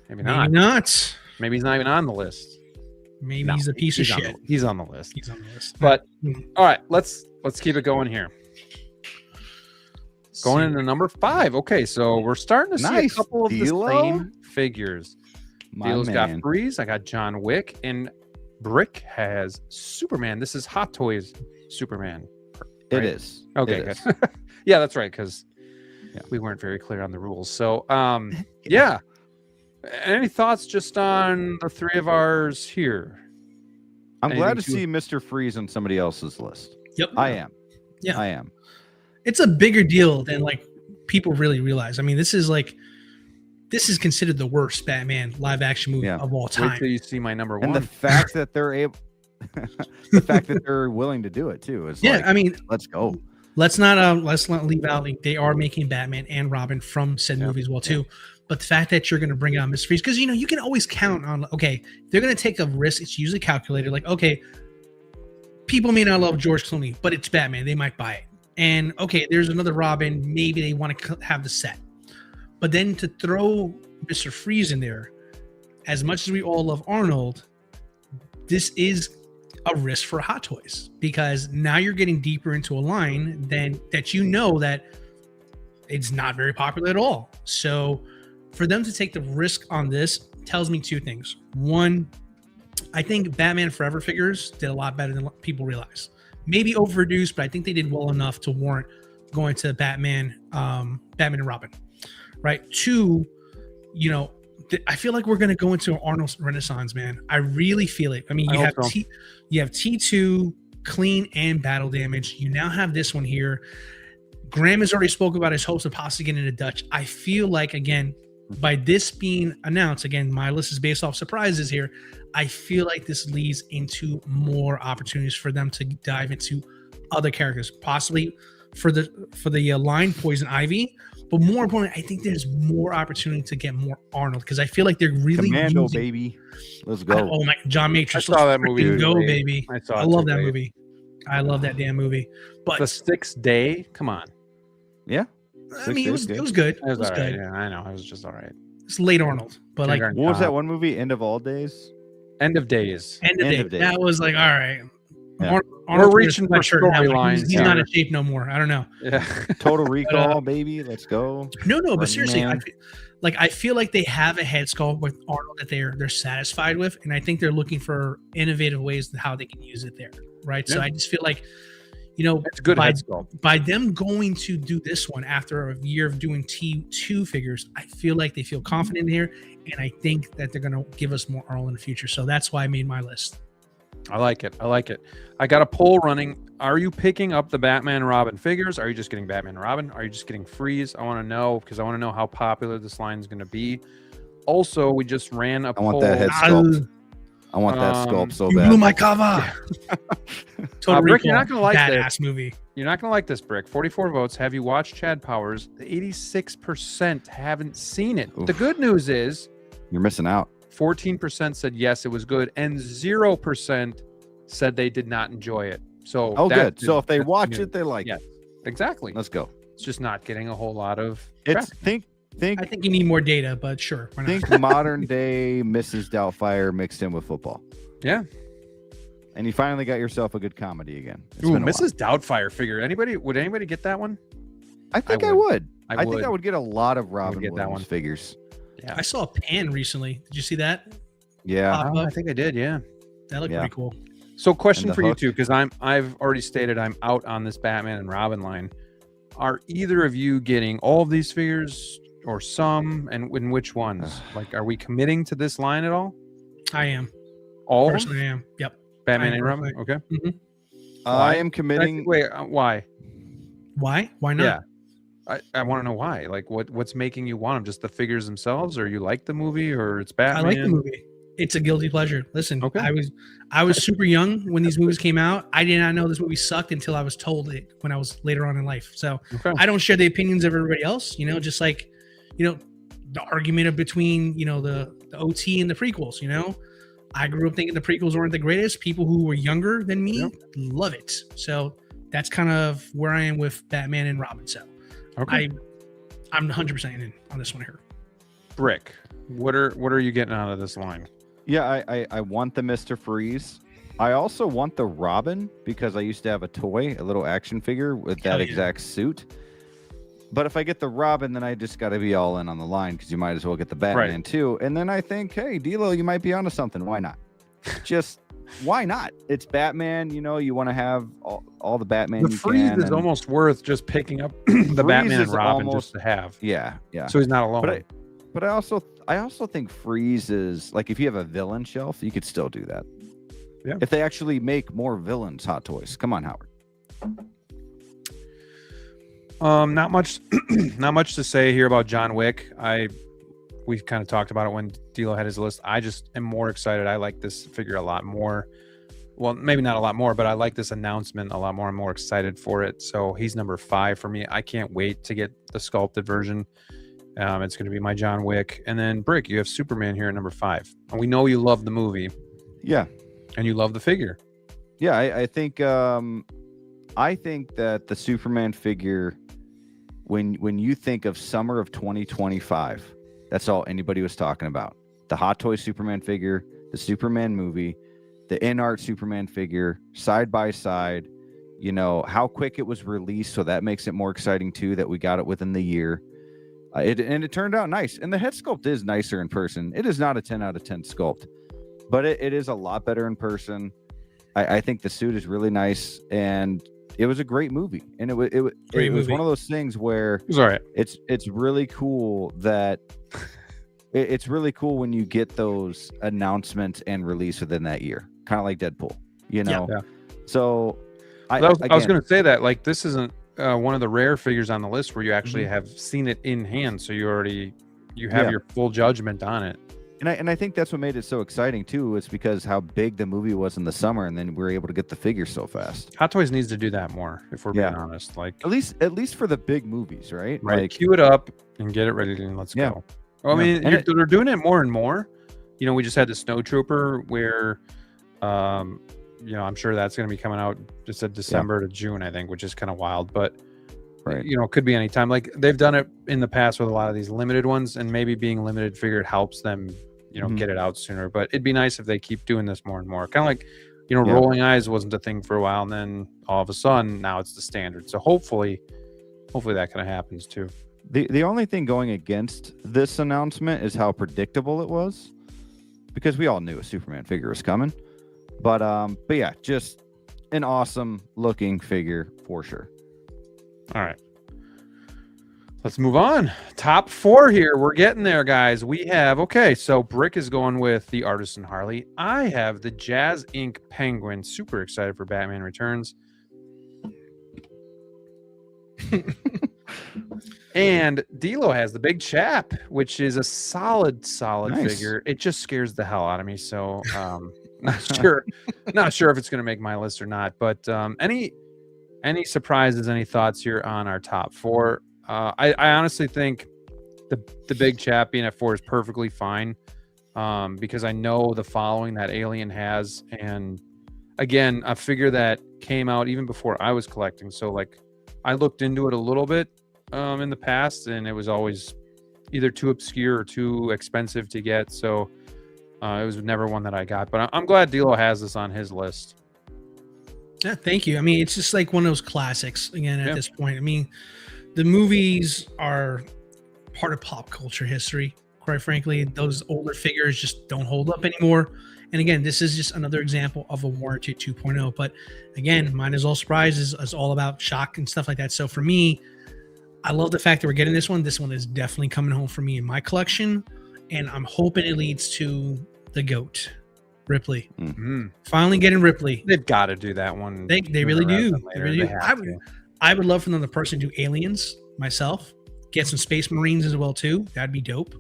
not. Maybe he's not even on the list. Maybe No, he's a piece of he's on shit. he's on the list. He's on the list. But all right, let's keep it going here. Going into number 5. Okay, so we're starting to see a Nice, couple of the DLO. same figures. My DLO's man. got Breeze. I got John Wick, and Brick has Superman. This is Hot Toys Superman. It right? is. Okay, It good. is. Yeah, that's right, because Yeah. we weren't very clear on the rules. So, yeah. Any thoughts just on the 3 of ours here? I'm glad to Anything see Mr. Freeze on somebody else's list. Yep. I am. Yeah. I am. It's a bigger deal than like people really realize. I mean, this is considered the worst Batman live action movie Yeah. of all Wait time. till you see my number 1. And the fact that they're able, the fact that they're willing to do it too is Yeah, like, I mean, let's go. let's not leave out, like, they are making Batman and Robin from said movie as well too. But the fact that you're going to bring out Mr. Freeze, because you can always count on, okay, they're going to take a risk. It's usually calculated. Like, okay, people may not love George Clooney, but it's Batman. They might buy it. And okay, there's another Robin. Maybe they want to have the set. But then to throw Mr. Freeze in there, as much as we all love Arnold, this is a risk for Hot Toys, because now you're getting deeper into a line that it's not very popular at all. So for them to take the risk on this tells me two things. One, I think Batman Forever figures did a lot better than people realize. Maybe overproduced, but I think they did well enough to warrant going to Batman and Robin. Right? Two, I feel like we're going to go into an Arnold Renaissance, man. I really feel it. I mean, you have T2, clean and battle damage. You now have this one here. Graham has already spoke about his hopes of possibly getting into Dutch. I feel like, again, by this being announced, again, my list is based off surprises here. I feel like this leads into more opportunities for them to dive into other characters, possibly for the line Poison Ivy. But more importantly, I think there's more opportunity to get more Arnold, because I feel like they're really Commando, baby. Let's go. John Matrix. I saw that movie. Go, baby. I love that movie. I love that damn movie. But the 6th Day, come on. Yeah. I mean, it was good. It was all right. Yeah, I know. It was just all right. It's late Arnold, but like, what was that one movie? End of All Days. End of Days. End of Days. That was like, all right. Yeah. We're reaching for storylines. He's not in shape no more. I don't know. Yeah. Total Recall, baby. Let's go. No, but seriously, I feel like they have a head sculpt with Arnold that they're satisfied with, and I think they're looking for innovative ways how they can use it there. Right. Yeah. So I just feel like, it's good head sculpt. By them going to do this one after a year of doing T2 figures, I feel like they feel confident here, and I think that they're going to give us more Arnold in the future. So that's why I made my list. I like it. I got a poll running. Are you picking up the Batman and Robin figures? Are you just getting Batman and Robin? Are you just getting Freeze? I want to know, because I want to know how popular this line is going to be. Also, we just ran a poll. I want that head sculpt. I want that sculpt so bad. You blew my cover. Total Brick, you're not going to like badass movie. You're not going to like this, Brick. 44 votes. Have you watched Chad Powers? 86% haven't seen it. Oof. The good news is you're missing out. 14% said yes, it was good, and 0% said they did not enjoy it. So good. So if they watch it, they like it. Exactly. Let's go. It's just not getting a whole lot of. I think you need more data, but sure. Why not? Think modern day Mrs. Doubtfire mixed in with football. Yeah. And you finally got yourself a good comedy again. Ooh, Mrs. Doubtfire figure. Would anybody get that one? I think I would. I think I would get a lot of Robin Williams figures. Yeah. I saw a pan recently. Did you see that? Yeah. I think I did. Yeah. That looked pretty cool. So question for you too, because I've already stated I'm out on this Batman and Robin line. Are either of you getting all of these figures or some, and in which ones? Like, are we committing to this line at all? I am. All? Personally, I am. Yep. Batman and Robin? Okay. Mm-hmm. I am committing. Wait, why? Why? Why not? Yeah. I want to know why. Like, what's making you want them? Just the figures themselves, or you like the movie, or it's Batman? I like the movie. It's a guilty pleasure. Listen, okay. I was super young when these movies came out. I did not know this movie sucked until I was told it when I was later on in life. So I don't share the opinions of everybody else. Just like, the argument between the OT and the prequels. I grew up thinking the prequels weren't the greatest. People who were younger than me love it. So that's kind of where I am with Batman and Robin. So I'm 100% in on this one here. Brick, what are you getting out of this line? Yeah, I want the Mr. Freeze. I also want the Robin, because I used to have a little action figure with that exact suit. But if I get the Robin, then I just got to be all in on the line, because you might as well get the Batman too. And then I think, hey, DLO, you might be onto something. Why not? Just why not? It's Batman. You want to have all the Batman. The Freeze is almost worth just picking up the Batman and Robin just to have. Yeah. So he's not alone. But I also think Freeze is, like, if you have a villain shelf, you could still do that. Yeah. If they actually make more villains, Hot Toys. Come on, Howard. Not much to say here about John Wick. We kind of talked about it when DLO had his list. I just am more excited. I like this figure a lot more. well, maybe not a lot more, but I like this announcement a lot more. I'm more excited for it. So he's number 5 for me. I can't wait to get the sculpted version. It's going to be my John Wick. And then Brick, you have Superman here at number 5. And we know you love the movie. Yeah. And you love the figure. Yeah, I think that the Superman figure, when you think of summer of 2025, that's all anybody was talking about. The Hot Toy Superman figure, the Superman movie, the in-art Superman figure, side by side, how quick it was released. So that makes it more exciting too, that we got it within the year. It turned out nice. And the head sculpt is nicer in person. It is not a 10 out of 10 sculpt, but it is a lot better in person. I think the suit is really nice, and it was a great movie. And it was one of those things where it was all right. It's really cool that it's really cool when you get those announcements and release within that year, kind of like Deadpool, Yeah. So I was going to say that, like, this isn't one of the rare figures on the list where you actually have seen it in hand, so you have your full judgment on it. And I think that's what made it so exciting too, is because how big the movie was in the summer, and then we were able to get the figure so fast. Hot Toys needs to do that more, if we're being honest. Like at least for the big movies, right? Right. Like, cue it up and get it ready, and let's go. Well, I mean, they're doing it more and more. We just had the Snow Trooper where, I'm sure that's going to be coming out just at December to June, I think, which is kind of wild, but. Right. It could be any time. Like they've done it in the past with a lot of these limited ones, and maybe being limited figure helps them, get it out sooner. But it'd be nice if they keep doing this more and more. Kind of like, Rolling Eyes wasn't a thing for a while, and then all of a sudden now it's the standard. So hopefully that kind of happens too. The only thing going against this announcement is how predictable it was, because we all knew a Superman figure was coming. But yeah, just an awesome looking figure for sure. All right. Let's move on. Top 4 here. We're getting there, guys. We have, so Brick is going with the Artisan Harley. I have the Jazz Inc. Penguin. Super excited for Batman Returns. And DLO has the Big Chap, which is a solid figure. It just scares the hell out of me. So not sure if it's going to make my list or not. But any surprises, any thoughts here on our top 4? I honestly think the Big Chap being at 4 is perfectly fine, because I know the following that Alien has, and again, a figure that came out even before I was collecting. So like, I looked into it a little bit in the past, and it was always either too obscure or too expensive to get. So it was never one that I got. But I'm glad DLO has this on his list. Yeah, thank you. I mean, it's just like one of those classics again at this point. I mean, the movies are part of pop culture history. Quite frankly, those older figures just don't hold up anymore. And again, this is just another example of a warranty 2.0. But again, mine is all surprises. It's all about shock and stuff like that. So for me, I love the fact that we're getting this one. This one is definitely coming home for me in my collection. And I'm hoping it leads to the GOAT. Ripley. Finally getting Ripley. They've got to do that one. They really do. They really do. I would love for them to personally do Aliens myself. Get some Space Marines as well too. That'd be dope.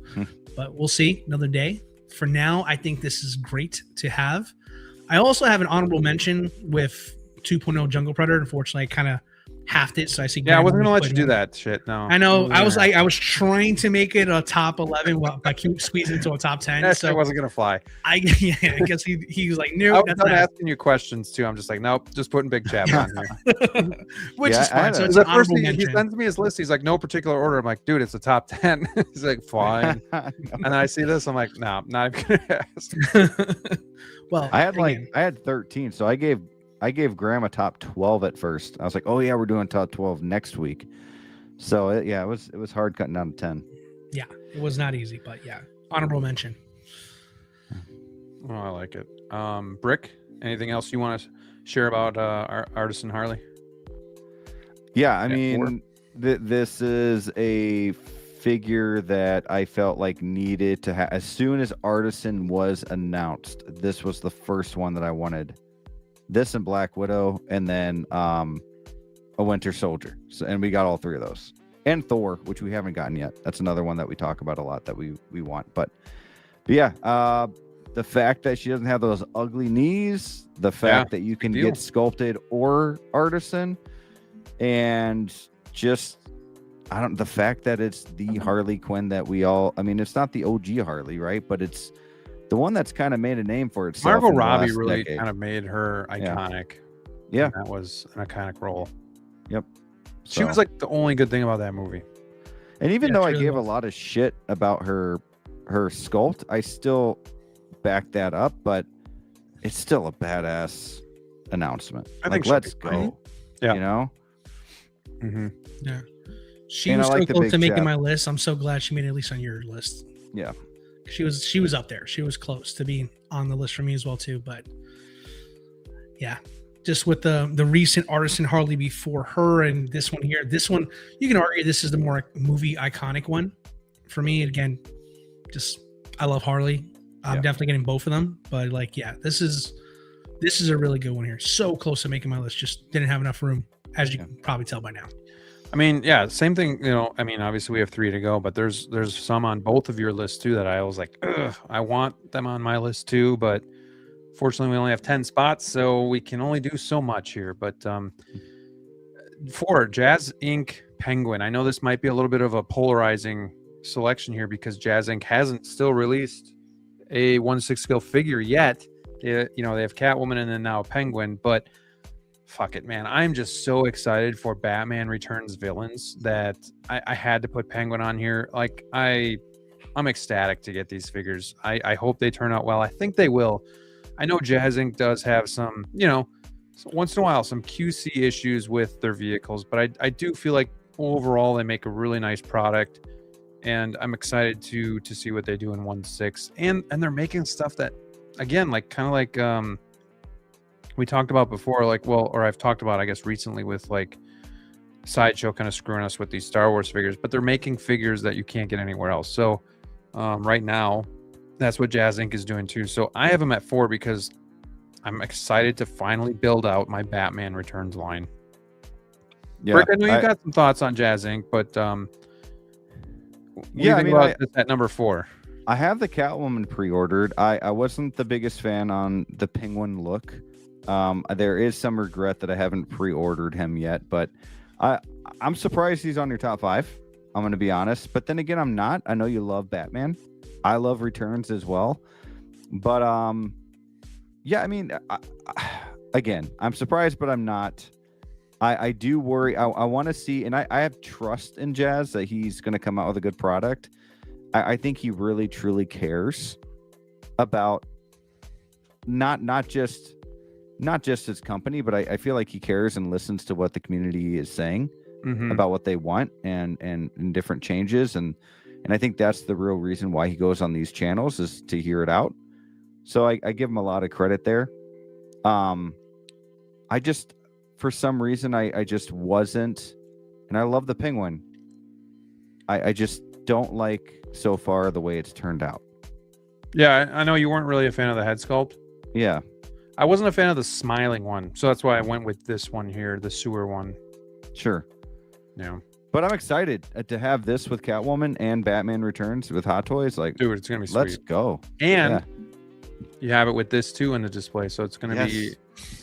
But we'll see another day. For now, I think this is great to have. I also have an honorable mention with 2.0 Jungle Predator. Unfortunately, I kind of halved it, so I see. Yeah, I wasn't gonna let you do that shit. No, I know. I was trying to make it a top 11, but I keep squeezing into a top 10. That shit wasn't gonna fly. I guess he was like, no. I was done asking you questions too. I'm just like, nope, just putting Big Chap on here. Which is fine. So it's the first thing he sends me his list. He's like, no particular order. I'm like, dude, it's a top 10. He's like, fine. And then I see this. I'm like, no, not even gonna ask. Well, I had 13, so I gave Graham a top 12 at first. I was like, oh yeah, we're doing top 12 next week. So it was hard cutting down to 10. Yeah, it was not easy, but yeah, honorable mention. Oh, I like it. Brick, anything else you want to share about our Artisan Harley? Yeah, I mean, this is a figure that I felt like needed to have. As soon as Artisan was announced, this was the first one that I wanted. This and Black Widow, and then a Winter Soldier. So, and we got all 3 of those. And Thor, which we haven't gotten yet. That's another one that we talk about a lot that we want. But yeah, the fact that she doesn't have those ugly knees, the fact that you can get sculpted or artisan, and just the fact that it's the Harley Quinn that we all, I mean, it's not the OG Harley, right? But it's the one that's kind of made a name for itself. Margot Robbie really kind of made her iconic. Yeah. That was an iconic role. Yep. She was like the only good thing about that movie. And even though I gave a lot of shit about her sculpt, I still back that up, but it's still a badass announcement. I think let's go. Yeah. You know? Mm-hmm. Yeah. She was so close to making my list. I'm so glad she made it at least on your list. Yeah. She was up there. She was close to being on the list for me as well too. But yeah, just with the recent Artisan Harley before her and this one here, this one you can argue this is the more movie iconic one for me. Again, just I love Harley. I'm definitely getting both of them. But like, yeah, this is a really good one here. So close to making my list, just didn't have enough room, as you can probably tell by now. I mean, yeah, same thing. You know, I mean, obviously we have 3 to go, but there's some on both of your lists too that I was like, ugh, I want them on my list too, but fortunately we only have 10 spots, so we can only do so much here. But for Jazz Inc. Penguin, I know this might be a little bit of a polarizing selection here because Jazz Inc. hasn't still released a 1/6 scale figure yet. They have Catwoman and then now Penguin, but fuck it, man. I'm just so excited for Batman Returns villains that I had to put Penguin on here. Like I'm ecstatic to get these figures. I hope they turn out well. I think they will. I know Jazz Inc. does have some, once in a while, some QC issues with their vehicles, but I do feel like overall they make a really nice product, and I'm excited to see what they do in 1/6. And they're making stuff that, again, like kind of like we talked about before, or I've talked about, I guess, recently with like Sideshow kind of screwing us with these Star Wars figures, but they're making figures that you can't get anywhere else. So right now, that's what Jazz Inc. is doing too. So I have them at 4 because I'm excited to finally build out my Batman Returns line. Yeah, Rick, I know you got some thoughts on Jazz Inc., but this at number 4? I have the Catwoman pre-ordered. I wasn't the biggest fan on the Penguin look. There is some regret that I haven't pre-ordered him yet, but I'm surprised he's on your top 5. I'm going to be honest, but then again, I'm not. I know you love Batman. I love Returns as well, but yeah, I mean, again, I'm surprised, but I'm not. I do worry. I want to see, and I have trust in Jazz that he's going to come out with a good product. I think he really truly cares about not just his company, but I feel like he cares and listens to what the community is saying about what they want and different changes. And I think that's the real reason why he goes on these channels, is to hear it out. So I give him a lot of credit there. I just, for some reason, I just wasn't, and I love the Penguin. I just don't like so far the way it's turned out. Yeah, I know you weren't really a fan of the head sculpt. Yeah. I wasn't a fan of the smiling one, so that's why I went with this one here, the sewer one. Sure. Yeah. But I'm excited to have this with Catwoman and Batman Returns with Hot Toys. Like, dude, it's gonna be sweet. Let's go. And you have it with this too in the display, so it's gonna be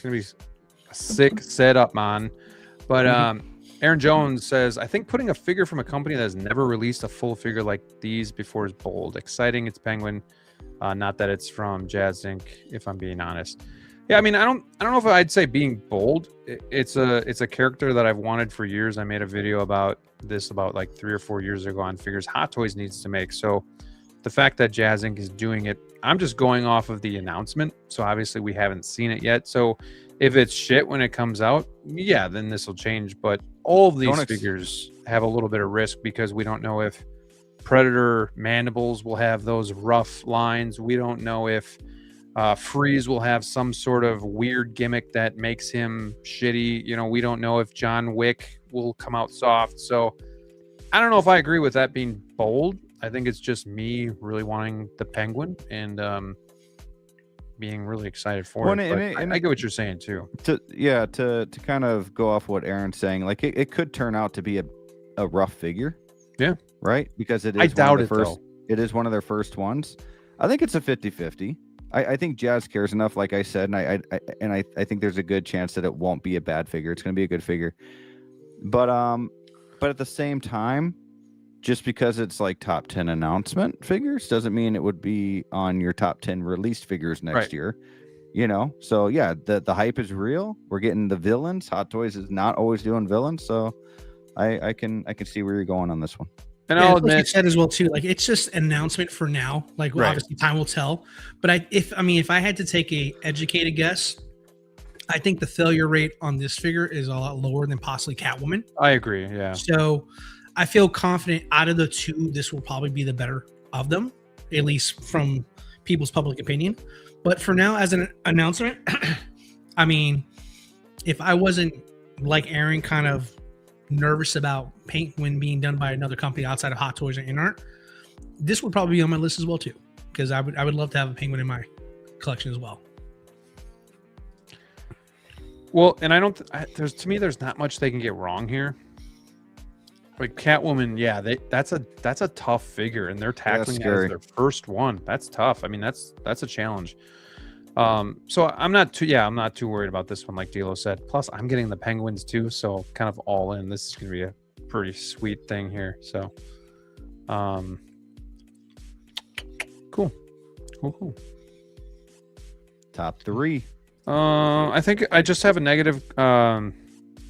a sick setup, man. But Aaron Jones says, I think putting a figure from a company that has never released a full figure like these before is bold. Exciting, it's Penguin. Not that it's from Jazz Inc., if I'm being honest. Yeah, I mean, I don't know if I'd say being bold. It's a character that I've wanted for years. I made a video about this about like 3 or 4 years ago on figures Hot Toys needs to make. So the fact that Jazz Inc. is doing it, I'm just going off of the announcement. So obviously we haven't seen it yet. So if it's shit when it comes out, yeah, then this will change. But all of these figures have a little bit of risk because we don't know if Predator Mandibles will have those rough lines. We don't know if Freeze will have some sort of weird gimmick that makes him shitty. We don't know if John Wick will come out soft. So I don't know if I agree with that being bold. I think it's just me really wanting the Penguin and being really excited for it. And I get what you're saying too. To kind of go off what Aaron's saying, like it could turn out to be a rough figure. Yeah. Right? Because it is I doubt it, though. It is one of their first ones. I think it's a 50-50. I think Jazz cares enough, like I said, and I think there's a good chance that it won't be a bad figure. It's going to be a good figure. But at the same time, just because it's like top 10 announcement figures doesn't mean it would be on your top 10 released figures next year. You know, so yeah, the hype is real. We're getting the villains. Hot Toys is not always doing villains, so I can see where you're going on this one. And I'll admit, like you said as well too, like it's just an announcement for now. Like obviously time will tell. But if I had to take a educated guess, I think the failure rate on this figure is a lot lower than possibly Catwoman. I agree. Yeah. So I feel confident out of the two, this will probably be the better of them, at least from people's public opinion. But for now, as an announcement, I mean, if I wasn't like Aaron, kind of nervous about paint when being done by another company outside of Hot Toys and InArt, this would probably be on my list as well too, because I would love to have a penguin in my collection as well. Well, and there's not much they can get wrong here. Like Catwoman, yeah, that's a tough figure, and they're tackling that as their first one. That's tough. I mean, that's a challenge. So I'm not too worried about this one, like DLO said. Plus, I'm getting the penguins too, so kind of all in. This is gonna be a pretty sweet thing here. So, cool. Top 3. I think I just have a negative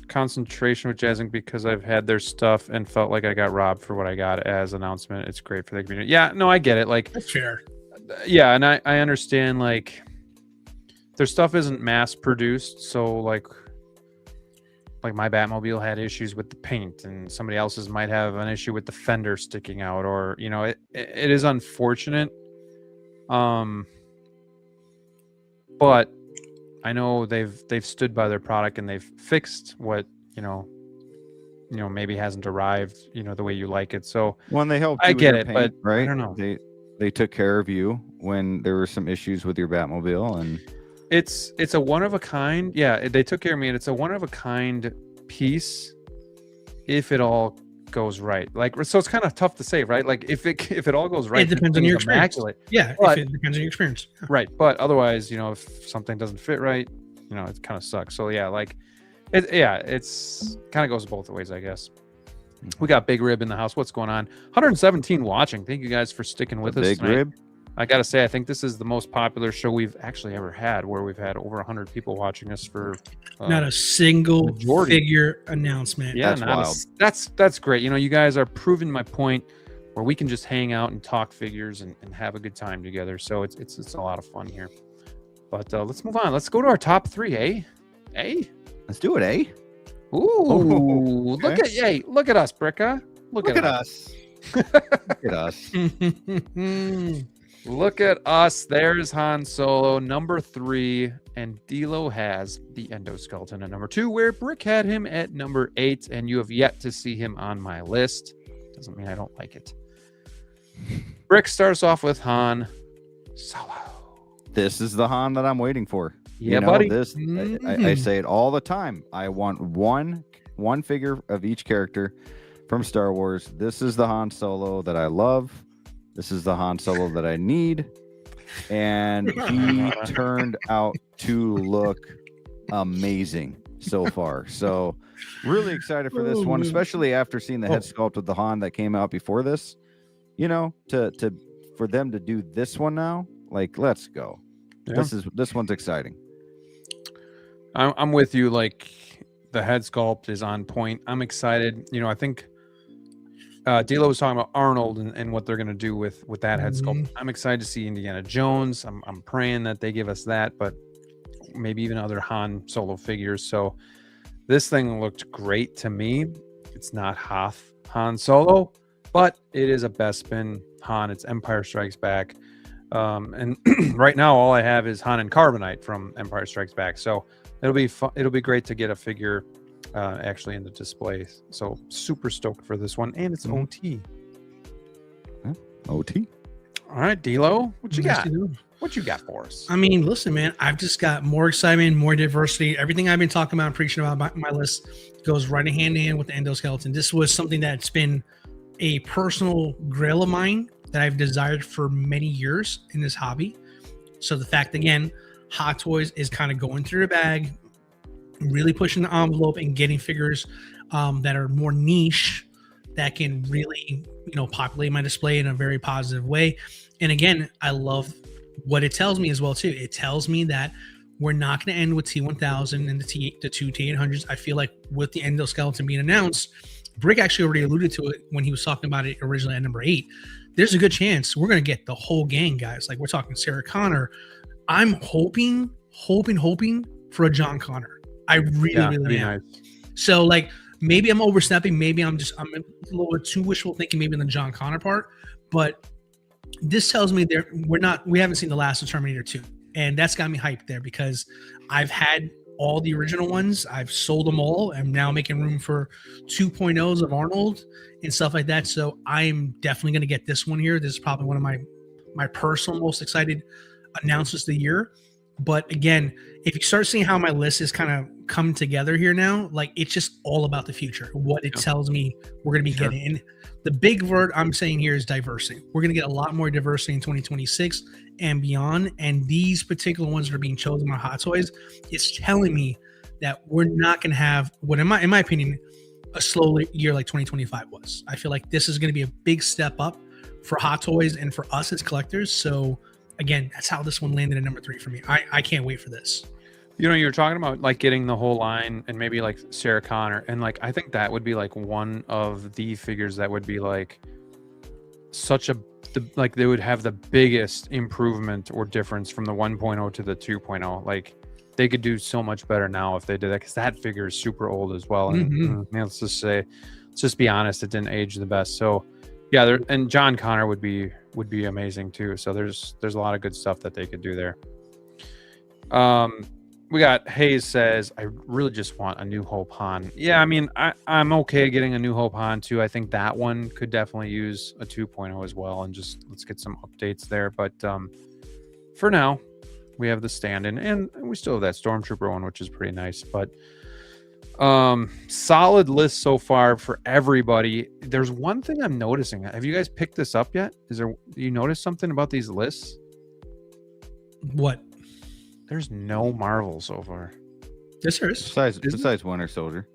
concentration with Jazzing because I've had their stuff and felt like I got robbed for what I got as announcement. It's great for the community. Yeah, no, I get it. Like, that's fair. Yeah, and I understand, like, their stuff isn't mass produced, so like my Batmobile had issues with the paint, and somebody else's might have an issue with the fender sticking out, or you know, it is unfortunate. But I know they've stood by their product and they've fixed what you know maybe hasn't arrived the way you like it. So when they helped, I get it, paint, but right? I don't know. They took care of you when there were some issues with your Batmobile, and it's a one of a kind. Yeah, they took care of me, and it's a one of a kind piece if it all goes right. Like, so it's kind of tough to say, right? Like if it all goes right, it depends on your experience. Immaculate. Yeah, but, it depends on your experience. Yeah. Right, but otherwise, if something doesn't fit right, it kind of sucks. So yeah, like it's kind of goes both ways, I guess. We got Big Rib in the house. What's going on? 117 watching. Thank you guys for sticking with us. Big Rib. I gotta say, I think this is the most popular show we've actually ever had, where we've had over 100 people watching us for not a single majority. Figure announcement. Yeah, that's wild. That's great. You guys are proving my point, where we can just hang out and talk figures and have a good time together. So it's a lot of fun here. But let's move on. Let's go to our top 3, eh? Let's do it, eh? Ooh, okay. Look at us, Bricka. Look at us. Look at us. Look at us. There's Han Solo, number 3, and DLO has the endoskeleton at number 2, where Brick had him at number 8, and you have yet to see him on my list. Doesn't mean I don't like it. Brick starts off with Han Solo. This is the Han that I'm waiting for. Yeah, buddy. I say it all the time. I want one figure of each character from Star Wars. This is the Han Solo that I love. This is the Han Solo that I need. And he turned out to look amazing so far. So really excited for this one, especially after seeing the head sculpt with the Han that came out before this. For them to do this one now, like, let's go. Yeah. This one's exciting. I'm with you. Like, the head sculpt is on point. I'm excited. I think DLO was talking about Arnold and what they're going to do with that head sculpt. I'm excited to see Indiana Jones. I'm praying that they give us that, but maybe even other Han Solo figures. So this thing looked great to me. It's not Hoth Han Solo, but it is a Bespin Han. It's Empire Strikes Back. And right now all I have is Han and Carbonite from Empire Strikes Back. So it'll be fun. It'll be great to get a figure actually in the display. So super stoked for this one, and it's OT. OT. All right, DLO, what you got? What you got for us? I mean, listen, man, I've just got more excitement, more diversity. Everything I've been talking about and preaching about my list goes right hand in hand with the endoskeleton. This was something that's been a personal grail of mine that I've desired for many years in this hobby. So the fact, again, Hot Toys is kind of going through the bag, really pushing the envelope and getting figures that are more niche that can really, populate my display in a very positive way. And again, I love what it tells me as well too. It tells me that we're not going to end with T1000 and the two T800s. I feel like with the endoskeleton being announced, Brick actually already alluded to it when he was talking about it originally at number 8. There's a good chance we're going to get the whole gang, guys. Like, we're talking Sarah Connor. I'm hoping for a John Connor. I really am. Nice. So, like, maybe I'm overstepping. Maybe I'm a little bit too wishful thinking, maybe in the John Connor part. But this tells me we haven't seen the last of Terminator 2. And that's got me hyped there because I've had all the original ones. I've sold them all. I'm now making room for 2.0s of Arnold and stuff like that. So I'm definitely going to get this one here. This is probably one of my personal most excited announcements of the year. But again, if you start seeing how my list is kind of come together here now, like, it's just all about the future, what it tells me we're going to be getting. And the big word I'm saying here is diversity. We're going to get a lot more diversity in 2026 and beyond. And these particular ones that are being chosen by Hot Toys is telling me that we're not going to have what, in my opinion, a slow year like 2025 was. I feel like this is going to be a big step up for Hot Toys and for us as collectors. So again, that's how this one landed at number 3 for me. I can't wait for this. You're talking about like getting the whole line and maybe like Sarah Connor, and like I think that would be like one of the figures that would be like like they would have the biggest improvement or difference from the 1.0 to the 2.0. Like, they could do so much better now if they did that, because that figure is super old as well. And let's just be honest, it didn't age the best. So yeah, and John Connor would be amazing too. So there's a lot of good stuff that they could do there. We got Hayes says, I really just want a New Hope Han. Yeah, I mean, I'm okay getting a New Hope Han too. I think that one could definitely use a 2.0 as well, and just let's get some updates there. But for now, we have the stand-in, and we still have that Stormtrooper one, which is pretty nice. But solid list so far for everybody. There's one thing I'm noticing. Have you guys picked this up yet? You notice something about these lists? What? There's no Marvel so far. Yes, there is. Besides Winter Soldier.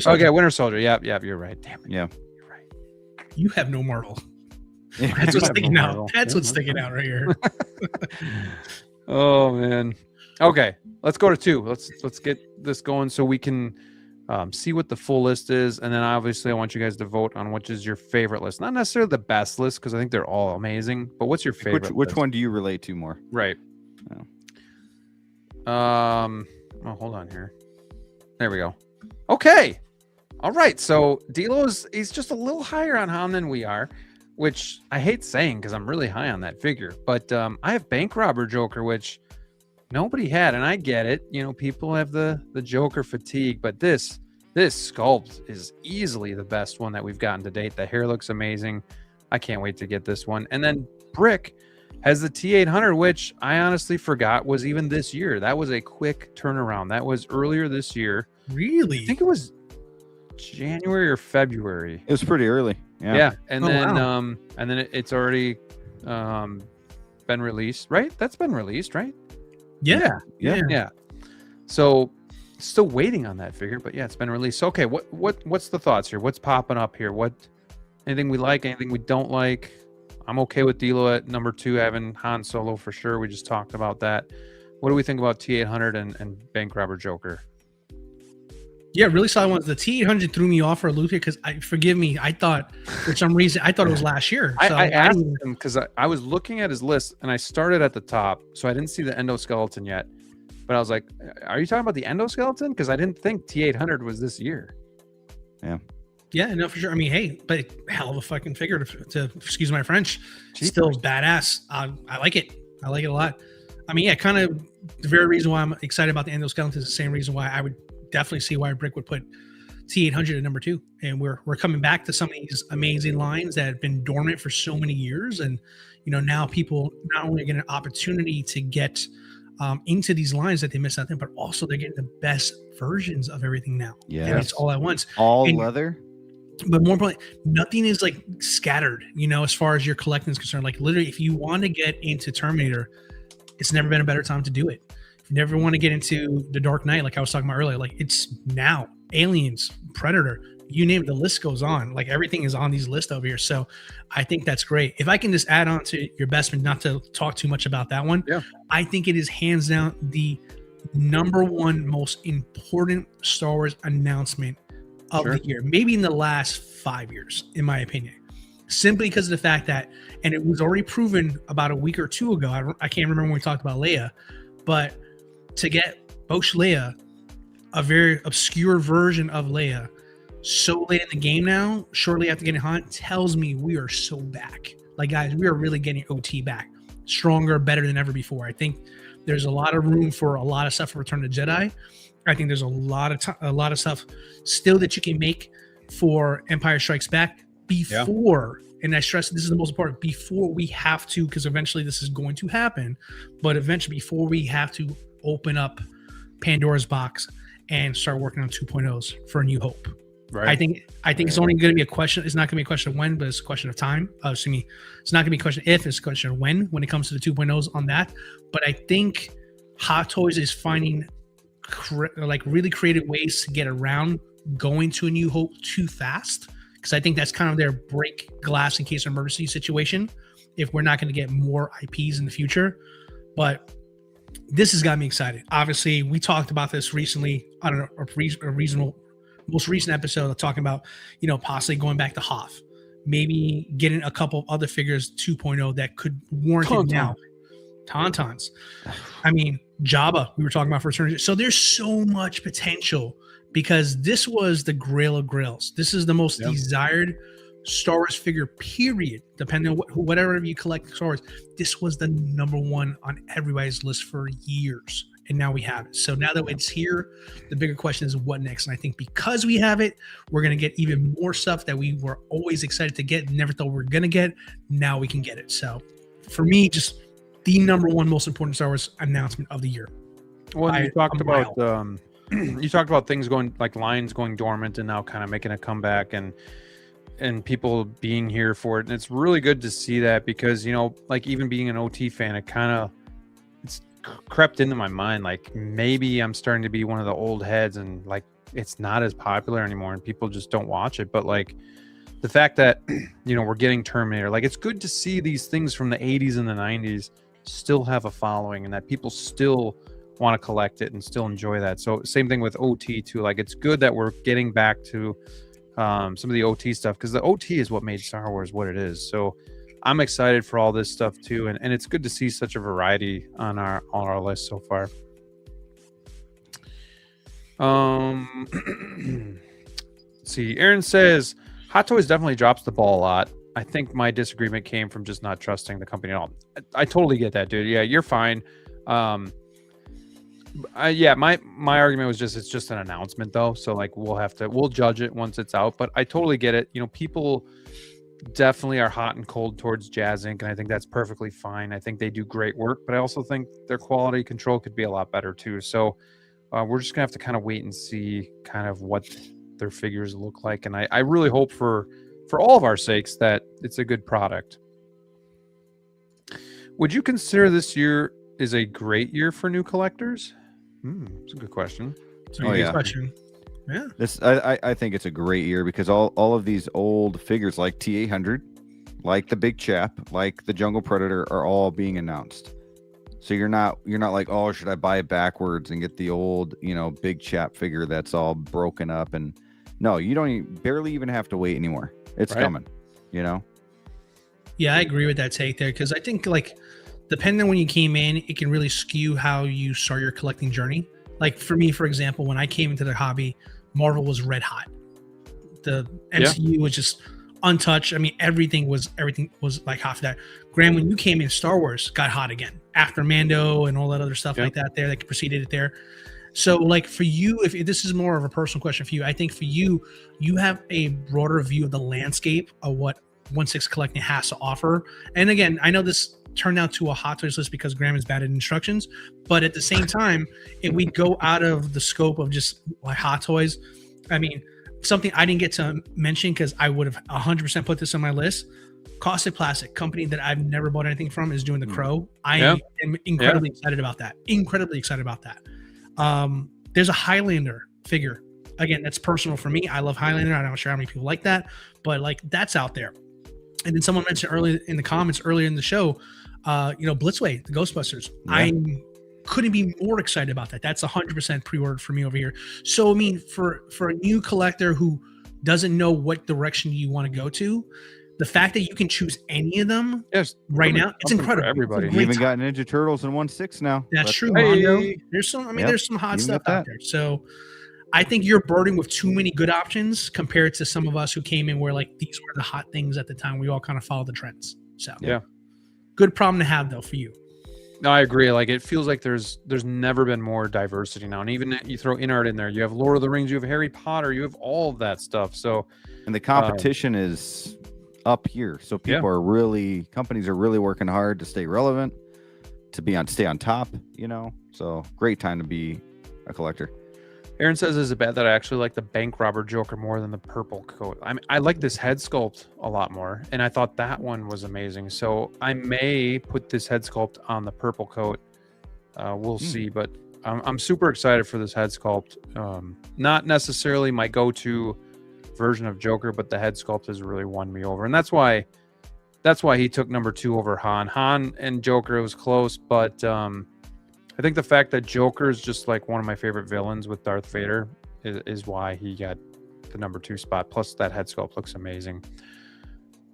Okay, Winter Soldier. Yep, you're right. Damn it. Yeah. You're right. You have no Marvel. That's what's sticking out. That's what's sticking out right here. Oh man. Okay, let's go to 2. Let's get this going so we can see what the full list is, and then obviously I want you guys to vote on which is your favorite list. Not necessarily the best list, because I think they're all amazing, but what's your favorite? Which one do you relate to more? Right. Oh. Hold on here. There we go. Okay. All right. So DLO he's just a little higher on Han than we are, which I hate saying because I'm really high on that figure. But I have Bank Robber Joker, which nobody had, and I get it. People have the Joker fatigue, but this sculpt is easily the best one that we've gotten to date. The hair looks amazing. I can't wait to get this one. And then Brick has the T800, which I honestly forgot was even this year. That was a quick turnaround. That was earlier this year. Really? I think it was January or February. It was pretty early. Yeah. And then it's already been released, right? That's been released, right? Yeah. So still waiting on that figure, but yeah, it's been released. So, okay, what's the thoughts here? What's popping up here? Anything we like, anything we don't like? I'm okay with DLO at number 2, having Han Solo for sure. We just talked about that. What do we think about T800 and Bank Robber Joker? Yeah, really solid ones. The T800 threw me off for a loop here because forgive me, I thought for some reason it was last year. So I asked him because I was looking at his list and I started at the top, so I didn't see the endoskeleton yet. But I was like, "Are you talking about the endoskeleton?" Because I didn't think T800 was this year. Yeah. Yeah, no, for sure. I mean, hey, but hell of a fucking figure to excuse my French. Still badass. I like it. I like it a lot. I mean, yeah, kind of the very reason why I'm excited about the endoskeleton is the same reason why I would definitely see why Brick would put T800 at number 2. And we're coming back to some of these amazing lines that have been dormant for so many years. And, now people not only get an opportunity to get into these lines that they missed out on, but also they're getting the best versions of everything now. Yeah. And it's all at once. Leather. But more importantly, nothing is like scattered, as far as your collecting is concerned. Like literally, if you want to get into Terminator, it's never been a better time to do it. If you never want to get into the Dark Knight, like I was talking about earlier, like it's now. Aliens, Predator, you name it, the list goes on. Like everything is on these lists over here. So I think that's great. If I can just add on to your best friend, not to talk too much about that one, I think it is hands down the number one most important Star Wars announcement of the year, maybe in the last 5 years, in my opinion. Simply because of the fact that, and it was already proven about a week or two ago, I can't remember when we talked about Leia, but to get Bosch Leia, a very obscure version of Leia, so late in the game now, shortly after getting Han, tells me we are so back. Like, guys, we are really getting OT back. Stronger, better than ever before. I think there's a lot of room for a lot of stuff for Return of the Jedi. I think there's a lot of stuff still that you can make for Empire Strikes Back before, and I stress this is the most important, before we have to, because eventually this is going to happen, but eventually before we have to open up Pandora's box and start working on 2.0s for A New Hope. Right. I think it's only going to be a question. It's not going to be a question of when, but it's a question of time. It's not going to be a question if, it's a question of when it comes to the 2.0s on that. But I think Hot Toys is finding really creative ways to get around going to A New Hope too fast, because I think that's kind of their break glass in case of emergency situation if we're not going to get more IPs in the future. But this has got me excited. Obviously, we talked about this recently on a most recent episode of talking about, possibly going back to Hoth, maybe getting a couple of other figures 2.0 that could warrant it now. Tauntauns. I mean, Jabba, we were talking about for Return. So there's so much potential, because this was the grail of grails. This is the most desired Star Wars figure, period. Depending on whatever you collect Star Wars, this was the number one on everybody's list for years. And now we have it. So now that it's here, the bigger question is what next? And I think because we have it, we're going to get even more stuff that we were always excited to get, never thought we were going to get. Now we can get it. So for me, just the number one most important Star Wars announcement of the year. Well, you talked about things going, like lines going dormant and now kind of making a comeback, and people being here for it. And it's really good to see that, because, like even being an OT fan, it's crept into my mind, like maybe I'm starting to be one of the old heads and like it's not as popular anymore and people just don't watch it. But like the fact that we're getting Terminator, like it's good to see these things from the 80s and the 90s still have a following and that people still want to collect it and still enjoy that. So same thing with OT too. Like it's good that we're getting back to some of the OT stuff, because the OT is what made Star Wars what it is. So I'm excited for all this stuff too, and it's good to see such a variety on our list so far. Let's see. Aaron says Hot Toys definitely drops the ball a lot. I think my disagreement came from just not trusting the company at all. I totally get that, dude. Yeah, you're fine. My argument was it's just an announcement though, so like we'll judge it once it's out. But I totally get it. People definitely are hot and cold towards Jazz Inc., and I think that's perfectly fine. I think they do great work, but I also think their quality control could be a lot better too. So we're just gonna have to kind of wait and see kind of what their figures look like, and I really hope for all of our sakes that it's a good product. Would you consider this year is a great year for new collectors? It's a good question. It's a good question. Yeah, I think it's a great year, because all of these old figures like T-800, like the Big Chap, like the Jungle Predator are all being announced. So you're not like, oh, should I buy it backwards and get the old Big Chap figure that's all broken up? And no, you don't barely even have to wait anymore. It's coming. Yeah, I agree with that take there, because I think like depending on when you came in, it can really skew how you start your collecting journey. Like for me, for example, when I came into the hobby, Marvel was red hot. The MCU was just untouched. I mean, everything was like hot for that. Graham, when you came in, Star Wars got hot again after Mando and all that other stuff like that there that preceded it there. So like for you, if this is more of a personal question for you, I think for you have a broader view of the landscape of what 1/6 collecting has to offer. And again, I know this turned out to a Hot Toys list because Graham is bad at instructions, but at the same time, if we go out of the scope of just like Hot Toys, I mean, something I didn't get to mention because I would have 100% put this on my list, Caustic Plastic, company that I've never bought anything from, is doing the Crow. I Yeah. am incredibly excited about that. Incredibly excited about that. There's a Highlander figure. Again, that's personal for me. I love Highlander. I'm not sure how many people like that, but like that's out there. And then someone mentioned earlier in the comments earlier in the show, Blitzway, the Ghostbusters. Yeah. I couldn't be more excited about that. That's 100% pre-ordered for me over here. So I mean, for a new collector who doesn't know what direction you want to go to, the fact that you can choose any of them right now, it's incredible. For everybody. You even got Ninja Turtles in 1/6 now. That's true, Hey. Mondo. There's some. I mean, there's some hot Even stuff with out that. there. So, I think you're burdened with too many good options compared to some of us who came in where like these were the hot things at the time. We all kind of followed the trends. So, Yeah. good problem to have though for you. No, I agree. Like it feels like there's never been more diversity now. And even you throw in art in there, you have Lord of the Rings, you have Harry Potter, you have all of that stuff. So And the competition is up here. So people are companies are really working hard to stay relevant, to stay on top, So great time to be a collector. Aaron says, is it bad that I actually like the bank robber Joker more than the purple coat? I like this head sculpt a lot more, and I thought that one was amazing. So I may put this head sculpt on the purple coat. We'll see, but I'm super excited for this head sculpt. Not necessarily my go-to version of Joker, but the head sculpt has really won me over, and that's why he took number 2 over Han. Han and Joker, it was close, but I think the fact that Joker is just like one of my favorite villains with Darth Vader is why he got the number 2 spot. Plus, that head sculpt looks amazing.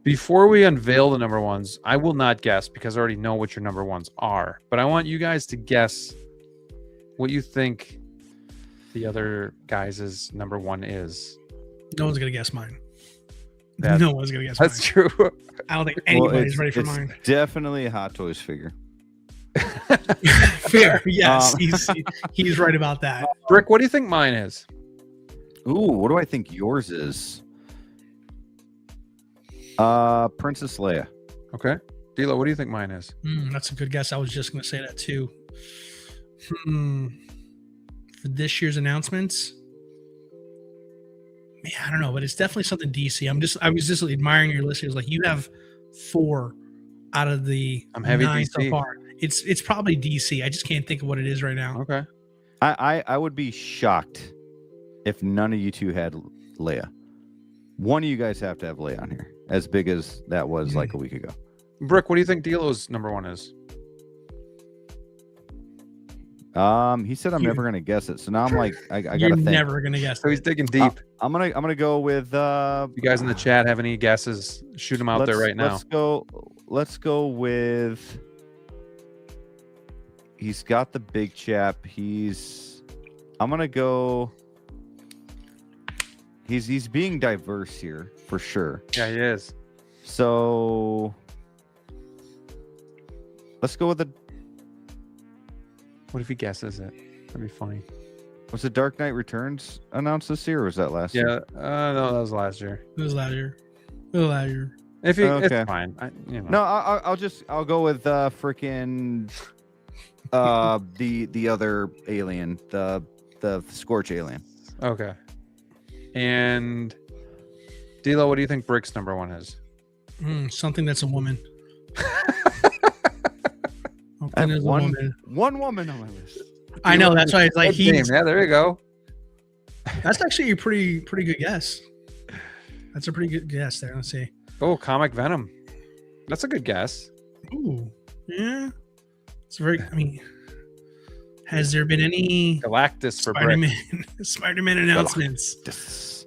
Before we unveil the number ones, I will not guess because I already know what your number ones are. But I want you guys to guess what you think the other guys' number 1 is. No one's gonna guess mine. That's- No one's gonna guess That's mine. true. I don't think anybody's ready for it's mine. Definitely a Hot Toys figure. Fair, yes, he's right about that. Brick, what do you think mine is? Ooh, what do I think yours is? Princess Leia. Okay. D'Lo, what do you think mine is? That's a good guess. I was just gonna say that too. For this year's announcements, man, I don't know, but it's definitely something DC. I was just admiring your list. It was like you have 4 out of the I'm heavy 9 DC. so far. It's probably DC. I just can't think of what it is right now. Okay. I would be shocked if none of you two had Leia. One of you guys have to have Leia on here, as big as that was like a week ago. Brick, what do you think D'Lo's number 1 is? He said I'm never gonna guess it, so now I'm like, I You're gotta think. never gonna guess. So he's digging deep. I'm gonna go with. You guys in the chat have any guesses? Shoot them out there right now. Let's go with. He's got the big chap. I'm gonna go. He's being diverse here for sure. Yeah, he is. So let's go with the. What if he guesses it? That'd be funny. Was the Dark Knight Returns announced this year, or was that last year? Yeah, no, that was last year. It was last year. If you, Okay. it's fine. No, I'll go with frickin' the other alien, the Scorch alien. Okay. And D'Lo, what do you think Brick's number 1 is? Something that's a woman. I have There's a one woman. woman on my list. I know, that's why it's like Good game. he's. Yeah, there you go. That's actually a pretty good guess. That's a pretty good guess there. Let's see. Oh, Comic Venom. That's a good guess. Ooh, yeah. It's very. I mean, has there been any Galactus for Brick. Spider-Man announcements?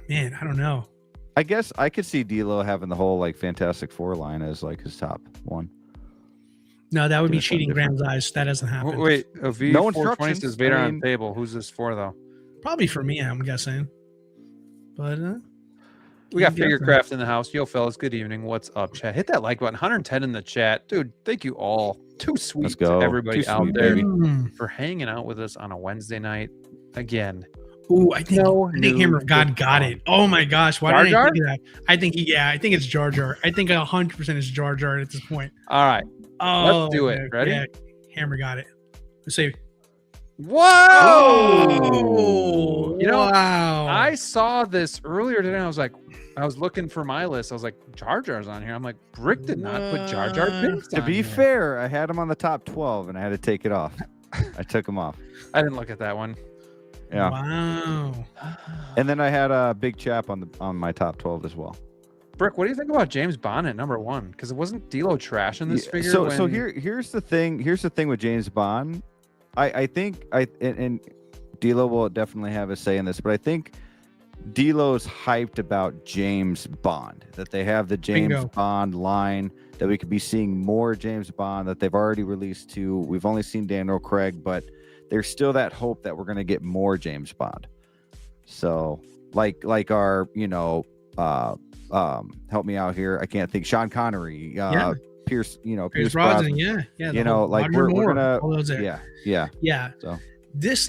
Man, I don't know. I guess I could see D'Lo having the whole like Fantastic Four line as like his top one. No, that would be Give us something cheating Graham's eyes. That doesn't happen. Wait, V420 No instructions. says Vader I on mean- table. Who's this for, though? Probably for me, I'm guessing. But We got you guess Figurecraft in the house. Yo, fellas, good evening. What's up, chat? Hit that like button. 110 in the chat. Dude, thank you all. Too sweet Let's go. to everybody Too out sweet, there baby. for hanging out with us on a Wednesday night. Again, Ooh, I think new Hammer of God good got fun. it. Oh my gosh, why Jar did I Jar? think of that? I think it's Jar Jar. I think 100% it's Jar Jar at this point. all right. Oh, Let's do it. Ready? Yeah, Hammer got it. Let's see. Oh, You know, wow. I saw this earlier today. I was looking for my list. I was like, Jar Jar's on here. I'm like, Brick did not put Jar Jar Binks To on be here. fair, I had him on the top 12 and I had to take it off. I took him off. I didn't look at that one. Yeah. Wow. And then I had a Big Chap on my top 12 as well. Brick, what do you think about James Bond at number 1? Because it wasn't D-Lo trash in this figure. So here's the thing. Here's the thing with James Bond. I think and D-Lo will definitely have a say in this, but I think D-Lo's hyped about James Bond, that they have the James Bingo. Bond line, that we could be seeing more James Bond, that they've already released 2. We've only seen Daniel Craig, but there's still that hope that we're going to get more James Bond. So like our, help me out here. I can't think. Sean Connery, Pierce Brosnan. Brosnan. Yeah. We're gonna, all those there. yeah. So this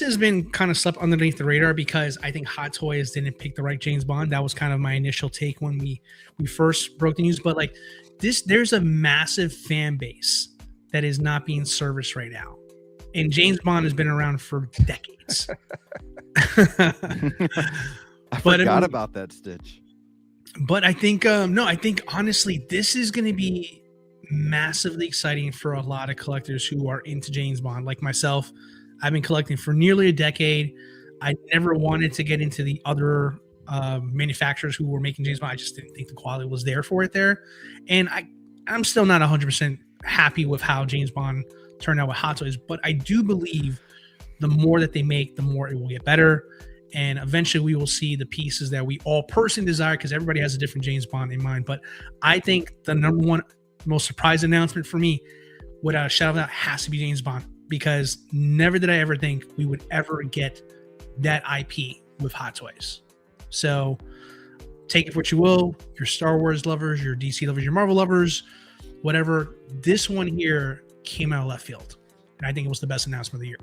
has been kind of slept underneath the radar because I think Hot Toys didn't pick the right James Bond. That was kind of my initial take when we first broke the news. But like there's a massive fan base that is not being serviced right now, and James Bond has been around for decades. I forgot about that, Stitch. But I think I think honestly this is going to be massively exciting for a lot of collectors who are into James Bond, like myself. I've been collecting for nearly a decade. I never wanted to get into the other manufacturers who were making James Bond. I just didn't think the quality was there for it there, and I'm still not 100% happy with how James Bond turned out with Hot Toys. But I do believe the more that they make, the more it will get better. And eventually we will see the pieces that we all personally desire, because everybody has a different James Bond in mind. But I think the number one most surprise announcement for me, without a shadow of a doubt, has to be James Bond, because never did I ever think we would ever get that IP with Hot Toys. So take it for what you will, your Star Wars lovers, your DC lovers, your Marvel lovers, whatever. This one here came out of left field, and I think it was the best announcement of the year.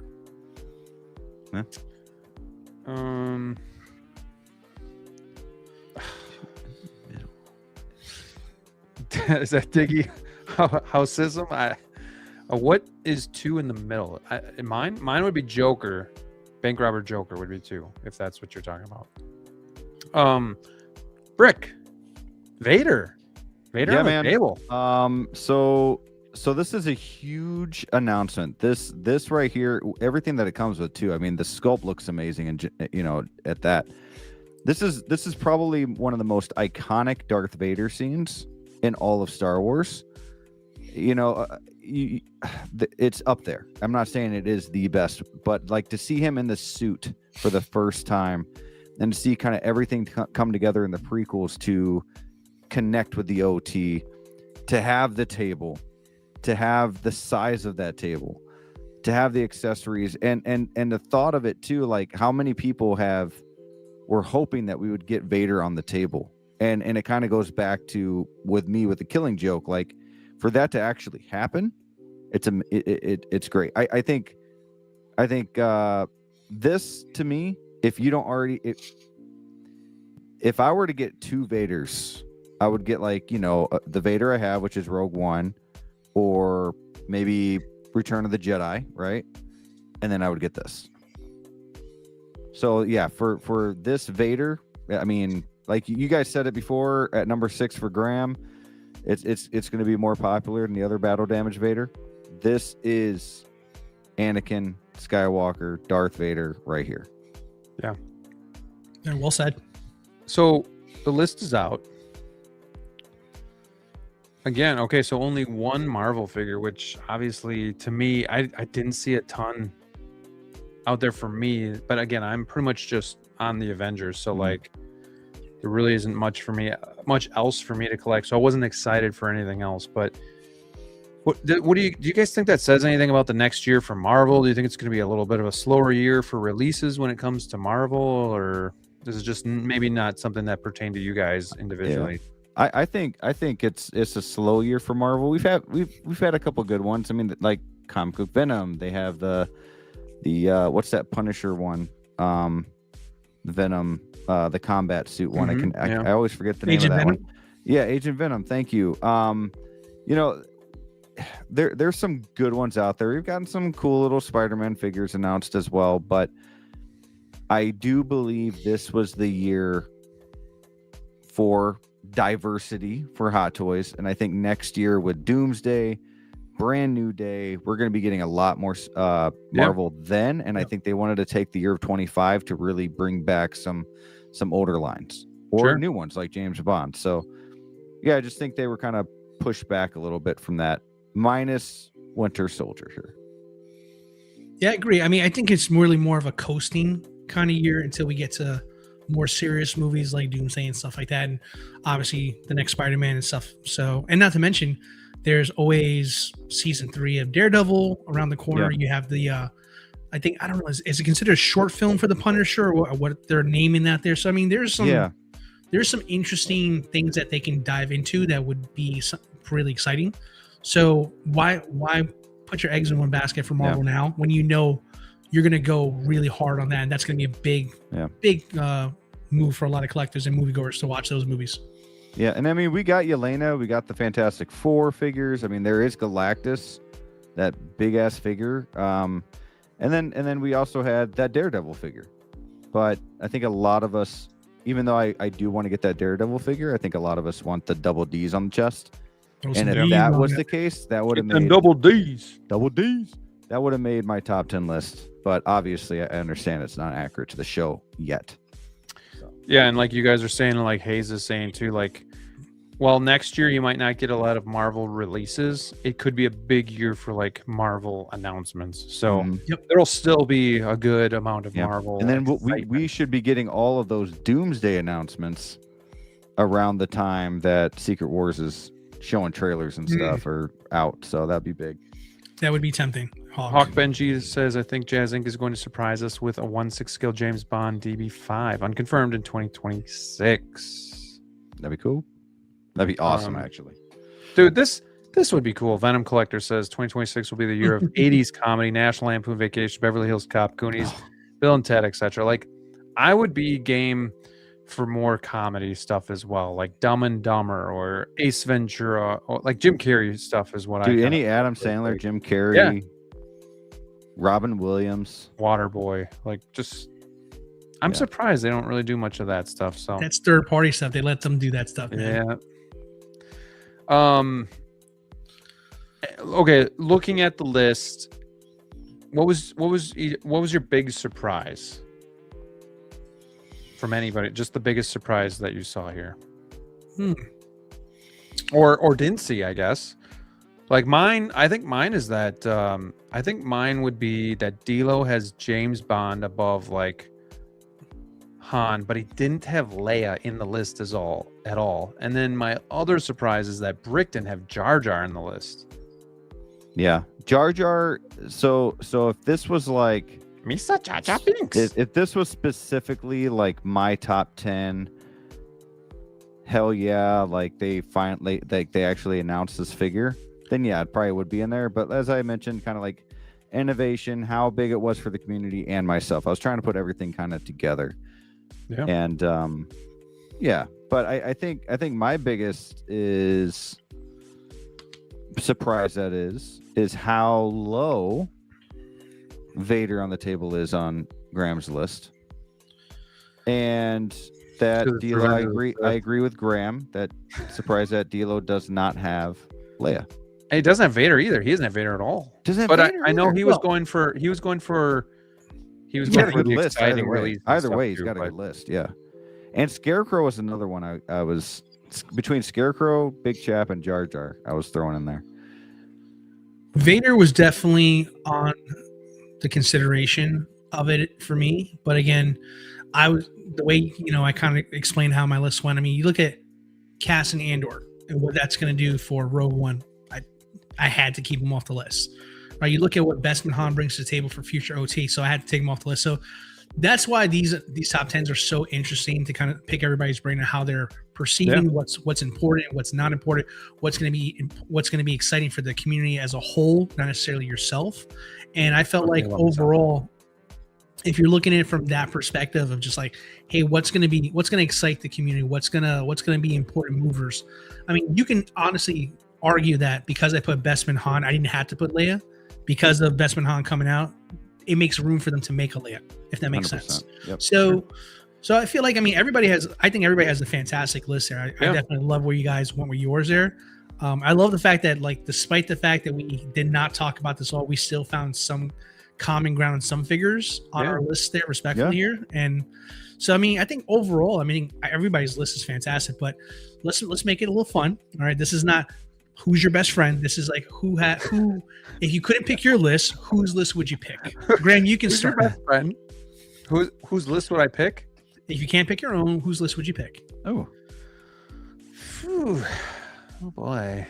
Yeah. Is that Diggy Houseism? What is 2 in the middle? Mine would be Joker. Bank Robber Joker would be 2, if that's what you're talking about. Brick. Vader on the table. So this is a huge announcement. This right here, everything that it comes with too. I mean, the sculpt looks amazing, and at that, this is probably one of the most iconic Darth Vader scenes in all of Star Wars. It's up there. I'm not saying it is the best, but like to see him in the suit for the first time, and to see kind of everything come together in the prequels to connect with the OT, to have the table, to have the size of that table, to have the accessories, and the thought of it too, like how many people were hoping that we would get Vader on the table, and it kind of goes back to with the Killing Joke, like for that to actually happen, it's great. I think this, to me, if you don't already, if I were to get 2 Vaders, I would get the Vader I have, which is Rogue One, or maybe Return of the Jedi, right? And then I would get this. So yeah, for this Vader, I mean, like you guys said it before, at number 6 for Graham, it's going to be more popular than the other battle damage Vader. This is Anakin Skywalker, Darth Vader right here. Yeah. Yeah, well said. So the list is out. Again, okay, so only 1 Marvel figure, which obviously to me, I didn't see a ton out there for me. But again, I'm pretty much just on the Avengers, so like there really isn't much else for me to collect. So I wasn't excited for anything else. But what do you guys think that says anything about the next year for Marvel? Do you think it's going to be a little bit of a slower year for releases when it comes to Marvel, or this is just maybe not something that pertained to you guys individually? Yeah. I think it's a slow year for Marvel. We've had a couple good ones. I mean, like Comic Book Venom. They have the what's that Punisher one? Venom, the combat suit one. I always forget the name Agent of that Venom? one. Yeah, Agent Venom. Thank you. there's some good ones out there. We've gotten some cool little Spider-Man figures announced as well, but I do believe this was the year for diversity for Hot Toys, and I think next year with Doomsday, Brand New Day, we're going to be getting a lot more Marvel then, and I think they wanted to take the year of 25 to really bring back some older lines or new ones like James Bond. So yeah, I just think they were kind of pushed back a little bit from that, minus Winter Soldier here. Yeah, I agree. I mean, I think it's really more of a coasting kind of year until we get to more serious movies like Doomsday and stuff like that, and obviously the next Spider-Man and stuff. So, and not to mention, there's always season 3 of Daredevil around the corner. You have the, I think, I don't know, is it considered a short film for the Punisher, or what they're naming that there? So, I mean, there's some interesting things that they can dive into that would be really exciting. So why put your eggs in one basket for Marvel now when you know you're going to go really hard on that, and that's going to be a big move for a lot of collectors and moviegoers to watch those movies. Yeah, and I mean, we got Yelena, we got the Fantastic Four figures. I mean, there is Galactus, that big ass figure, and then we also had that Daredevil figure. But I think a lot of us, even though I do want to get that Daredevil figure, I think a lot of us want the double D's on the chest. And if that was the case, that would have made double D's. That would have made my top 10 list. But obviously, I understand it's not accurate to the show yet. Yeah, and like you guys are saying, like Hayes is saying too, like, well, next year you might not get a lot of Marvel releases. It could be a big year for like Marvel announcements. So there'll still be a good amount of Marvel. And then we should be getting all of those Doomsday announcements around the time that Secret Wars is showing trailers and stuff are out. So that'd be big. That would be tempting. Hawk Benji says, I think Jazz Inc. is going to surprise us with a 1/6 scale James Bond DB5, unconfirmed in 2026. That'd be cool. That'd be awesome, actually. Dude, this would be cool. Venom Collector says 2026 will be the year of 80s comedy, National Lampoon Vacation, Beverly Hills Cop, Goonies, Bill and Ted, etc. Like, I would be game for more comedy stuff as well, like Dumb and Dumber or Ace Ventura, or like Jim Carrey stuff is what any Adam Sandler, Jim Carrey, Robin Williams, Waterboy, like just I'm surprised they don't really do much of that stuff. So that's third party stuff. They let them do that stuff, man. Okay, looking at the list, what was your big surprise from anybody? Just the biggest surprise that you saw here, or didn't see, I guess. Like mine, I think mine is that I think mine would be that DLO has James Bond above like Han, but he didn't have Leia in the list at all. And then my other surprise is that Brick didn't have Jar Jar in the list. Yeah, Jar Jar. So if this was like Misa Jar Jar Binks, if this was specifically like my top 10, hell yeah, like they actually announced this figure, then yeah, it probably would be in there. But as I mentioned, kind of like innovation, how big it was for the community and myself. I was trying to put everything kind of together. Yeah. And but I think my biggest surprise is how low Vader on the table is on Graham's list. And that DLO, I agree with Graham that surprised that DLO does not have Leia. He doesn't have Vader either. He doesn't have Vader at all. I know he was going for the exciting release. Either way, he's got a good list. Yeah. And Scarecrow was another one I was between Scarecrow, Big Chap, and Jar Jar. I was throwing in there. Vader was definitely on the consideration of it for me, but again, the way I kind of explained how my list went. I mean, you look at Cass and Andor and what that's going to do for Rogue One. I had to keep him off the list. Right? You look at what Beskar Han brings to the table for future OT, so I had to take him off the list. So that's why these top 10s are so interesting to kind of pick everybody's brain on how they're perceiving what's important, what's not important, what's going to be exciting for the community as a whole, not necessarily yourself. And I felt like overall, if you're looking at it from that perspective of just like, hey, what's going to excite the community, what's going to be important movers. I mean, you can honestly argue that because I put Bestman Han, I didn't have to put Leia. Because of Bestman Han coming out, it makes room for them to make a Leia, if that makes 100%. sense. Yep. So I feel like, I think everybody has a fantastic list there. I definitely love where you guys went with yours there. I love the fact that, like, despite the fact that we did not talk about this all, we still found some common ground in some figures on our list there, respectfully here. And so, I mean, I think overall, I mean, everybody's list is fantastic, but let's make it a little fun. All right, this is not who's your best friend. This is like who. If you couldn't pick your list, whose list would you pick? Graham, you can Who's start. your best friend? Whose list would I pick? If you can't pick your own, whose list would you pick? Oh, Whew. Oh boy.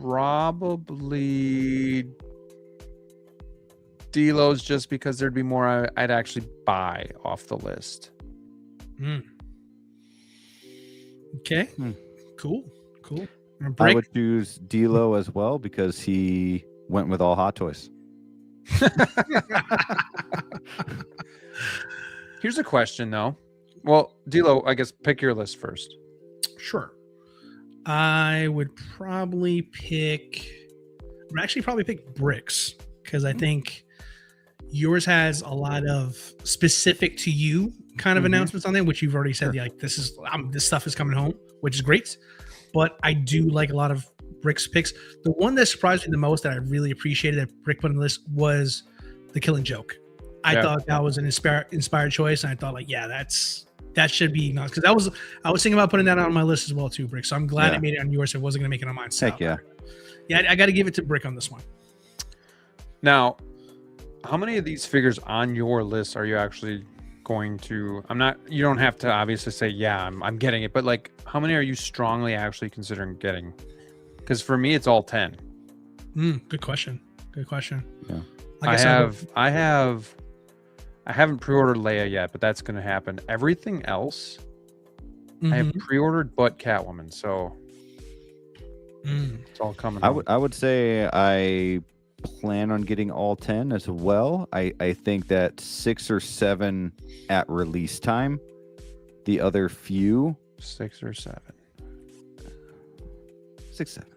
Probably DLO's, just because there'd be more I'd actually buy off the list. Okay. Cool. I would choose DLO as well because he went with all Hot Toys. Here's a question though. Well, DLO, I guess pick your list first. Sure. I would probably pick bricks, because I think yours has a lot of specific to you kind of announcements on there, which you've already said, like, this stuff is coming home, which is great. But I do like a lot of Brick's picks. The one that surprised me the most that I really appreciated that Brick put on the list was the Killing Joke. I thought that was an inspired choice, and I thought, like, that should be nice, because I was thinking about putting that on my list as well too, Brick. So I'm glad I made it on yours. So it wasn't going to make it on mine. So, Heck yeah. Yeah, I got to give it to Brick on this one. Now, how many of these figures on your list are you actually going to? You don't have to obviously say, I'm getting it, but like, how many are you strongly actually considering getting? Because for me, it's all 10. Good question. Yeah. I haven't pre-ordered Leia yet, but that's going to happen. Everything else, I have pre-ordered but Catwoman, so it's all coming. I would say I plan on getting all 10 as well. I think that 6 or 7 at release time. The other few 6 or 7. 6, 7.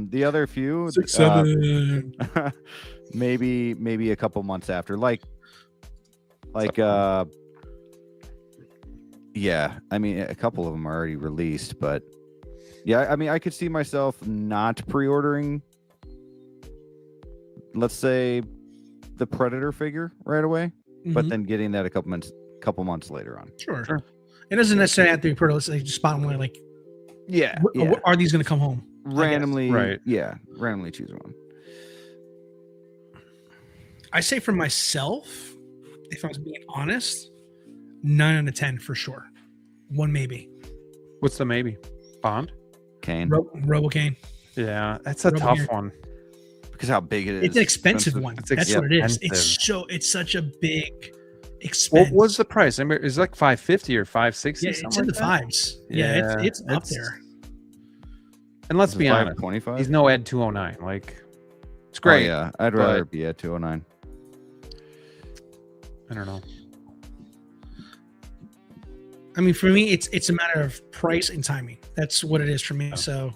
The other few 6, 7. maybe a couple months after, like I mean, a couple of them are already released, but I mean, I could see myself not pre-ordering, let's say, the Predator figure right away, but then getting that a couple months later on. Sure. It doesn't necessarily have to be Predator. Let's say just bottom line, like, are these going to come home randomly? Right. Yeah, randomly choose one. I say for myself, if I was being honest, 9 out of 10 for sure. 1 maybe. What's the maybe? Bond? Kane. Robo-Kane. Yeah, that's a tough one. Because how big it is. It's an expensive one. That's what it is. It's such a big expense. What was the price? I mean, it's like $550 or $560. Yeah, it's in the fives. Yeah, it's up there. And let's be honest, 25. he's no Ed 209. Like, it's great. Oh, yeah, I'd rather be at 209. I don't know. I mean, for me, it's a matter of price and timing. That's what it is for me. So,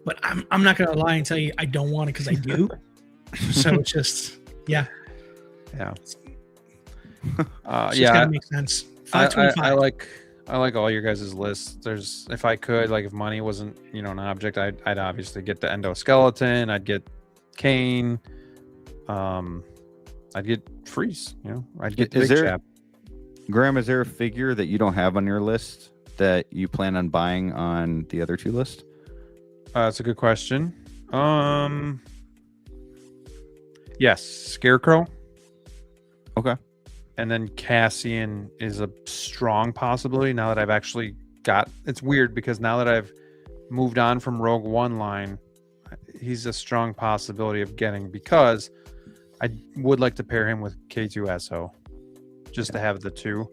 but I'm not gonna lie and tell you I don't want it, because I do. So it's just yeah. Gotta make sense. I like all your guys' lists. There's, if I could, like, if money wasn't an object, I'd obviously get the endoskeleton. I'd get Kane. I'd get Freeze. I'd get the big chap. Graham, is there a figure that you don't have on your list that you plan on buying on the other 2 lists? That's a good question. Yes, Scarecrow. Okay. And then Cassian is a strong possibility now that I've actually got. It's weird because now that I've moved on from Rogue One line, he's a strong possibility of getting, because I would like to pair him with K2SO just to have the 2.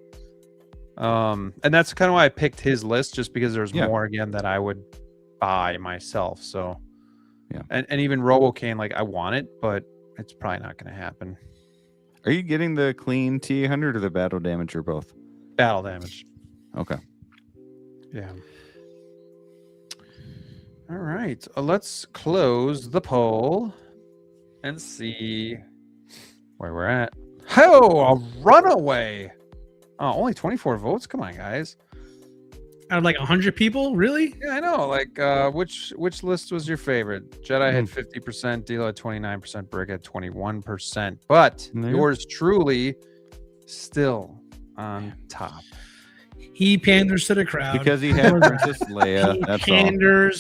And that's kind of why I picked his list, just because there's more again that I would buy myself. So and even Robo-Kane, like, I want it, but it's probably not going to happen. Are you getting the clean T800 or the battle damage or both? Battle damage. Okay. Yeah. All right. Let's close the poll and see where we're at. Oh, a runaway. Oh, only 24 votes. Come on, guys. Out of like 100 people, really? Yeah, I know. Like, which list was your favorite? Jedi had 50%, DLO had 29%, Brick had 21%. But yours truly still on top. He panders to the crowd Because he had Princess Leia. He That's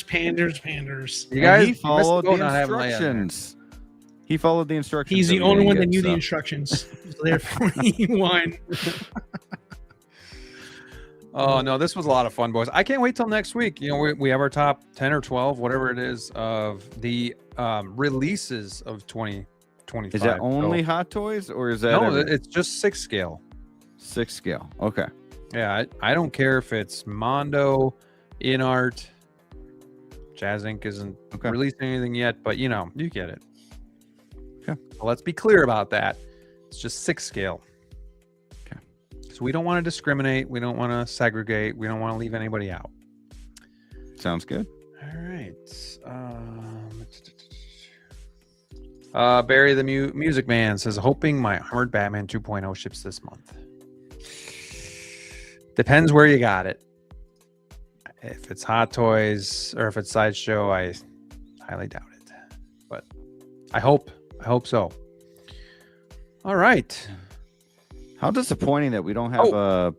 panders. You guys he followed the not having Leia in there. instructions. He followed the instructions. He's the we only didn't one that get, knew the so. instructions. So therefore, he won. Oh no, this was a lot of fun, boys. I can't wait till next week. You know, we have our top 10 or 12, whatever it is, of the releases of 2025. Is that only Hot Toys or is that No, it's just 6 scale. 6 scale? Okay. Yeah, I don't care if it's Mondo, InArt, Jazz Inc. isn't releasing anything yet, but you know, you get it. Okay. Well, let's be clear about that. It's just 6 scale. Okay. So we don't want to discriminate. We don't want to segregate. We don't want to leave anybody out. Sounds good. All right. Barry the Music Man says, hoping my Armored Batman 2.0 ships this month. Depends where you got it. If it's Hot Toys or if it's Sideshow, I highly doubt it. But I hope so. All right. How disappointing that we don't have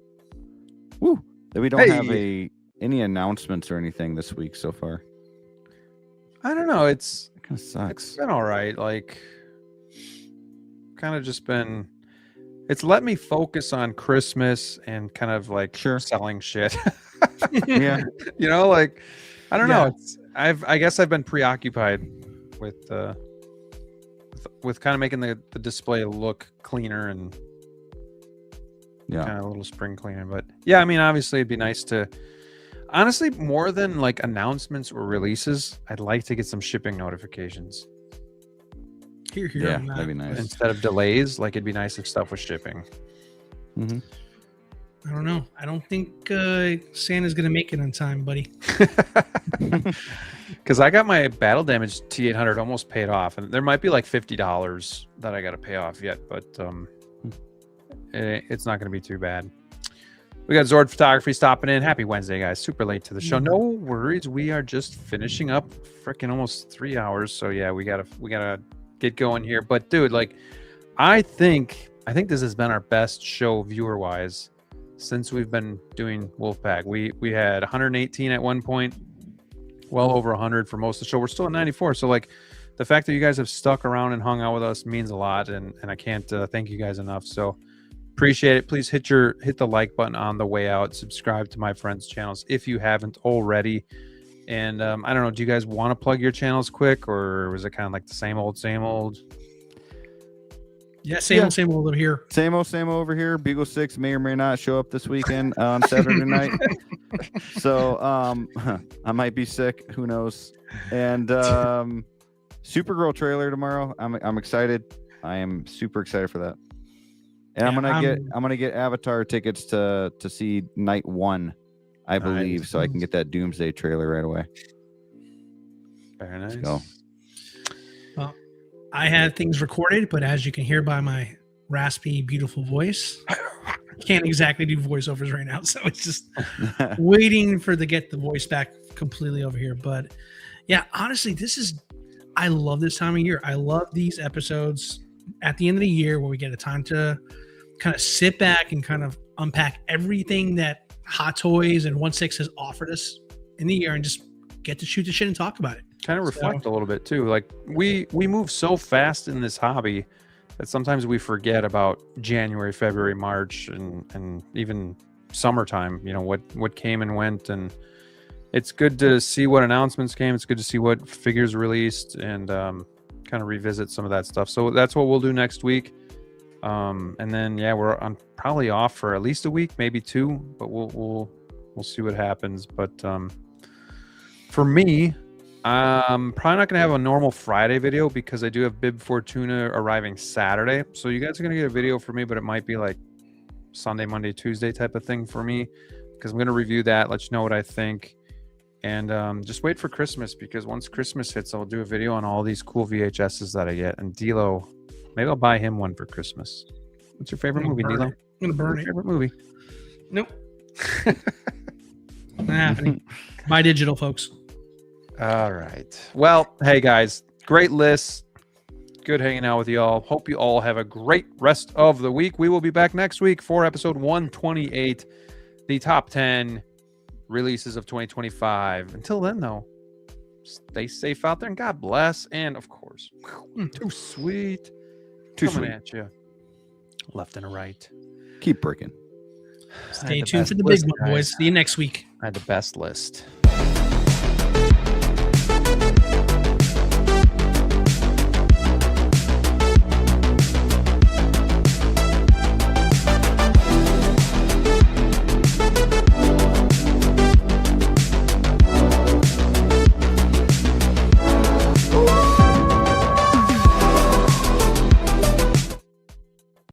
any announcements or anything this week so far. I don't know. It kind of sucks. It's been all right. Like, kind of just been. It's let me focus on Christmas and kind of like selling shit. Yeah. You know, like, I don't know. I guess I've been preoccupied with kind of making the display look cleaner and kind of a little spring cleaner. But yeah, I mean, obviously it'd be nice to, honestly, more than like announcements or releases, I'd like to get some shipping notifications. Yeah, that'd be nice. Instead of delays, like it'd be nice if stuff was shipping. Mm-hmm. I don't know. I don't think Santa's gonna make it on time, buddy. Because I got my battle damage T800 almost paid off, and there might be like $50 that I got to pay off yet, but it's not going to be too bad. We got Zord Photography stopping in. Happy Wednesday, guys. Super late to the show. No worries. We are just finishing up freaking almost 3 hours. So yeah, we gotta get going here. But dude, like, I think this has been our best show viewer wise since we've been doing Wolfpack. We had 118 at one point, well over 100 for most of the show. We're still at 94. So like, the fact that you guys have stuck around and hung out with us means a lot, and I can't thank you guys enough. So appreciate it. Please hit the like button on the way out. Subscribe to my friends' channels if you haven't already. And I don't know, do you guys want to plug your channels quick, or was it kind of like the same old? Yeah, same old over here. Same old over here. Beagle 6 may or may not show up this weekend on Saturday night. So I might be sick. Who knows? And Supergirl trailer tomorrow. I'm excited. I am super excited for that. And I'm gonna get Avatar tickets to see night 1, I believe, so I can get that Doomsday trailer right away. Very nice. Let's go. Well, I had things recorded, but as you can hear by my raspy, beautiful voice, I can't exactly do voiceovers right now. So it's just waiting to get the voice back completely over here. But yeah, honestly, I love this time of year. I love these episodes at the end of the year where we get a time to kind of sit back and kind of unpack everything that Hot Toys and 1/6 has offered us in the year and just get to shoot the shit and talk about it. Kind of reflect a little bit too. Like we move so fast in this hobby that sometimes we forget about January, February, March, and even summertime, you know, what came and went. And it's good to see what announcements came. It's good to see what figures released and kind of revisit some of that stuff. So that's what we'll do next week. And then I'm probably off for at least a week, maybe 2, but we'll see what happens. But for me, Probably not gonna have a normal Friday video because I do have Bib Fortuna arriving Saturday. So you guys are gonna get a video for me, but it might be like Sunday, Monday, Tuesday type of thing for me because I'm gonna review that, let you know what I think, and just wait for Christmas because once Christmas hits, I'll do a video on all these cool VHSs that I get. And DLO, maybe I'll buy him one for Christmas. What's your favorite movie, DLO? I'm gonna burn What's it. your favorite movie? Nope. Not happening. My digital, folks. All right. Well, hey guys, great list. Good hanging out with y'all. Hope you all have a great rest of the week. We will be back next week for episode 128, the top 10 releases of 2025. Until then, though, stay safe out there and God bless. And of course, too sweet. Too Coming sweet. at you. Left and right. Keep breaking. Stay tuned for the big one, boys. See you next week. I had the best list.